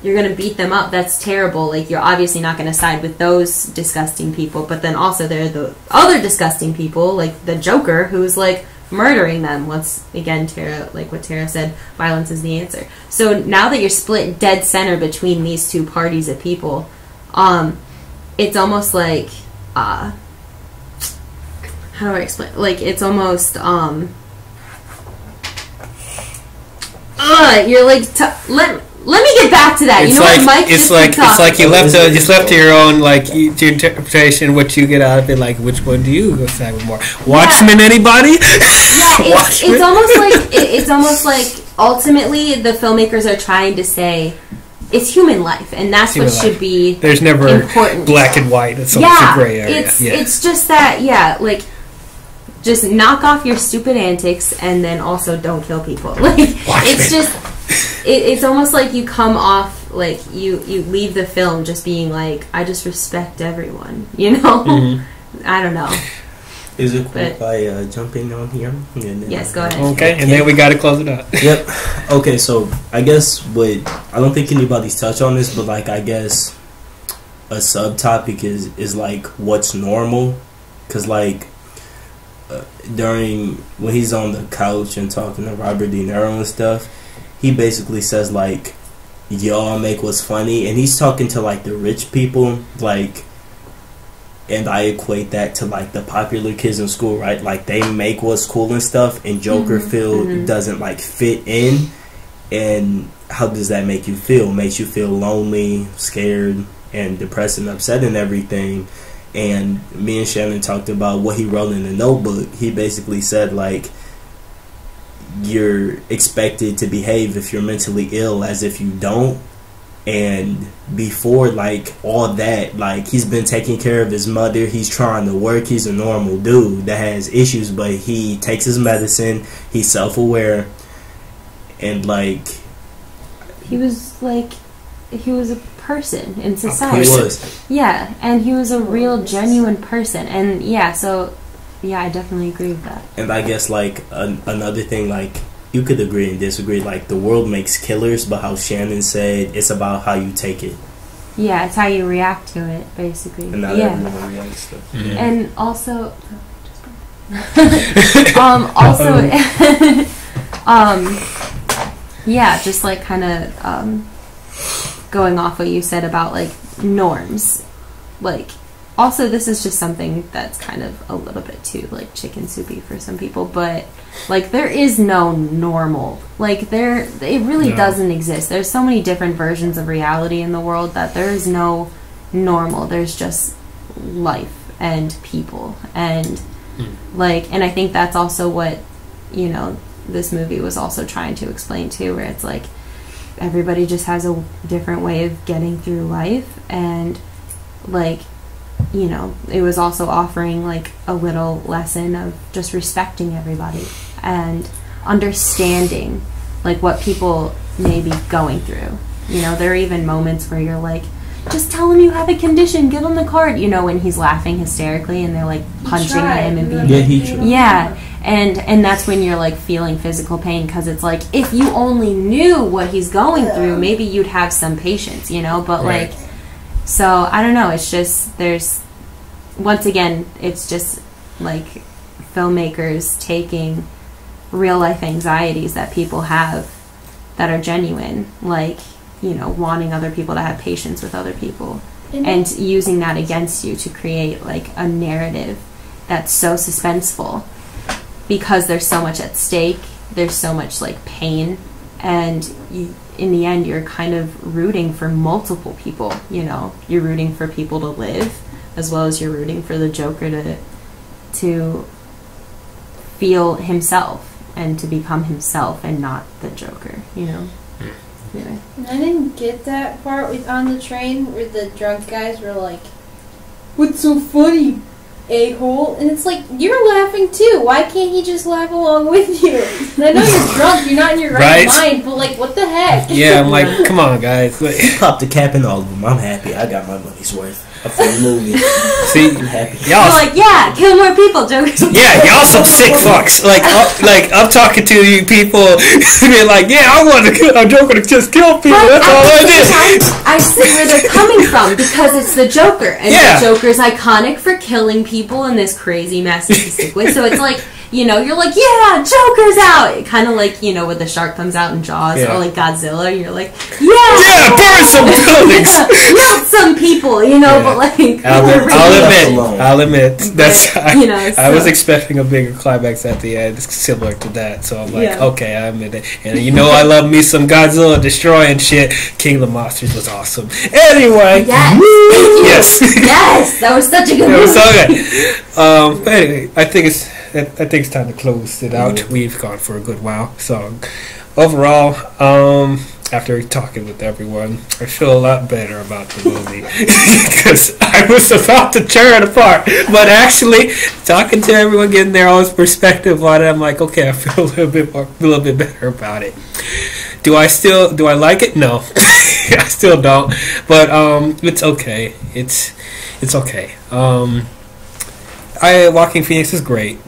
beat them up. That's terrible. Like, you're obviously not going to side with those disgusting people, but then also there are the other disgusting people, like the Joker, who's like murdering them. Once again, Tara, like what Tara said, violence is the answer. So now that you're split dead center between these two parties of people, it's almost like how do I explain? Like, it's almost you're like let me get back to that. It's you know like what, Mike? it's like you left to your own like your interpretation, what you get out of it. Like, which one do you go side with more? Watchmen, anybody? Yeah, it's almost like ultimately the filmmakers are trying to say it's human life, and that's what should be. There's never important. Black and white. It's always a gray area. It's just that like. Just knock off your stupid antics, and then also don't kill people. Like, it's just, it's almost like you come off like you leave the film just being like, I just respect everyone. Mm-hmm. I don't know. Is it cool if I jump in on here? Yes, go ahead. Okay, and then we got to close it out. Yep. Okay, so I guess I don't think anybody's touched on this, but like I guess a subtopic is like what's normal, because like. During when he's on the couch and talking to Robert De Niro and stuff, he basically says like, y'all make what's funny, and he's talking to like the rich people, like, and I equate that to like the popular kids in school, right? Like, they make what's cool and stuff, and Joker doesn't like fit in. And how does that make you feel? Makes you feel lonely, scared, and depressed and upset and everything. And me and Shannon talked about what he wrote in the notebook. He basically said, like, you're expected to behave if you're mentally ill as if you don't. And before, like, all that, like, he's been taking care of his mother. He's trying to work. He's a normal dude that has issues, but he takes his medicine. He's self-aware. And, like... He was a person in society. He was. Yeah, and he was a real, genuine person. And, yeah, so, yeah, I definitely agree with that. And I guess, like, another thing, like, you could agree and disagree. Like, the world makes killers, but how Shannon said, it's about how you take it. Yeah, it's how you react to it, basically. And not everyone reacts to it. Mm-hmm. And also... yeah, just, like, kind of... going off what you said about like norms, like also this is just something that's kind of a little bit too like chicken soupy for some people, but like there is no normal, like it really doesn't exist. There's so many different versions of reality in the world that there is no normal. There's just life and people and like, and I think that's also what this movie was also trying to explain too, where it's like everybody just has a different way of getting through life, and like it was also offering like a little lesson of just respecting everybody. And understanding like what people may be going through. You know, there are even moments where you're like, just tell him you have a condition, give him the card, you know, when he's laughing hysterically and they're like punching him and being and that's when you're like feeling physical pain, because it's like, if you only knew what he's going through, maybe you'd have some patience, you know, but like, so I don't know, it's just, there's, once again, it's just like filmmakers taking real life anxieties that people have that are genuine, like, you know, wanting other people to have patience with other people and using that against you to create like a narrative that's so suspenseful, because there's so much at stake, there's so much like pain, and you, in the end you're kind of rooting for multiple people, you know, you're rooting for people to live as well as you're rooting for the Joker to feel himself and to become himself and not the Joker, you know. Anyway. I didn't get that part on the train where the drunk guys were like, "What's so funny, a-hole?" And it's like, you're laughing too. Why can't he just laugh along with you? And I know you're drunk, you're not in your right mind, but like, what the heck? Yeah, I'm like, come on, guys. He popped a cap in all of them. I'm happy. I got my money's worth. A full movie. See, I'm happy. Y'all like, yeah, kill more people, Joker. Yeah, y'all some sick fucks. Like I'm talking to you people, being like, yeah, I want to kill a Joker to just kill people. But that's all I did. I see where they're coming from, because it's the Joker, and the Joker's iconic for killing people in this crazy masochistic way. So it's like, you know, you're like, yeah, Joker's out. Kind of like, you know, when the shark comes out in Jaws, or like Godzilla, you're like, yeah, burn some buildings, not some people, you know, but like, I'll admit, that's you know, I was expecting a bigger climax at the end, similar to that. So I'm like, okay, I admit it. And you know, I love me some Godzilla destroying shit. King of the Monsters was awesome. Anyway, yes, that was such a good movie. It was so good. But anyway, I think it's time to close it out. We've gone for a good while. So overall, after talking with everyone, I feel a lot better about the movie, because I was about to tear it apart. But actually, talking to everyone, getting their own perspective on it, I'm like, okay, I feel a little bit better about it. Do I like it? No, I still don't. But it's okay. It's okay. Joaquin Phoenix is great.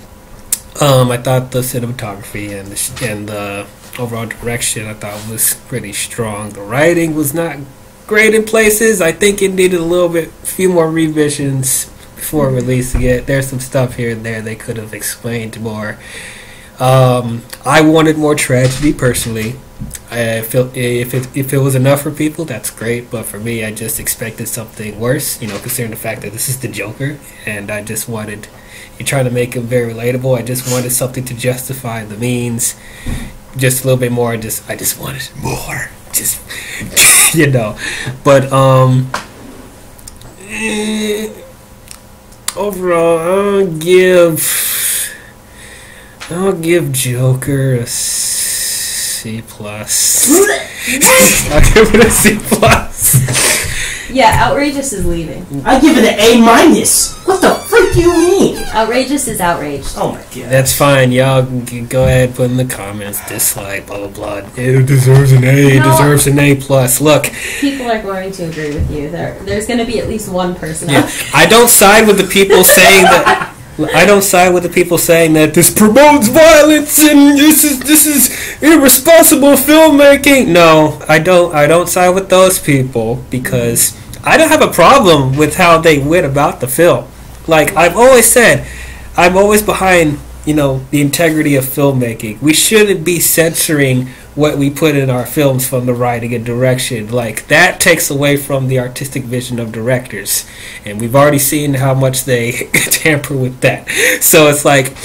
I thought the cinematography and the overall direction, I thought, was pretty strong. The writing was not great in places. I think it needed a few more revisions before releasing it. There's some stuff here and there they could have explained more. I wanted more tragedy personally. I feel if it was enough for people, that's great. But for me, I just expected something worse. You know, considering the fact that this is the Joker, and I just wanted. You're trying to make him very relatable. I just wanted something to justify the means. Just a little bit more. I just wanted more. Just you know. But overall, I'll give Joker a C+. I'll give it a C+. Yeah, Outrageous is leaving. I give it an A-. What the frick do you mean? Outrageous is outraged. Oh my god. That's fine. Y'all can go ahead, put in the comments, dislike, blah, blah, blah. It deserves an A. It deserves an A+. Look. People are going to agree with you. There's going to be at least one person. Yeah. I don't side with the people saying that... I don't side with the people saying that this promotes violence and this is irresponsible filmmaking. No, I don't side with those people, because I don't have a problem with how they went about the film. Like I've always said, I'm always behind, you know, the integrity of filmmaking. We shouldn't be censoring what we put in our films from the writing and direction. Like, that takes away from the artistic vision of directors. And we've already seen how much they tamper with that. So it's like,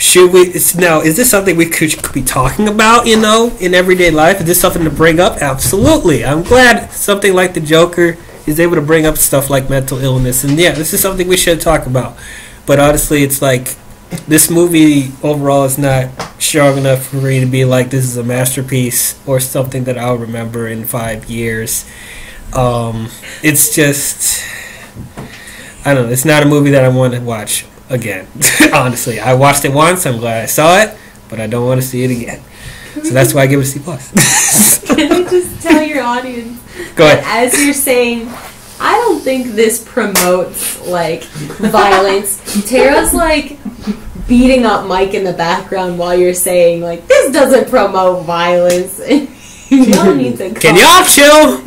is this something we could be talking about, you know, in everyday life? Is this something to bring up? Absolutely. I'm glad something like the Joker is able to bring up stuff like mental illness. And yeah, this is something we should talk about. But honestly, it's like, this movie overall is not strong enough for me to be like, this is a masterpiece or something that I'll remember in 5 years. It's just, I don't know, it's not a movie that I want to watch again. Honestly, I watched it once, I'm glad I saw it, but I don't want to see it again. So that's why I give it a C+. Can you just tell your audience Go ahead. that as you're saying, I don't think this promotes like violence. Tara's like beating up Mike in the background while you're saying like this doesn't promote violence. Y'all need to. Can y'all chill?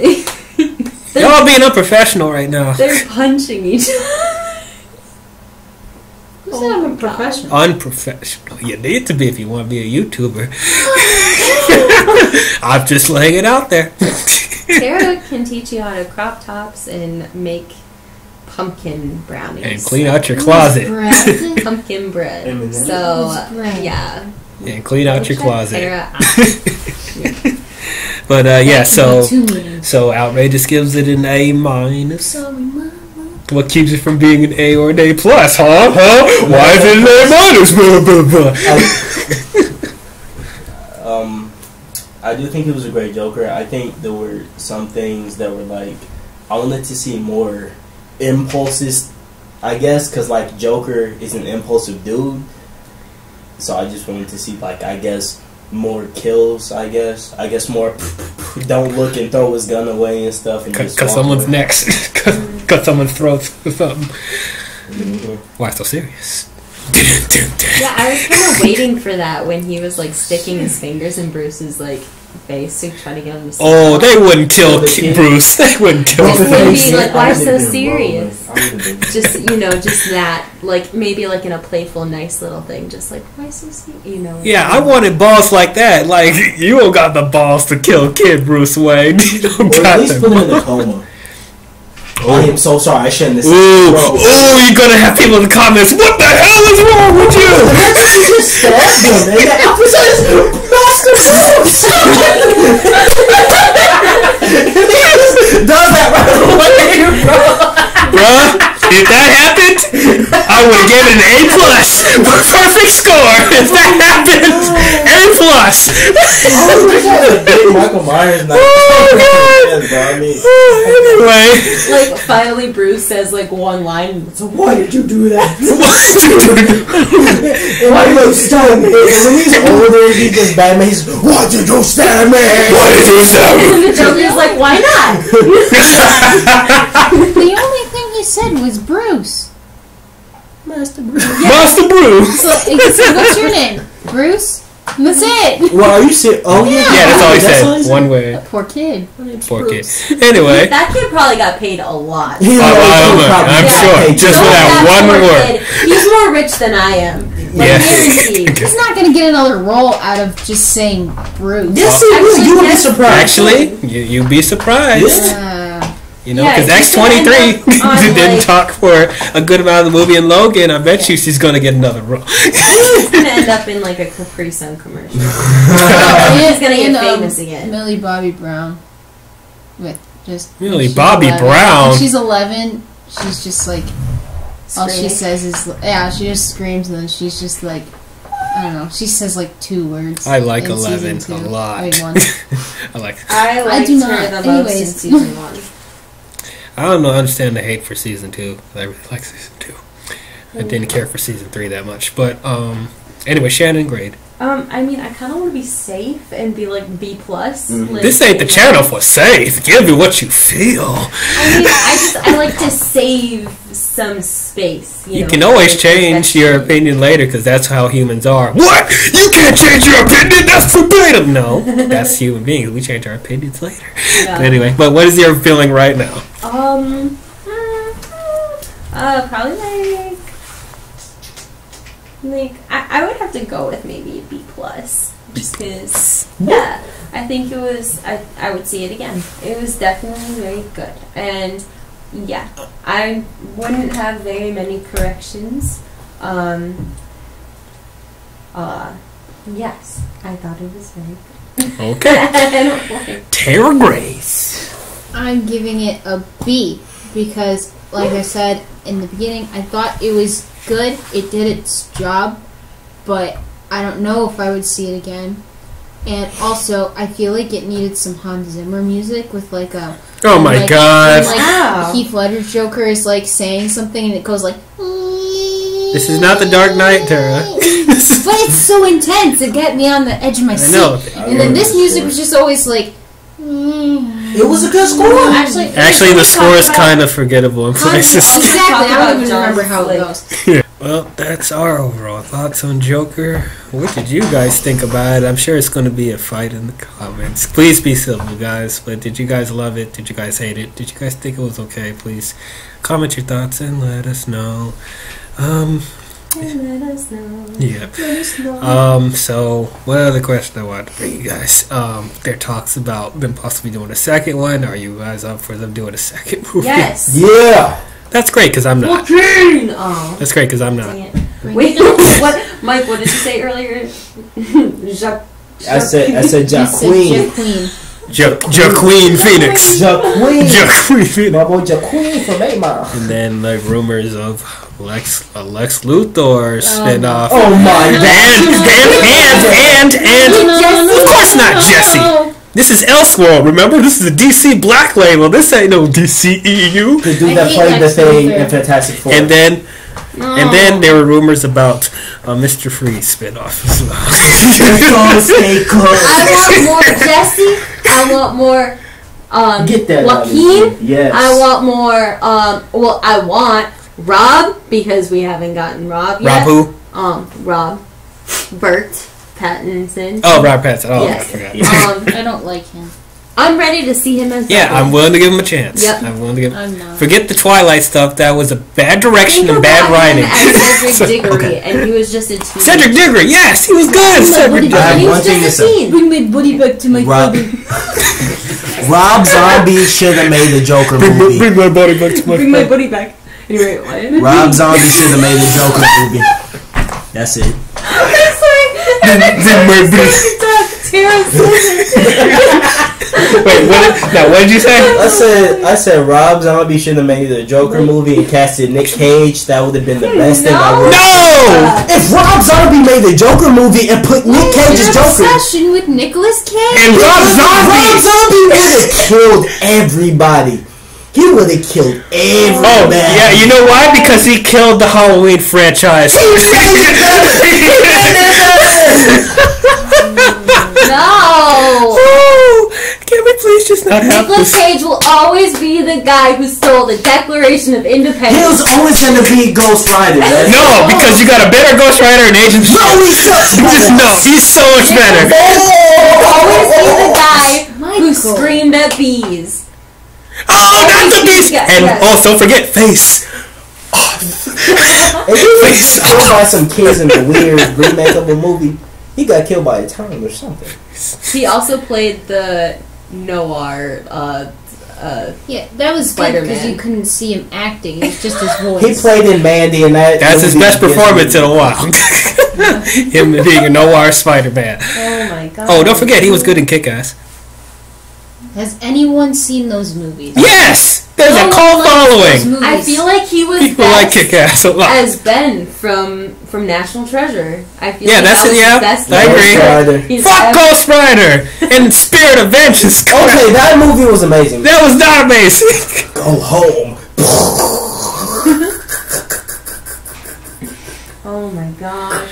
Y'all being unprofessional right now. They're punching each other. Who's not a professional? Unprofessional. You need to be if you want to be a YouTuber. I'm just laying it out there. Tara can teach you how to crop tops and make pumpkin brownies. And clean out your closet. Bread. Pumpkin bread. M&Ms. So, Bread. yeah. And clean out your Check closet. Tara out. But yeah, so Two meetings. so Outrageous gives it an A minus. Sorry, Mama. What keeps it from being an A or an A plus, huh? Why is it an A minus? Blah, blah, blah. I do think it was a great Joker. I think there were some things that were like, I wanted to see more impulses, I guess, because like Joker is an impulsive dude. So I just wanted to see like, I guess, more kills, I guess more don't look and throw his gun away and stuff and just Cut walk someone's away. necks. Cut someone's throat or something. Mhm. Why so serious? Yeah, I was kind of waiting for that when he was like sticking his fingers in Bruce's like face to try to get him to stop. Oh, they wouldn't kill Oh, they can't. Bruce. They wouldn't kill Just Bruce. maybe like, why I would've so been serious? rolling. I would've been- Just just that, like maybe like in a playful, nice little thing. Just like why so serious? Yeah, I wanted balls like that. Like, you don't got the balls to kill Kid Bruce Wayne. You don't Or at got least the put him in a balls. coma. I am so sorry. I shouldn't have said Ooh, bro. you're gonna have people in the comments. What the hell is wrong with you? You just stabbed him, and that episode is Master Bruce. Does that right away, bro? Bruh, if that happened, I would have given it an A plus. Perfect score. If that happened, A plus. Michael Myers. Not Anyway, Like finally, Bruce says like one line. So why did you do that? Why did you stab me? When he's older, he just Batman. He's why did you stab me? Why did you stab me? And the Joker's like, why not? The only thing he said was Bruce. Master Bruce. Master Bruce. So, what's your name? Bruce? And that's it. Well, are you serious? Oh yeah, Yeah, that's all he That's said. One way. Poor kid. Poor kid. Anyway, That kid probably got paid a lot. He's I'm sure. Just for that one word. Kid, he's more rich than I am. Like, Yes. guaranteed. He's not gonna get another role out of just saying Bruce. Yes, he will. You would be surprised. actually, you'd be surprised. You know, Yeah, because he's gonna X-23 end up on, didn't like- talk for a good amount of the movie, and Logan, I bet you she's going to get another role. He's gonna end up in like a Capri Sun commercial. He's gonna get famous again. Millie Bobby Brown. With just Millie she's Bobby 11. Brown? When she's 11. She's just like all she Screaming. says is she just screams and then she's just like I don't know. She says like 2 words. I like in 11 season a 2. lot. I mean, 1. I like. I liked do her not. the most in Anyways. season 1. I don't know. I understand the hate for season 2. I really like season 2. I didn't care for season 3 that much, but anyway, Shannon grade. I mean, I kind of want to be safe and be like B plus. Like, This ain't the channel for safe. Give me what you feel. I mean, I like to save some space. You know, can always like, change your especially- opinion later because that's how humans are. What? You can't change your opinion? That's verbatim. No, that's human beings. We change our opinions later. Yeah. Anyway, but what is your feeling right now? Probably like I would have to go with maybe a B plus, just because yeah, I think it was I would see it again. It was definitely very good, and yeah, I wouldn't have very many corrections. Yes, I thought it was very good. Okay. Tara Grace. I'm giving it a B because, like I said in the beginning, I thought it was good. It did its job, but I don't know if I would see it again. And also, I feel like it needed some Hans Zimmer music with like a. Oh my like, God. when, like, Wow. Heath Ledger's Joker is like saying something and it goes like. This is not the Dark Knight, Tara. But it's so intense. It got me on the edge of my seat. I know. And then this music was just always like. It was a good score. Actually, the score is kind of forgettable in places. Exactly. I don't even remember how it goes. Well, that's our overall thoughts on Joker. What did you guys think about it? I'm sure it's going to be a fight in the comments. Please be civil, guys. But did you guys love it? Did you guys hate it? Did you guys think it was okay? Please comment your thoughts and let us know. Let us know. Yeah. Let us know. So one other question I wanted to bring you guys. There are talks about them possibly doing a second one. Are you guys up for them doing a second movie? Yes. Yeah. That's great because I'm not. Oh. That's great because I'm not. Dang it. Wait, what? Mike, what did you say earlier? I said Jaqueen. Jaqueen Phoenix. Jaqueen Phoenix. My boy Jaqueen from 8 Mile. And then like rumors of Lex Luthor spinoff. Oh my And of course not Jesse. This is Elseworld, remember? This is a DC Black label. This ain't no DCEU. The dude that played the Thing in Fantastic Four. And then there were rumors about Mr. Freeze spinoff as well. I want more Jesse. I want more Get that Joaquin. Yes. I want more well, I want Rob because we haven't gotten Rob yet. Rob who? Rob Bert Pattinson. Oh, Rob Pattinson. Oh, Yes. I forgot. I don't like him. I'm ready to see him as Yeah, Batman. I'm willing to give him a chance. Yep. I'm willing to give. I'm not. Forget the Twilight stuff. That was a bad direction Think and bad about him writing. as Cedric Diggory, Okay. and he was just a teenager. Cedric Diggory, yes, he was good. Cedric I Diggory. have He one was thing to just a say. teen. Bring my body back to my Rob, Rob Zombie should have made the Joker movie. Bring my body back to my. Bring my buddy back. Anyway, what? Rob Zombie should have made the Joker movie. That's it. Wait, what did you say? I said Rob Zombie should have made the Joker movie and casted Nick Cage. That would have been the best thing I would. No! If Rob Zombie made the Joker movie and put Nick Cage as Joker, Obsession with Nicolas Cage. And Rob Zombie! Rob Zombie would have killed everybody. He would have killed everybody. Oh, yeah, you know why? Because he killed the Halloween franchise. No! Can we please just not have Nicolas this? Cage will always be the guy who stole the Declaration of He Independence. was always going to be Ghost Rider. Man. No, because you got a better Ghost Rider and Agent No, he sucks. No, he's so much better. Always be the guy who Michael. screamed at bees. Oh, not the beast! Yes, And yes. oh, don't forget, face. If he was killed by some kids in the weird remake of a movie, he got killed by a time or something. He also played the noir. Yeah, that was good Spider-Man. because you couldn't see him acting. It was just his voice. He played in Mandy, and That's his movie best gets performance me. in a while. Him being a noir Spider-Man. Oh my god. Oh, don't forget, he was good in Kick-Ass. Has anyone seen those movies? Yes! There's No a one cult likes those following. movies. I feel like he was People like best Kick-Ass a lot. as Ben from National Treasure. I feel Yeah, like that's that it, was yeah. his best I agree. character. Rider. He's Fuck ever- Ghost Rider and Spirit of Vengeance. Okay, that movie was amazing. That was not amazing. Go home. Oh my gosh.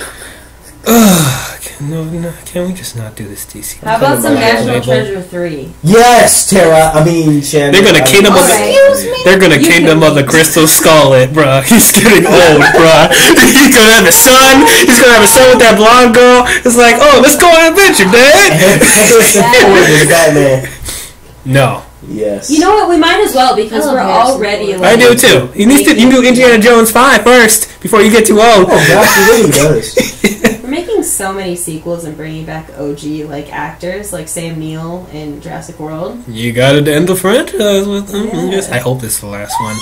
Can we just not do this DC? How about some Black National Label? Treasure 3? Yes, Tara. I mean, Shannon. They're gonna Kingdom of the. Alright. Excuse me? They're gonna You Kingdom can of the wait. Crystal Skull, bruh. He's getting old, bruh. He's gonna have a son. He's gonna have a son with that blonde girl. It's like, oh, let's go on an adventure, Dad. Harrison Ford is Batman. No, Yes. You know what? We might as well because I love we're Harrison already. Ford. I do too. You need to. You do Indiana Jones 5 first before you get too old. Oh, gosh, he really does. We're making so many sequels and bringing back OG like actors like Sam Neill in Jurassic World. You gotta end the franchise with them. Yeah. Yes, I hope this is the last one.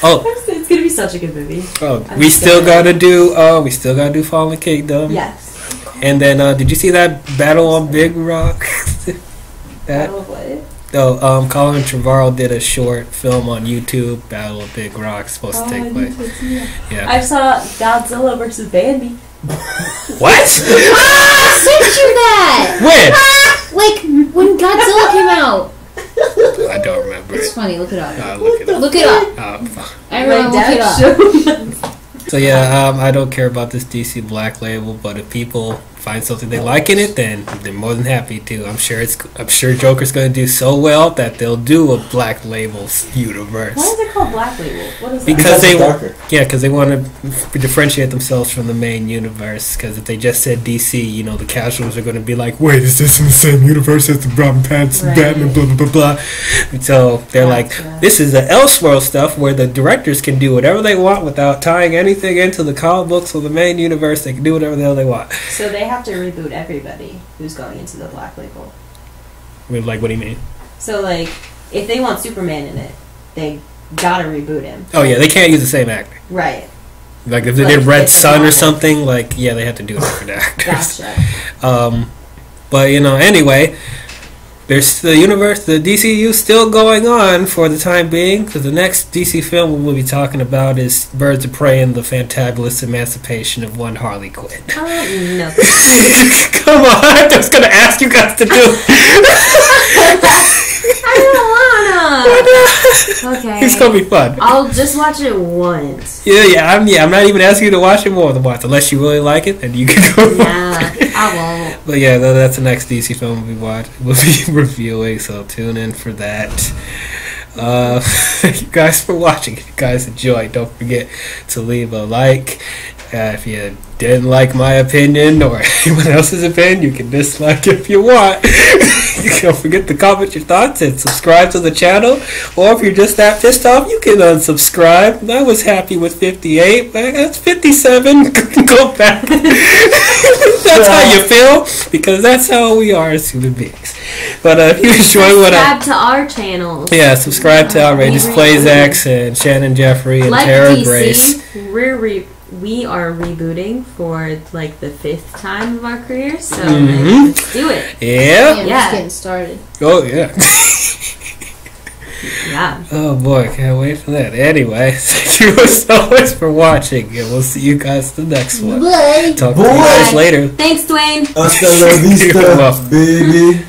Oh, It's gonna be such a good movie. I'm we still scared. gotta do. We still gotta do Fallen Kingdom. Yes. And then, did you see that Battle on Big Rock? That Battle of what? Colin Trevorrow did a short film on YouTube. Battle of Big Rock supposed to take place. Yeah. I saw Godzilla versus Bambi. What? I sent you that! When? Like, when Godzilla came out. I don't remember. It's funny, look it up. Look it up. Look it up. Fuck. Everyone, My look it dad up. showed So yeah, I don't care about this DC Black Label, but if people find something they like in it, then they're more than happy to. I'm sure Joker's going to do so well that they'll do a Black Labels universe. Why is it called Black Label? What is that? Because they want to differentiate themselves from the main universe. Because if they just said DC, you know, the casuals are going to be like, wait, is this in the same universe as the Robin Pattinson, Batman, blah blah blah blah. And so they're this is the Elseworld stuff where the directors can do whatever they want without tying anything into the comic books or the main universe. They can do whatever the hell they want. So they have to reboot everybody who's going into the Black Label. Like, what do you mean? So, like, if they want Superman in it, they gotta reboot him. Oh yeah, they can't use the same actor. Right. Like if they did Red Sun or something, like yeah, they have to do different actors. Gotcha. But you know, anyway, there's the universe, the DCU still going on for the time being, because the next DC film we'll be talking about is Birds of Prey and the Fantabulous Emancipation of One Harley Quinn. No. Come on, I'm just gonna ask you guys to do it. I don't wanna. Okay. It's gonna be fun. I'll just watch it once. Yeah. I'm not even asking you to watch it more than once, unless you really like it, then you can go. Nah, I won't. But yeah, that's the next DC film we'll be reviewing, so tune in for that. Thank you guys for watching. If you guys enjoyed, don't forget to leave a like. If you didn't like my opinion or anyone else's opinion, you can dislike if you want. Don't forget to comment your thoughts and subscribe to the channel. Or if you're just that pissed off, you can unsubscribe. I was happy with 58, but that's 57. Go back. That's how you feel, because that's how we are as human beings. But if you enjoy subscribe to our channels. Yeah, subscribe to Outrageous Plays X and Shannon Jeffrey and Tara Grace. We are rebooting for like the 5th time of our career, so let's do it. Yeah? We're just getting started. Oh, yeah. Yeah. Oh, boy. Can't wait for that. Anyway, thank you as always for watching, and we'll see you guys in the next one. Bye. Talk to you guys later. Thanks, Dwayne. Hasta la vista, baby.